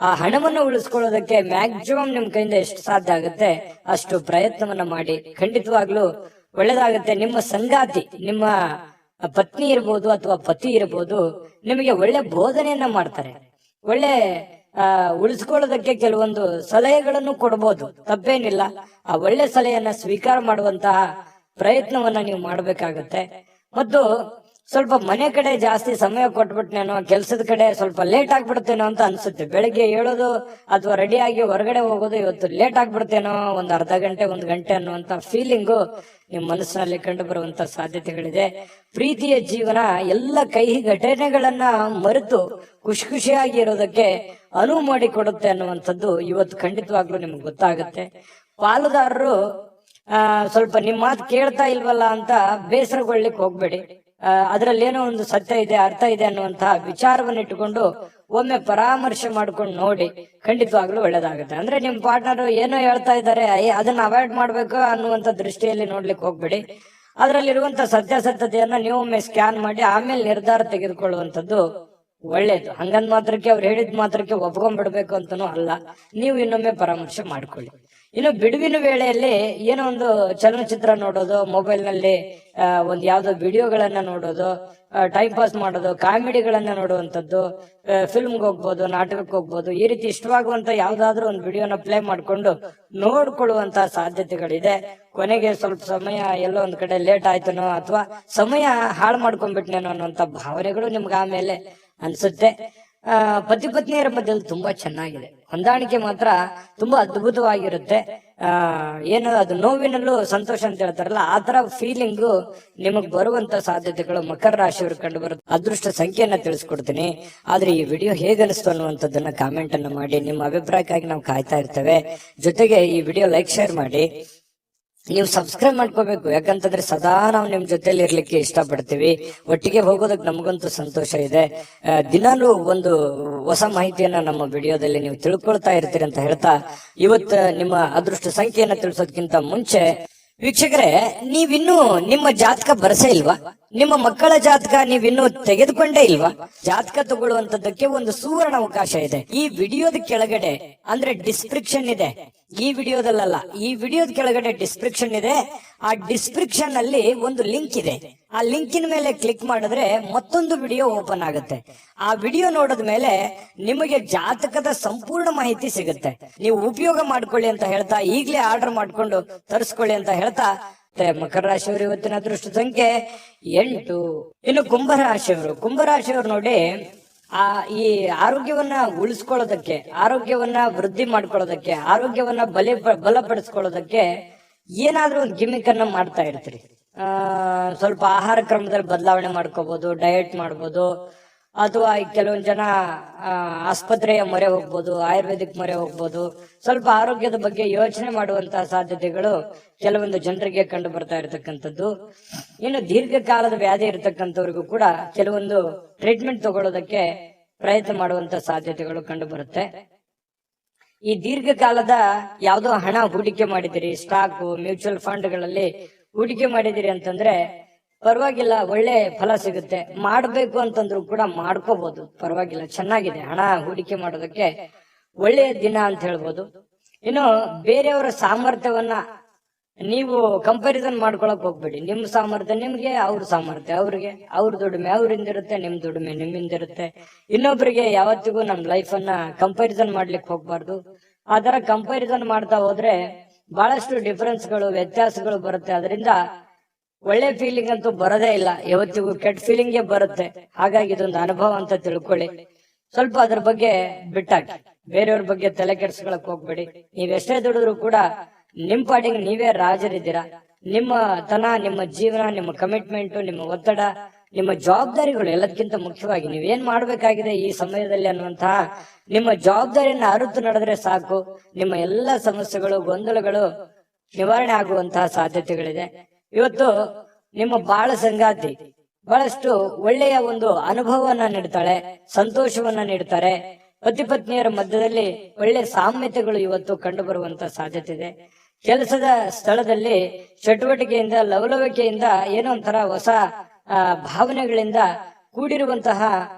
ಆ ಹಣವನ್ನು ಉಳಿಸ್ಕೊಳ್ಳೋದಕ್ಕೆ ಮ್ಯಾಕ್ಸಿಮಮ್ ನಿಮ್ ಕೈಯಿಂದ ಎಷ್ಟು ಸಾಧ್ಯ ಆಗುತ್ತೆ ಅಷ್ಟು ಪ್ರಯತ್ನವನ್ನ ಮಾಡಿ. ಖಂಡಿತವಾಗ್ಲೂ ಒಳ್ಳೇದಾಗುತ್ತೆ. ನಿಮ್ಮ ಸಂಗಾತಿ, ನಿಮ್ಮ ಪತ್ನಿ ಇರ್ಬೋದು ಅಥವಾ ಪತಿ ಇರ್ಬೋದು, ನಿಮಗೆ ಒಳ್ಳೆ ಬೋಧನೆಯನ್ನ ಮಾಡ್ತಾರೆ. ಒಳ್ಳೆ ಉಳಿಸ್ಕೊಳ್ಳೋದಕ್ಕೆ ಕೆಲವೊಂದು ಸಲಹೆಗಳನ್ನು ಕೊಡ್ಬೋದು, ತಪ್ಪೇನಿಲ್ಲ. ಆ ಒಳ್ಳೆ ಸಲಹೆಯನ್ನ ಸ್ವೀಕಾರ ಮಾಡುವಂತಹ ಪ್ರಯತ್ನವನ್ನ ನೀವು ಮಾಡ್ಬೇಕಾಗತ್ತೆ. ಮತ್ತು ಸ್ವಲ್ಪ ಮನೆ ಕಡೆ ಜಾಸ್ತಿ ಸಮಯ ಕೊಟ್ಬಿಟ್ನೇನೋ, ಕೆಲಸದ ಕಡೆ ಸ್ವಲ್ಪ ಲೇಟ್ ಆಗ್ಬಿಡ್ತೇನೋ ಅಂತ ಅನ್ಸುತ್ತೆ. ಬೆಳಿಗ್ಗೆ ಹೇಳೋದು ಅಥವಾ ರೆಡಿಯಾಗಿ ಹೊರಗಡೆ ಹೋಗೋದು ಇವತ್ತು ಲೇಟ್ ಆಗ್ಬಿಡ್ತೇನೋ, ಒಂದು ಅರ್ಧ ಗಂಟೆ 1 ಗಂಟೆ ಅನ್ನುವಂತ ಫೀಲಿಂಗು ನಿಮ್ ಮನಸ್ಸಿನಲ್ಲಿ ಕಂಡು ಬರುವಂತ ಸಾಧ್ಯತೆಗಳಿದೆ. ಪ್ರೀತಿಯ ಜೀವನ ಎಲ್ಲ ಕಹಿ ಘಟನೆಗಳನ್ನ ಮರೆತು ಖುಷಿಯಾಗಿ ಇರೋದಕ್ಕೆ ಅನುವು ಮಾಡಿಕೊಡುತ್ತೆ ಅನ್ನುವಂಥದ್ದು ಇವತ್ತು ಖಂಡಿತವಾಗ್ಲೂ ನಿಮ್ಗೆ ಗೊತ್ತಾಗುತ್ತೆ. ಪಾಲುದಾರರು ಸ್ವಲ್ಪ ನಿಮ್ ಮಾತು ಕೇಳ್ತಾ ಇಲ್ವಲ್ಲ ಅಂತ ಬೇಸರಗೊಳ್ಳಿಕ್ ಹೋಗ್ಬೇಡಿ. ಅದರಲ್ಲಿ ಏನೋ ಒಂದು ಸತ್ಯ ಇದೆ, ಅರ್ಥ ಇದೆ ಅನ್ನುವಂತಹ ವಿಚಾರವನ್ನು ಇಟ್ಟುಕೊಂಡು ಒಮ್ಮೆ ಪರಾಮರ್ಶೆ ಮಾಡ್ಕೊಂಡು ನೋಡಿ, ಖಂಡಿತವಾಗ್ಲೂ ಒಳ್ಳೇದಾಗುತ್ತೆ. ಅಂದ್ರೆ ನಿಮ್ ಪಾರ್ಟ್ನರ್ ಏನೋ ಹೇಳ್ತಾ ಇದ್ದಾರೆ, ಅದನ್ನ ಅವಾಯ್ಡ್ ಮಾಡ್ಬೇಕು ಅನ್ನುವಂತ ದೃಷ್ಟಿಯಲ್ಲಿ ನೋಡ್ಲಿಕ್ಕೆ ಹೋಗ್ಬೇಡಿ. ಅದರಲ್ಲಿರುವಂತ ಸತ್ಯಾಸತ್ಯತೆಯನ್ನ ನೀವು ಒಮ್ಮೆ ಸ್ಕ್ಯಾನ್ ಮಾಡಿ ಆಮೇಲೆ ನಿರ್ಧಾರ ತೆಗೆದುಕೊಳ್ಳುವಂತದ್ದು ಒಳ್ಳೇದು. ಹಂಗಂದ್ ಮಾತ್ರಕ್ಕೆ ಅವ್ರು ಹೇಳಿದ ಮಾತ್ರಕ್ಕೆ ಒಪ್ಕೊಂಡ್ಬಿಡ್ಬೇಕು ಅಂತನೂ ಅಲ್ಲ, ನೀವು ಇನ್ನೊಮ್ಮೆ ಪರಾಮರ್ಶೆ ಮಾಡ್ಕೊಳ್ಳಿ. ಇನ್ನು ಬಿಡುವಿನ ವೇಳೆಯಲ್ಲಿ ಏನೋ ಒಂದು ಚಲನಚಿತ್ರ ನೋಡೋದು, ಮೊಬೈಲ್ ನಲ್ಲಿ ಒಂದ್ ಯಾವ್ದೋ ವಿಡಿಯೋಗಳನ್ನ ನೋಡೋದು, ಟೈಮ್ ಪಾಸ್ ಮಾಡೋದು, ಕಾಮಿಡಿಗಳನ್ನ ನೋಡುವಂತದ್ದು, ಫಿಲ್ಮ್ಗೆ ಹೋಗ್ಬೋದು, ನಾಟಕಕ್ಕೆ ಹೋಗ್ಬೋದು, ಈ ರೀತಿ ಇಷ್ಟವಾಗುವಂತ ಯಾವ್ದಾದ್ರು ಒಂದು ವಿಡಿಯೋನ ಪ್ಲೇ ಮಾಡ್ಕೊಂಡು ನೋಡ್ಕೊಳ್ಳುವಂತ ಸಾಧ್ಯತೆಗಳಿದೆ. ಕೊನೆಗೆ ಸ್ವಲ್ಪ ಸಮಯ ಎಲ್ಲೋ ಒಂದ್ ಕಡೆ ಲೇಟ್ ಆಯ್ತನೋ ಅಥವಾ ಸಮಯ ಹಾಳು ಮಾಡ್ಕೊಂಡ್ಬಿಟ್ನೇನೋ ಅನ್ನುವಂತ ಭಾವನೆಗಳು ನಿಮ್ಗೆ ಆಮೇಲೆ ಅನ್ಸುತ್ತೆ. ಪತಿ ಪತ್ನಿಯರ ಮಧ್ಯದಲ್ಲಿ ತುಂಬಾ ಚೆನ್ನಾಗಿದೆ, ಹೊಂದಾಣಿಕೆ ಮಾತ್ರ ತುಂಬಾ ಅದ್ಭುತವಾಗಿರುತ್ತೆ. ಏನು ಅದು ನೋವಿನಲ್ಲೂ ಸಂತೋಷ ಅಂತ ಹೇಳ್ತಾರಲ್ಲ, ಆ ತರ ಫೀಲಿಂಗು ನಿಮಗ್ ಬರುವಂತ ಸಾಧ್ಯತೆಗಳು ಮಕರ ರಾಶಿಯವರು ಕಂಡು ಬರುತ್ತೆ. ಅದೃಷ್ಟ ಸಂಖ್ಯೆಯನ್ನ ತಿಳಿಸ್ಕೊಡ್ತೀನಿ, ಆದ್ರೆ ಈ ವಿಡಿಯೋ ಹೇಗನಿಸ್ತು ಅನ್ನುವಂಥದ್ದನ್ನ ಕಾಮೆಂಟ್ ಅನ್ನ ಮಾಡಿ. ನಿಮ್ಮ ಅಭಿಪ್ರಾಯಕ್ಕಾಗಿ ನಾವು ಕಾಯ್ತಾ ಇರ್ತೇವೆ. ಜೊತೆಗೆ ಈ ವಿಡಿಯೋ ಲೈಕ್, ಶೇರ್ ಮಾಡಿ. ನೀವು ಸಬ್ಸ್ಕ್ರೈಬ್ ಮಾಡ್ಕೋಬೇಕು, ಯಾಕಂತಂದ್ರೆ ಸದಾ ನಾವು ನಿಮ್ ಜೊತೆಲಿ ಇರ್ಲಿಕ್ಕೆ ಇಷ್ಟಪಡ್ತೀವಿ. ಒಟ್ಟಿಗೆ ಹೋಗೋದಕ್ಕೆ ನಮಗಂತೂ ಸಂತೋಷ ಇದೆ. ದಿನಾಲೂ ಒಂದು ಹೊಸ ಮಾಹಿತಿಯನ್ನ ನಮ್ಮ ವಿಡಿಯೋದಲ್ಲಿ ನೀವು ತಿಳ್ಕೊಳ್ತಾ ಇರ್ತೀರಿ ಅಂತ ಹೇಳ್ತಾ, ಇವತ್ತು ನಿಮ್ಮ ಅದೃಷ್ಟ ಸಂಖ್ಯೆಯನ್ನ ತಿಳಿಸೋದಕ್ಕಿಂತ ಮುಂಚೆ ವೀಕ್ಷಕರೇ, ನೀವಿನ್ನೂ ನಿಮ್ಮ ಜಾತಕ ಬರಸೇ ಇಲ್ವಾ? ನಿಮ್ಮ ಮಕ್ಕಳ ಜಾತಕ ನೀವಿನ್ನೂ ತೆಗೆದುಕೊಂಡೇ ಇಲ್ವಾ? ಜಾತಕ ತಗೊಳ್ಳುವಂತದ್ದಕ್ಕೆ ಒಂದು ಸುವರ್ಣ ಅವಕಾಶ ಇದೆ. ಈ ವಿಡಿಯೋದ ಕೆಳಗಡೆ ಅಂದ್ರೆ ಡಿಸ್ಕ್ರಿಪ್ಷನ್ ಇದೆ, ಈ ವಿಡಿಯೋದಲ್ಲ, ಈ ವಿಡಿಯೋದ ಕೆಳಗಡೆ ಡಿಸ್ಕ್ರಿಪ್ಷನ್ ಇದೆ. ಆ ಡಿಸ್ಕ್ರಿಪ್ಷನ್ ಅಲ್ಲಿ ಒಂದು ಲಿಂಕ್ ಇದೆ. ಆ ಲಿಂಕಿನ ಮೇಲೆ ಕ್ಲಿಕ್ ಮಾಡಿದ್ರೆ ಮತ್ತೊಂದು ವಿಡಿಯೋ ಓಪನ್ ಆಗುತ್ತೆ. ಆ ವಿಡಿಯೋ ನೋಡಿದ ಮೇಲೆ ನಿಮಗೆ ಜಾತಕದ ಸಂಪೂರ್ಣ ಮಾಹಿತಿ ಸಿಗುತ್ತೆ. ನೀವು ಉಪಯೋಗ ಮಾಡ್ಕೊಳ್ಳಿ ಅಂತ ಹೇಳ್ತಾ, ಈಗಲೇ ಆರ್ಡರ್ ಮಾಡ್ಕೊಂಡು ತರಿಸ್ಕೊಳ್ಳಿ ಅಂತ ಹೇಳ್ತಾ, ಮಕರ ರಾಶಿಯವರು ಇವತ್ತಿನ ಅದೃಷ್ಟ ಸಂಖ್ಯೆ 8. ಇನ್ನು ಕುಂಭರಾಶಿಯವರು ನೋಡಿ, ಈ ಆರೋಗ್ಯವನ್ನ ಉಳಿಸ್ಕೊಳ್ಳೋದಕ್ಕೆ, ಆರೋಗ್ಯವನ್ನ ವೃದ್ಧಿ ಮಾಡ್ಕೊಳ್ಳೋದಕ್ಕೆ, ಆರೋಗ್ಯವನ್ನ ಬಲಪಡಿಸ್ಕೊಳ್ಳೋದಕ್ಕೆ ಏನಾದ್ರೂ ಒಂದು ಗಿಮಿಕ್ ಅನ್ನ ಮಾಡ್ತಾ ಇರ್ತೀರಿ. ಸ್ವಲ್ಪ ಆಹಾರ ಕ್ರಮದಲ್ಲಿ ಬದಲಾವಣೆ ಮಾಡ್ಕೋಬಹುದು, ಡಯಟ್ ಮಾಡ್ಬೋದು, ಅಥವಾ ಕೆಲವೊಂದು ಜನ ಆಸ್ಪತ್ರೆಯ ಮೊರೆ ಹೋಗ್ಬೋದು, ಆಯುರ್ವೇದಿಕ್ ಮೊರೆ ಹೋಗ್ಬೋದು. ಸ್ವಲ್ಪ ಆರೋಗ್ಯದ ಬಗ್ಗೆ ಯೋಚನೆ ಮಾಡುವಂತಹ ಸಾಧ್ಯತೆಗಳು ಕೆಲವೊಂದು ಜನರಿಗೆ ಕಂಡು ಬರ್ತಾ ಇರತಕ್ಕಂಥದ್ದು. ಇನ್ನು ದೀರ್ಘಕಾಲದ ವ್ಯಾಧಿ ಇರತಕ್ಕಂಥವ್ರಿಗೂ ಕೂಡ ಕೆಲವೊಂದು ಟ್ರೀಟ್ಮೆಂಟ್ ತಗೊಳ್ಳೋದಕ್ಕೆ ಪ್ರಯತ್ನ ಮಾಡುವಂತ ಸಾಧ್ಯತೆಗಳು ಕಂಡು ಬರುತ್ತೆ. ಈ ದೀರ್ಘಕಾಲದ ಯಾವ್ದೋ ಹಣ ಹೂಡಿಕೆ ಮಾಡಿದಿರಿ, ಸ್ಟಾಕ್, ಮ್ಯೂಚುವಲ್ ಫಂಡ್ಗಳಲ್ಲಿ ಹೂಡಿಕೆ ಮಾಡಿದಿರಿ ಅಂತಂದ್ರೆ ಪರವಾಗಿಲ್ಲ, ಒಳ್ಳೆ ಫಲ ಸಿಗುತ್ತೆ. ಮಾಡ್ಬೇಕು ಅಂತಂದ್ರು ಕೂಡ ಮಾಡ್ಕೋಬಹುದು, ಪರವಾಗಿಲ್ಲ, ಚೆನ್ನಾಗಿದೆ. ಹಣ ಹೂಡಿಕೆ ಮಾಡೋದಕ್ಕೆ ಒಳ್ಳೆಯ ದಿನ ಅಂತ ಹೇಳ್ಬೋದು. ಇನ್ನು ಬೇರೆಯವರ ಸಾಮರ್ಥ್ಯವನ್ನ ನೀವು ಕಂಪ್ಯಾರಿಸನ್ ಮಾಡ್ಕೊಳಕ್ ಹೋಗ್ಬೇಡಿ. ನಿಮ್ ಸಾಮರ್ಥ್ಯ ನಿಮ್ಗೆ, ಅವ್ರ ಸಾಮರ್ಥ್ಯ ಅವ್ರಿಗೆ, ಅವ್ರ ದುಡಿಮೆ ಅವ್ರಿಂದಿರುತ್ತೆ, ನಿಮ್ ದುಡಿಮೆ ನಿಮ್ಮಿಂದಿರುತ್ತೆ. ಇನ್ನೊಬ್ರಿಗೆ ಯಾವತ್ತಿಗೂ ನಮ್ ಲೈಫ್ ಅನ್ನ ಕಂಪ್ಯಾರಿಸನ್ ಮಾಡ್ಲಿಕ್ಕೆ ಹೋಗ್ಬಾರ್ದು. ಆ ತರ ಕಂಪ್ಯಾರಿಸನ್ ಮಾಡ್ತಾ ಹೋದ್ರೆ ಬಹಳಷ್ಟು ಡಿಫರೆನ್ಸ್ಗಳು, ವ್ಯತ್ಯಾಸಗಳು ಬರುತ್ತೆ. ಅದರಿಂದ ಒಳ್ಳೆ ಫೀಲಿಂಗ್ ಅಂತೂ ಬರೋದೇ ಇಲ್ಲ, ಯಾವತ್ತಿಗೂ ಕೆಟ್ಟ ಫೀಲಿಂಗೇ ಬರುತ್ತೆ. ಹಾಗಾಗಿ ಇದೊಂದು ಅನುಭವ ಅಂತ ತಿಳ್ಕೊಳ್ಳಿ. ಸ್ವಲ್ಪ ಅದ್ರ ಬಗ್ಗೆ ಬಿಟ್ಟಾಕಿ, ಬೇರೆಯವ್ರ ಬಗ್ಗೆ ತಲೆ ಕೆಡ್ಸ್ಕೊಳಕ್ ಹೋಗ್ಬೇಡಿ. ನೀವೆಷ್ಟೇ ದುಡಿದ್ರು ಕೂಡ ನಿಮ್ ಪಾಟಿಗೆ ನೀವೇ ರಾಜರಿದ್ದೀರಾ. ನಿಮ್ಮ ನಿಮ್ಮ ಜೀವನ, ನಿಮ್ಮ ಕಮಿಟ್ಮೆಂಟ್, ನಿಮ್ಮ ಒತ್ತಡ, ನಿಮ್ಮ ಜವಾಬ್ದಾರಿಗಳು ಎಲ್ಲದಕ್ಕಿಂತ ಮುಖ್ಯವಾಗಿ ನೀವೇನ್ ಮಾಡ್ಬೇಕಾಗಿದೆ ಈ ಸಮಯದಲ್ಲಿ ಅನ್ನುವಂತಹ ನಿಮ್ಮ ಜವಾಬ್ದಾರಿಯನ್ನ ಅರಿತು ನಡೆದ್ರೆ ಸಾಕು. ನಿಮ್ಮ ಎಲ್ಲ ಸಮಸ್ಯೆಗಳು, ಗೊಂದಲಗಳು ನಿವಾರಣೆ ಆಗುವಂತಹ ಸಾಧ್ಯತೆಗಳಿದೆ. ಇವತ್ತು ನಿಮ್ಮ ಬಾಳ ಸಂಗಾತಿ ಬಹಳಷ್ಟು ಒಳ್ಳೆಯ ಒಂದು ಅನುಭವವನ್ನ ನೀಡ್ತಾಳೆ, ಸಂತೋಷವನ್ನ ನೀಡ್ತಾರೆ. ಪತಿ ಪತ್ನಿಯರ ಮಧ್ಯದಲ್ಲಿ ಒಳ್ಳೆ ಸಾಮ್ಯತೆಗಳು ಇವತ್ತು ಕಂಡು ಬರುವಂತ ಸಾಧ್ಯತೆ ಇದೆ. ಕೆಲಸದ ಸ್ಥಳದಲ್ಲಿ ಚಟುವಟಿಕೆಯಿಂದ, ಲವಲವಿಕೆಯಿಂದ, ಏನೋ ಒಂಥರ ಹೊಸ ಭಾವನೆಗಳಿಂದ ಕೂಡಿರುವಂತಹ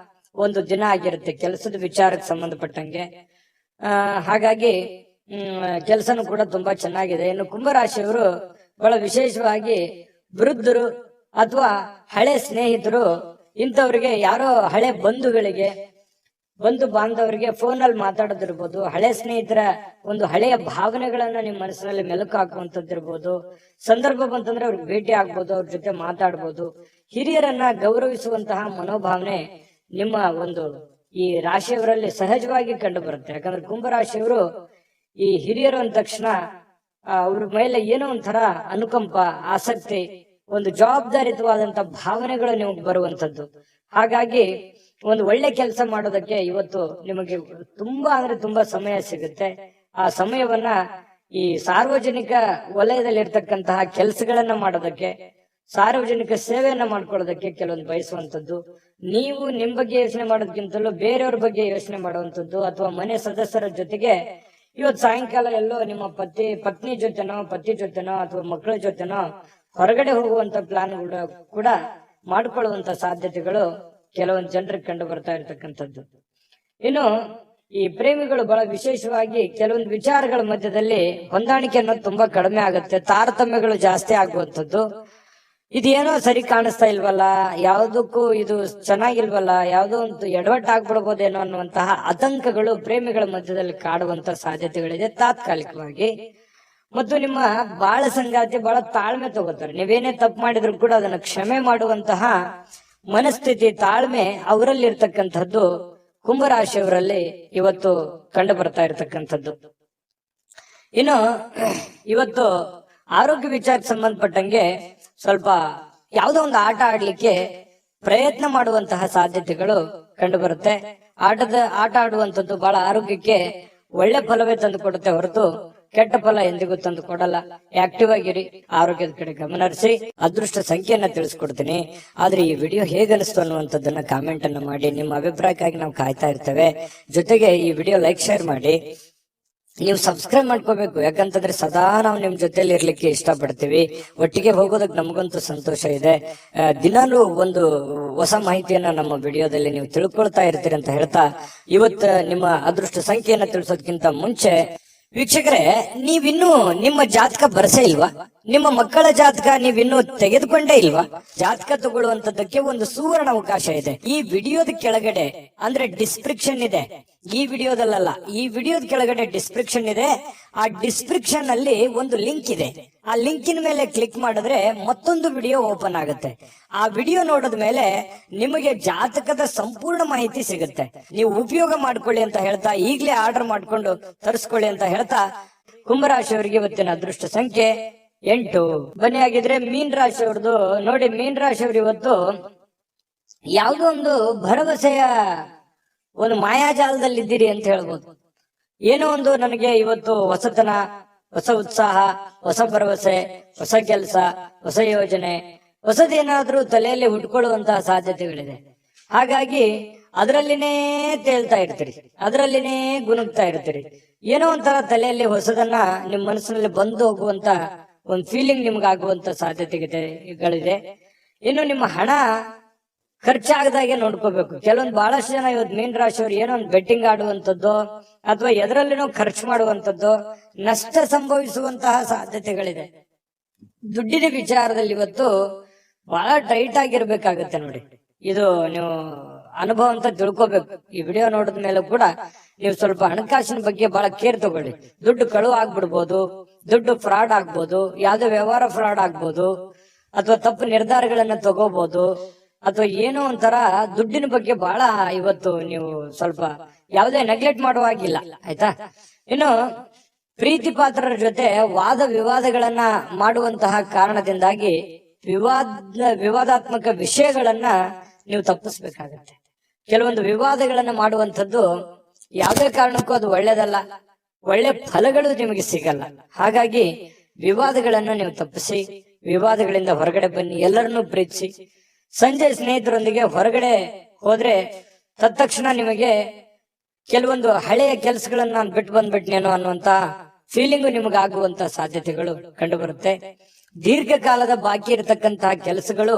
ಒಂದು ದಿನ ಆಗಿರುತ್ತೆ ಕೆಲಸದ ವಿಚಾರಕ್ಕೆ ಸಂಬಂಧಪಟ್ಟಂಗೆ. ಹಾಗಾಗಿ ಕೆಲಸನೂ ಕೂಡ ತುಂಬಾ ಚೆನ್ನಾಗಿದೆ. ಇನ್ನು ಕುಂಭರಾಶಿಯವರು ಬಹಳ ವಿಶೇಷವಾಗಿ ವೃದ್ಧರು ಅಥವಾ ಹಳೆ ಸ್ನೇಹಿತರು, ಇಂಥವ್ರಿಗೆ, ಯಾರೋ ಹಳೆ ಬಂಧು ಬಾಂಧವರಿಗೆ ಫೋನಲ್ಲಿ ಮಾತಾಡೋದಿರ್ಬೋದು, ಹಳೆ ಸ್ನೇಹಿತರ ಒಂದು ಹಳೆಯ ಭಾವನೆಗಳನ್ನ ನಿಮ್ಮ ಮನಸ್ಸಿನಲ್ಲಿ ಮೆಲುಕು ಹಾಕುವಂತದ್ದಿರ್ಬೋದು. ಸಂದರ್ಭ ಬಂತಂದ್ರೆ ಅವ್ರಿಗೆ ಭೇಟಿ ಆಗ್ಬೋದು, ಅವ್ರ ಜೊತೆ ಮಾತಾಡ್ಬೋದು. ಹಿರಿಯರನ್ನ ಗೌರವಿಸುವಂತಹ ಮನೋಭಾವನೆ ನಿಮ್ಮ ಒಂದು ಈ ರಾಶಿಯವರಲ್ಲಿ ಸಹಜವಾಗಿ ಕಂಡು ಬರುತ್ತೆ. ಯಾಕಂದ್ರೆ ಕುಂಭರಾಶಿಯವರು ಈ ಹಿರಿಯರು ಅಂದ ತಕ್ಷಣ ಅವ್ರ ಮೇಲೆ ಏನೋ ಒಂಥರ ಅನುಕಂಪ, ಆಸಕ್ತಿ, ಒಂದು ಜವಾಬ್ದಾರಿತವಾದಂತ ಭಾವನೆಗಳು ನಿಮಗೆ ಬರುವಂತದ್ದು. ಹಾಗಾಗಿ ಒಂದು ಒಳ್ಳೆ ಕೆಲಸ ಮಾಡೋದಕ್ಕೆ ಇವತ್ತು ನಿಮಗೆ ತುಂಬಾ ಅಂದ್ರೆ ತುಂಬಾ ಸಮಯ ಸಿಗುತ್ತೆ. ಆ ಸಮಯವನ್ನ ಈ ಸಾರ್ವಜನಿಕ ವಲಯದಲ್ಲಿ ಇರ್ತಕ್ಕಂತಹ ಕೆಲಸಗಳನ್ನ ಮಾಡೋದಕ್ಕೆ, ಸಾರ್ವಜನಿಕ ಸೇವೆಯನ್ನ ಮಾಡ್ಕೊಳ್ಳೋದಕ್ಕೆ ಕೆಲವೊಂದು ಬಯಸುವಂತದ್ದು, ನೀವು ನಿಮ್ ಬಗ್ಗೆ ಯೋಚನೆ ಮಾಡೋದಕ್ಕಿಂತಲೂ ಬೇರೆಯವ್ರ ಬಗ್ಗೆ ಯೋಚನೆ ಮಾಡುವಂತದ್ದು, ಅಥವಾ ಮನೆ ಸದಸ್ಯರ ಜೊತೆಗೆ ಇವತ್ತು ಸಾಯಂಕಾಲ ಎಲ್ಲೋ ನಿಮ್ಮ ಪತ್ನಿ ಜೊತೆನೋ ಪತಿ ಜೊತೆನೋ ಅಥವಾ ಮಕ್ಕಳ ಜೊತೆನೋ ಹೊರಗಡೆ ಹೋಗುವಂತ ಪ್ಲಾನ್ ಕೂಡ ಮಾಡ್ಕೊಳ್ಳುವಂತ ಸಾಧ್ಯತೆಗಳು ಕೆಲವೊಂದು ಜನರಿಗೆ ಕಂಡು ಬರ್ತಾ ಇರ್ತಕ್ಕಂಥದ್ದು. ಇನ್ನು ಈ ಪ್ರೇಮಿಗಳು ಬಹಳ ವಿಶೇಷವಾಗಿ ಕೆಲವೊಂದು ವಿಚಾರಗಳ ಮಧ್ಯದಲ್ಲಿ ಹೊಂದಾಣಿಕೆ ಅನ್ನೋದು ತುಂಬಾ ಕಡಿಮೆ ಆಗುತ್ತೆ, ತಾರತಮ್ಯಗಳು ಜಾಸ್ತಿ ಆಗುವಂಥದ್ದು. ಇದೇನೋ ಸರಿ ಕಾಣಿಸ್ತಾ ಇಲ್ವಲ್ಲ, ಯಾವುದಕ್ಕೂ ಇದು ಚೆನ್ನಾಗಿಲ್ವಲ್ಲ, ಯಾವುದೋ ಒಂದು ಎಡವಟ್ಟು ಆಗ್ಬಿಡ್ಬೋದೇನೋ ಅನ್ನುವಂತಹ ಆತಂಕಗಳು ಪ್ರೇಮಿಗಳ ಮಧ್ಯದಲ್ಲಿ ಕಾಡುವಂತ ಸಾಧ್ಯತೆಗಳಿದೆ ತಾತ್ಕಾಲಿಕವಾಗಿ. ಮತ್ತು ನಿಮ್ಮ ಬಾಳ ಸಂಗಾತಿ ಬಹಳ ತಾಳ್ಮೆ ತಗೋತಾರೆ. ನೀವೇನೇ ತಪ್ಪು ಮಾಡಿದ್ರು ಕೂಡ ಅದನ್ನ ಕ್ಷಮೆ ಮಾಡುವಂತಹ ಮನಸ್ಥಿತಿ, ತಾಳ್ಮೆ ಅವರಲ್ಲಿರ್ತಕ್ಕಂಥದ್ದು ಕುಂಭರಾಶಿಯವರಲ್ಲಿ ಇವತ್ತು ಕಂಡು ಬರ್ತಾ ಇರತಕ್ಕಂಥದ್ದು. ಇನ್ನು ಇವತ್ತು ಆರೋಗ್ಯ ವಿಚಾರಕ್ಕೆ ಸಂಬಂಧಪಟ್ಟಂಗೆ ಸ್ವಲ್ಪ ಯಾವುದೋ ಒಂದು ಆಟ ಆಡ್ಲಿಕ್ಕೆ ಪ್ರಯತ್ನ ಮಾಡುವಂತಹ ಸಾಧ್ಯತೆಗಳು ಕಂಡು ಬರುತ್ತೆ. ಆಟ ಆಡುವಂಥದ್ದು ಬಹಳ ಆರೋಗ್ಯಕ್ಕೆ ಒಳ್ಳೆ ಫಲವೇ ತಂದು ಕೊಡುತ್ತೆ ಹೊರತು ಕೆಟ್ಟ ಫಲ ಎಂದಿಗೂ ತಂದು ಕೊಡಲ್ಲ. ಆಕ್ಟಿವ್ ಆಗಿರಿ, ಆರೋಗ್ಯದ ಕಡೆ ಗಮನ ಹರಿಸಿ. ಅದೃಷ್ಟ ಸಂಖ್ಯೆಯನ್ನ ತಿಳಿಸ್ಕೊಡ್ತೀನಿ. ಆದ್ರೆ ಈ ವಿಡಿಯೋ ಹೇಗನಿಸ್ತು ಅನ್ನುವಂಥದ್ದನ್ನ ಕಾಮೆಂಟ್ ಅನ್ನ ಮಾಡಿ. ನಿಮ್ಮ ಅಭಿಪ್ರಾಯಕ್ಕಾಗಿ ನಾವು ಕಾಯ್ತಾ ಇರ್ತೇವೆ. ಜೊತೆಗೆ ಈ ವಿಡಿಯೋ ಲೈಕ್ ಶೇರ್ ಮಾಡಿ. ನೀವು ಸಬ್ಸ್ಕ್ರೈಬ್ ಮಾಡ್ಕೋಬೇಕು, ಯಾಕಂತಂದ್ರೆ ಸದಾ ನಾವು ನಿಮ್ ಜೊತೆಲಿ ಇರ್ಲಿಕ್ಕೆ ಇಷ್ಟಪಡ್ತೀವಿ. ಒಟ್ಟಿಗೆ ಹೋಗೋದಕ್ಕೆ ನಮಗಂತೂ ಸಂತೋಷ ಇದೆ. ದಿನಾಲೂ ಒಂದು ಹೊಸ ಮಾಹಿತಿಯನ್ನ ನಮ್ಮ ವಿಡಿಯೋದಲ್ಲಿ ನೀವು ತಿಳ್ಕೊಳ್ತಾ ಇರ್ತೀರಿ ಅಂತ ಹೇಳ್ತಾ, ಇವತ್ತು ನಿಮ್ಮ ಅದೃಷ್ಟ ಸಂಖ್ಯೆಯನ್ನ ತಿಳಿಸೋದಕ್ಕಿಂತ ಮುಂಚೆ ವೀಕ್ಷಕರೇ, ನೀವಿನ್ನೂ ನಿಮ್ಮ ಜಾತಕ ಬರಸೇ ಇಲ್ವಾ? ನಿಮ್ಮ ಮಕ್ಕಳ ಜಾತಕ ನೀವಿನ್ನೂ ತೆಗೆದುಕೊಂಡೇ ಇಲ್ವಾ? ಜಾತಕ ತಗೊಳ್ಳುವಂತದ್ದಕ್ಕೆ ಒಂದು ಸುವರ್ಣ ಅವಕಾಶ ಇದೆ. ಈ ವಿಡಿಯೋದ ಕೆಳಗಡೆ ಅಂದ್ರೆ ಡಿಸ್ಕ್ರಿಪ್ಷನ್ ಇದೆ, ಈ ವಿಡಿಯೋದಲ್ಲ, ಈ ವಿಡಿಯೋದ ಕೆಳಗಡೆ ಡಿಸ್ಕ್ರಿಪ್ಷನ್ ಇದೆ. ಆ ಡಿಸ್ಕ್ರಿಪ್ಷನ್ ಅಲ್ಲಿ ಒಂದು ಲಿಂಕ್ ಇದೆ. ಆ ಲಿಂಕಿನ ಮೇಲೆ ಕ್ಲಿಕ್ ಮಾಡಿದ್ರೆ ಮತ್ತೊಂದು ವಿಡಿಯೋ ಓಪನ್ ಆಗುತ್ತೆ. ಆ ವಿಡಿಯೋ ನೋಡಿದ ಮೇಲೆ ನಿಮಗೆ ಜಾತಕದ ಸಂಪೂರ್ಣ ಮಾಹಿತಿ ಸಿಗುತ್ತೆ. ನೀವು ಉಪಯೋಗ ಮಾಡ್ಕೊಳ್ಳಿ ಅಂತ ಹೇಳ್ತಾ, ಈಗಲೇ ಆರ್ಡರ್ ಮಾಡ್ಕೊಂಡು ತರಿಸ್ಕೊಳ್ಳಿ ಅಂತ ಹೇಳ್ತಾ, ಕುಂಭರಾಶಿಯವರಿಗೆ ಇವತ್ತಿನ ಅದೃಷ್ಟ ಸಂಖ್ಯೆ 8. ಬನ್ನಿ ಆಗಿದ್ರೆ ಮೀನ್ ರಾಶಿಯವ್ರದ್ದು ನೋಡಿ. ಮೀನ್ ರಾಶಿಯವರು ಇವತ್ತು ಯಾವುದೋ ಒಂದು ಭರವಸೆಯ ಒಂದು ಮಾಯಾಜಾಲದಲ್ಲಿದ್ದೀರಿ ಅಂತ ಹೇಳ್ಬೋದು. ಏನೋ ಒಂದು ನನಗೆ ಇವತ್ತು ಹೊಸತನ, ಹೊಸ ಉತ್ಸಾಹ, ಹೊಸ ಭರವಸೆ, ಹೊಸ ಕೆಲಸ, ಹೊಸ ಯೋಜನೆ, ಹೊಸದೇನಾದ್ರೂ ತಲೆಯಲ್ಲಿ ಹುಟ್ಕೊಳ್ಳುವಂತಹ ಸಾಧ್ಯತೆಗಳಿದೆ. ಹಾಗಾಗಿ ಅದರಲ್ಲಿನೇ ತೇಲ್ತಾ ಇರ್ತೀರಿ, ಅದರಲ್ಲಿನೇ ಗುನುಗ್ತಾ ಇರ್ತೀರಿ. ಏನೋ ಒಂಥರ ತಲೆಯಲ್ಲಿ ಹೊಸದನ್ನ ನಿಮ್ ಮನಸ್ಸಿನಲ್ಲಿ ಬಂದು ಹೋಗುವಂತ ಒಂದು ಫೀಲಿಂಗ್ ನಿಮ್ಗಾಗುವಂತ ಸಾಧ್ಯತೆಗಳಿದೆ. ಇನ್ನು ನಿಮ್ಮ ಹಣ ಖರ್ಚಾಗದಾಗೆ ನೋಡ್ಕೋಬೇಕು. ಕೆಲವೊಂದು ಬಹಳಷ್ಟು ಜನ ಇವತ್ತು ಮೀನ್ ರಾಶಿಯವರು ಏನೋ ಒಂದು ಬೆಟ್ಟಿಂಗ್ ಆಡುವಂಥದ್ದು ಅಥವಾ ಎದರಲ್ಲಿನೋ ಖರ್ಚು ಮಾಡುವಂಥದ್ದು, ನಷ್ಟ ಸಂಭವಿಸುವಂತಹ ಸಾಧ್ಯತೆಗಳಿದೆ. ದುಡ್ಡಿನ ವಿಚಾರದಲ್ಲಿ ಇವತ್ತು ಬಹಳ ಟೈಟ್ ಆಗಿರ್ಬೇಕಾಗತ್ತೆ ನೋಡಿ. ಇದು ನೀವು ಅನುಭವ ಅಂತ ತಿಳ್ಕೊಬೇಕು. ಈ ವಿಡಿಯೋ ನೋಡಿದ ಮೇಲೆ ಕೂಡ ನೀವು ಸ್ವಲ್ಪ ಹಣಕಾಸಿನ ಬಗ್ಗೆ ಬಹಳ ಕೇರ್ ತಗೊಳ್ಳಿ. ದುಡ್ಡು ಕಳುವು ಆಗ್ಬಿಡ್ಬೋದು, ದುಡ್ಡು ಫ್ರಾಡ್ ಆಗ್ಬೋದು, ಯಾವ್ದೋ ವ್ಯವಹಾರ ಫ್ರಾಡ್ ಆಗ್ಬೋದು, ಅಥವಾ ತಪ್ಪು ನಿರ್ಧಾರಗಳನ್ನ ತಗೋಬಹುದು, ಅಥವಾ ಏನೋ ಒಂಥರ ದುಡ್ಡಿನ ಬಗ್ಗೆ ಬಹಳ ಇವತ್ತು ನೀವು ಸ್ವಲ್ಪ ಯಾವುದೇ ನೆಗ್ಲೆಕ್ಟ್ ಮಾಡುವಾಗಿಲ್ಲ, ಆಯ್ತಾ? ಇನ್ನು ಪ್ರೀತಿ ಪಾತ್ರರ ಜೊತೆ ವಾದ ವಿವಾದಗಳನ್ನ ಮಾಡುವಂತಹ ಕಾರಣದಿಂದಾಗಿ ವಿವಾದಾತ್ಮಕ ವಿಷಯಗಳನ್ನ ನೀವು ತಪ್ಪಿಸ್ಬೇಕಾಗತ್ತೆ. ಕೆಲವೊಂದು ವಿವಾದಗಳನ್ನ ಮಾಡುವಂಥದ್ದು ಯಾವುದೇ ಕಾರಣಕ್ಕೂ ಅದು ಒಳ್ಳೇದಲ್ಲ, ಒಳ್ಳೆ ಫಲಗಳು ನಿಮಗೆ ಸಿಗಲ್ಲ. ಹಾಗಾಗಿ ವಿವಾದಗಳನ್ನ ನೀವು ತಪ್ಪಿಸಿ, ವಿವಾದಗಳಿಂದ ಹೊರಗಡೆ ಬನ್ನಿ, ಎಲ್ಲರನ್ನೂ ಪ್ರೀತಿಸಿ. ಸಂಜೆ ಸ್ನೇಹಿತರೊಂದಿಗೆ ಹೊರಗಡೆ ಹೋದ್ರೆ ತತ್ಕ್ಷಣ ನಿಮಗೆ ಕೆಲವೊಂದು ಹಳೆಯ ಕೆಲಸಗಳನ್ನ ನಾನು ಬಿಟ್ಟು ಬಂದ್ಬಿಟ್ನೇನೋ ಅನ್ನುವಂತ ಫೀಲಿಂಗು ನಿಮಗಾಗುವಂತ ಸಾಧ್ಯತೆಗಳು ಕಂಡು ಬರುತ್ತೆ. ದೀರ್ಘಕಾಲದ ಬಾಕಿ ಇರತಕ್ಕಂತಹ ಕೆಲಸಗಳು,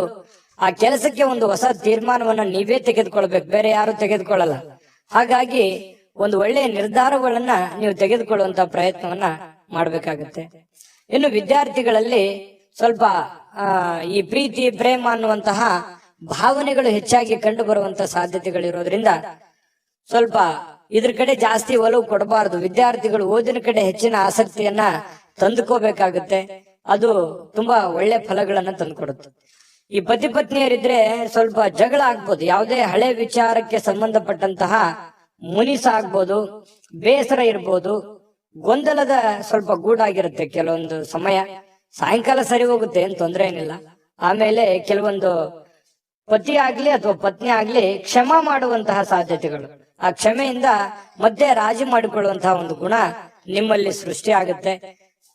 ಆ ಕೆಲಸಕ್ಕೆ ಒಂದು ಹೊಸ ತೀರ್ಮಾನವನ್ನ ನೀವೇ ತೆಗೆದುಕೊಳ್ಬೇಕು, ಬೇರೆ ಯಾರು ತೆಗೆದುಕೊಳ್ಳಲ್ಲ. ಹಾಗಾಗಿ ಒಂದು ಒಳ್ಳೆಯ ನಿರ್ಧಾರಗಳನ್ನ ನೀವು ತೆಗೆದುಕೊಳ್ಳುವಂತ ಪ್ರಯತ್ನವನ್ನ ಮಾಡ್ಬೇಕಾಗತ್ತೆ. ಇನ್ನು ವಿದ್ಯಾರ್ಥಿಗಳಲ್ಲಿ ಸ್ವಲ್ಪ ಈ ಪ್ರೀತಿ ಪ್ರೇಮ ಅನ್ನುವಂತಹ ಭಾವನೆಗಳು ಹೆಚ್ಚಾಗಿ ಕಂಡು ಬರುವಂತ ಸಾಧ್ಯತೆಗಳಿರೋದ್ರಿಂದ ಸ್ವಲ್ಪ ಇದ್ರ ಕಡೆ ಜಾಸ್ತಿ ಒಲವು ಕೊಡಬಾರದು. ವಿದ್ಯಾರ್ಥಿಗಳು ಓದಿನ ಕಡೆ ಹೆಚ್ಚಿನ ಆಸಕ್ತಿಯನ್ನ ತಂದುಕೋಬೇಕಾಗುತ್ತೆ. ಅದು ತುಂಬಾ ಒಳ್ಳೆ ಫಲಗಳನ್ನ ತಂದುಕೊಡುತ್ತೆ. ಈ ಪತಿ ಪತ್ನಿಯರಿದ್ರೆ ಸ್ವಲ್ಪ ಜಗಳ ಆಗ್ಬೋದು, ಯಾವುದೇ ಹಳೆ ವಿಚಾರಕ್ಕೆ ಸಂಬಂಧಪಟ್ಟಂತಹ ಮುನಿಸ ಆಗ್ಬೋದು, ಬೇಸರ ಇರ್ಬೋದು, ಗೊಂದಲದ ಸ್ವಲ್ಪ ಗೂಡಾಗಿರುತ್ತೆ. ಕೆಲವೊಂದು ಸಮಯ ಸಾಯಂಕಾಲ ಸರಿ ಹೋಗುತ್ತೆ, ಏನ್ ತೊಂದರೆ ಏನಿಲ್ಲ. ಆಮೇಲೆ ಕೆಲವೊಂದು ಪತಿ ಆಗ್ಲಿ ಅಥವಾ ಪತ್ನಿ ಆಗ್ಲಿ ಕ್ಷಮಾ ಮಾಡುವಂತಹ ಸಾಧ್ಯತೆಗಳು, ಆ ಕ್ಷಮೆಯಿಂದ ಮಧ್ಯೆ ರಾಜಿ ಮಾಡಿಕೊಳ್ಳುವಂತಹ ಒಂದು ಗುಣ ನಿಮ್ಮಲ್ಲಿ ಸೃಷ್ಟಿ ಆಗುತ್ತೆ.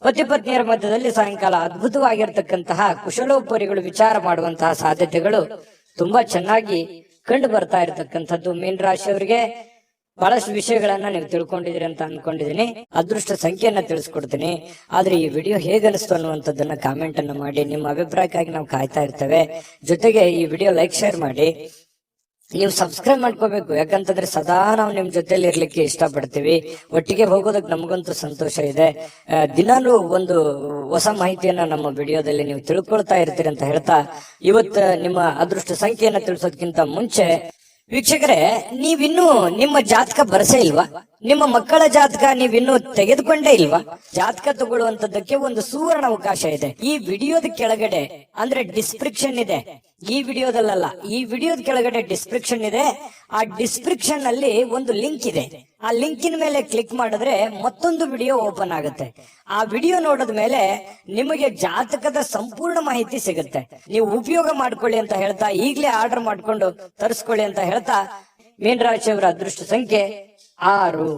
ಪತಿ ಪತ್ನಿಯರ ಮಧ್ಯದಲ್ಲಿ ಸಾಯಂಕಾಲ ಅದ್ಭುತವಾಗಿರ್ತಕ್ಕಂತಹ ಕುಶಲೋಪರಿಗಳು ವಿಚಾರ ಮಾಡುವಂತಹ ಸಾಧ್ಯತೆಗಳು ತುಂಬಾ ಚೆನ್ನಾಗಿ ಕಂಡು ಬರ್ತಾ ಇರತಕ್ಕಂಥದ್ದು. ಮೀನ ರಾಶಿಯವರಿಗೆ ಬಹಳಷ್ಟು ವಿಷಯಗಳನ್ನ ನೀವು ತಿಳ್ಕೊಂಡಿದ್ದೀರಿ ಅಂತ ಅನ್ಕೊಂಡಿದೀನಿ. ಅದೃಷ್ಟ ಸಂಖ್ಯೆಯನ್ನ ತಿಳಿಸ್ಕೊಡ್ತೀನಿ. ಆದ್ರೆ ಈ ವಿಡಿಯೋ ಹೇಗನಿಸ್ತು ಅನ್ನುವಂಥದ್ದನ್ನ ಕಾಮೆಂಟ್ ಅನ್ನ ಮಾಡಿ. ನಿಮ್ಮ ಅಭಿಪ್ರಾಯಕ್ಕಾಗಿ ನಾವು ಕಾಯ್ತಾ ಇರ್ತೇವೆ. ಜೊತೆಗೆ ಈ ವಿಡಿಯೋ ಲೈಕ್ ಶೇರ್ ಮಾಡಿ. ನೀವು ಸಬ್ಸ್ಕ್ರೈಬ್ ಮಾಡ್ಕೋಬೇಕು, ಯಾಕಂತಂದ್ರೆ ಸದಾ ನಾವು ನಿಮ್ ಜೊತೆಲಿ ಇರ್ಲಿಕ್ಕೆ ಇಷ್ಟಪಡ್ತೀವಿ. ಒಟ್ಟಿಗೆ ಹೋಗೋದಕ್ಕೆ ನಮಗಂತೂ ಸಂತೋಷ ಇದೆ. ದಿನಾಲೂ ಒಂದು ಹೊಸ ಮಾಹಿತಿಯನ್ನ ನಮ್ಮ ವಿಡಿಯೋದಲ್ಲಿ ನೀವು ತಿಳ್ಕೊಳ್ತಾ ಇರ್ತೀರಿ ಅಂತ ಹೇಳ್ತಾ, ಇವತ್ತು ನಿಮ್ಮ ಅದೃಷ್ಟ ಸಂಖ್ಯೆಯನ್ನ ತಿಳಿಸೋದಕ್ಕಿಂತ ಮುಂಚೆ ವೀಕ್ಷಕರೇ, ನೀವಿನ್ನೂ ನಿಮ್ಮ ಜಾತಕ ಬರಸೇ ಇಲ್ವಾ? ನಿಮ್ಮ ಮಕ್ಕಳ ಜಾತಕ ನೀವಿನ್ನೂ ತೆಗೆದುಕೊಂಡೇ ಇಲ್ವಾ? ಜಾತಕ ತಗೊಳ್ಳುವಂತದ್ದಕ್ಕೆ ಒಂದು ಸುವರ್ಣ ಅವಕಾಶ ಇದೆ. ಈ ವಿಡಿಯೋದ ಕೆಳಗಡೆ ಅಂದ್ರೆ ಡಿಸ್ಕ್ರಿಪ್ಷನ್ ಇದೆ. ಈ ವಿಡಿಯೋದಲ್ಲ, ಈ ವಿಡಿಯೋದ ಕೆಳಗಡೆ ಡಿಸ್ಕ್ರಿಪ್ಷನ್ ಇದೆ. ಆ ಡಿಸ್ಕ್ರಿಪ್ಷನ್ ಅಲ್ಲಿ ಒಂದು ಲಿಂಕ್ ಇದೆ. ಆ ಲಿಂಕಿನ ಮೇಲೆ ಕ್ಲಿಕ್ ಮಾಡಿದ್ರೆ ಮತ್ತೊಂದು ವಿಡಿಯೋ ಓಪನ್ ಆಗುತ್ತೆ. ಆ ವಿಡಿಯೋ ನೋಡಿದ ಮೇಲೆ ನಿಮಗೆ ಜಾತಕದ ಸಂಪೂರ್ಣ ಮಾಹಿತಿ ಸಿಗುತ್ತೆ. ನೀವು ಉಪಯೋಗ ಮಾಡ್ಕೊಳ್ಳಿ ಅಂತ ಹೇಳ್ತಾ, ಈಗಲೇ ಆರ್ಡರ್ ಮಾಡ್ಕೊಂಡು ತರಿಸ್ಕೊಳ್ಳಿ ಅಂತ ಹೇಳ್ತಾ, ಮೀನ ರಾಶಿಯವರ ಅದೃಷ್ಟ ಸಂಖ್ಯೆ 6.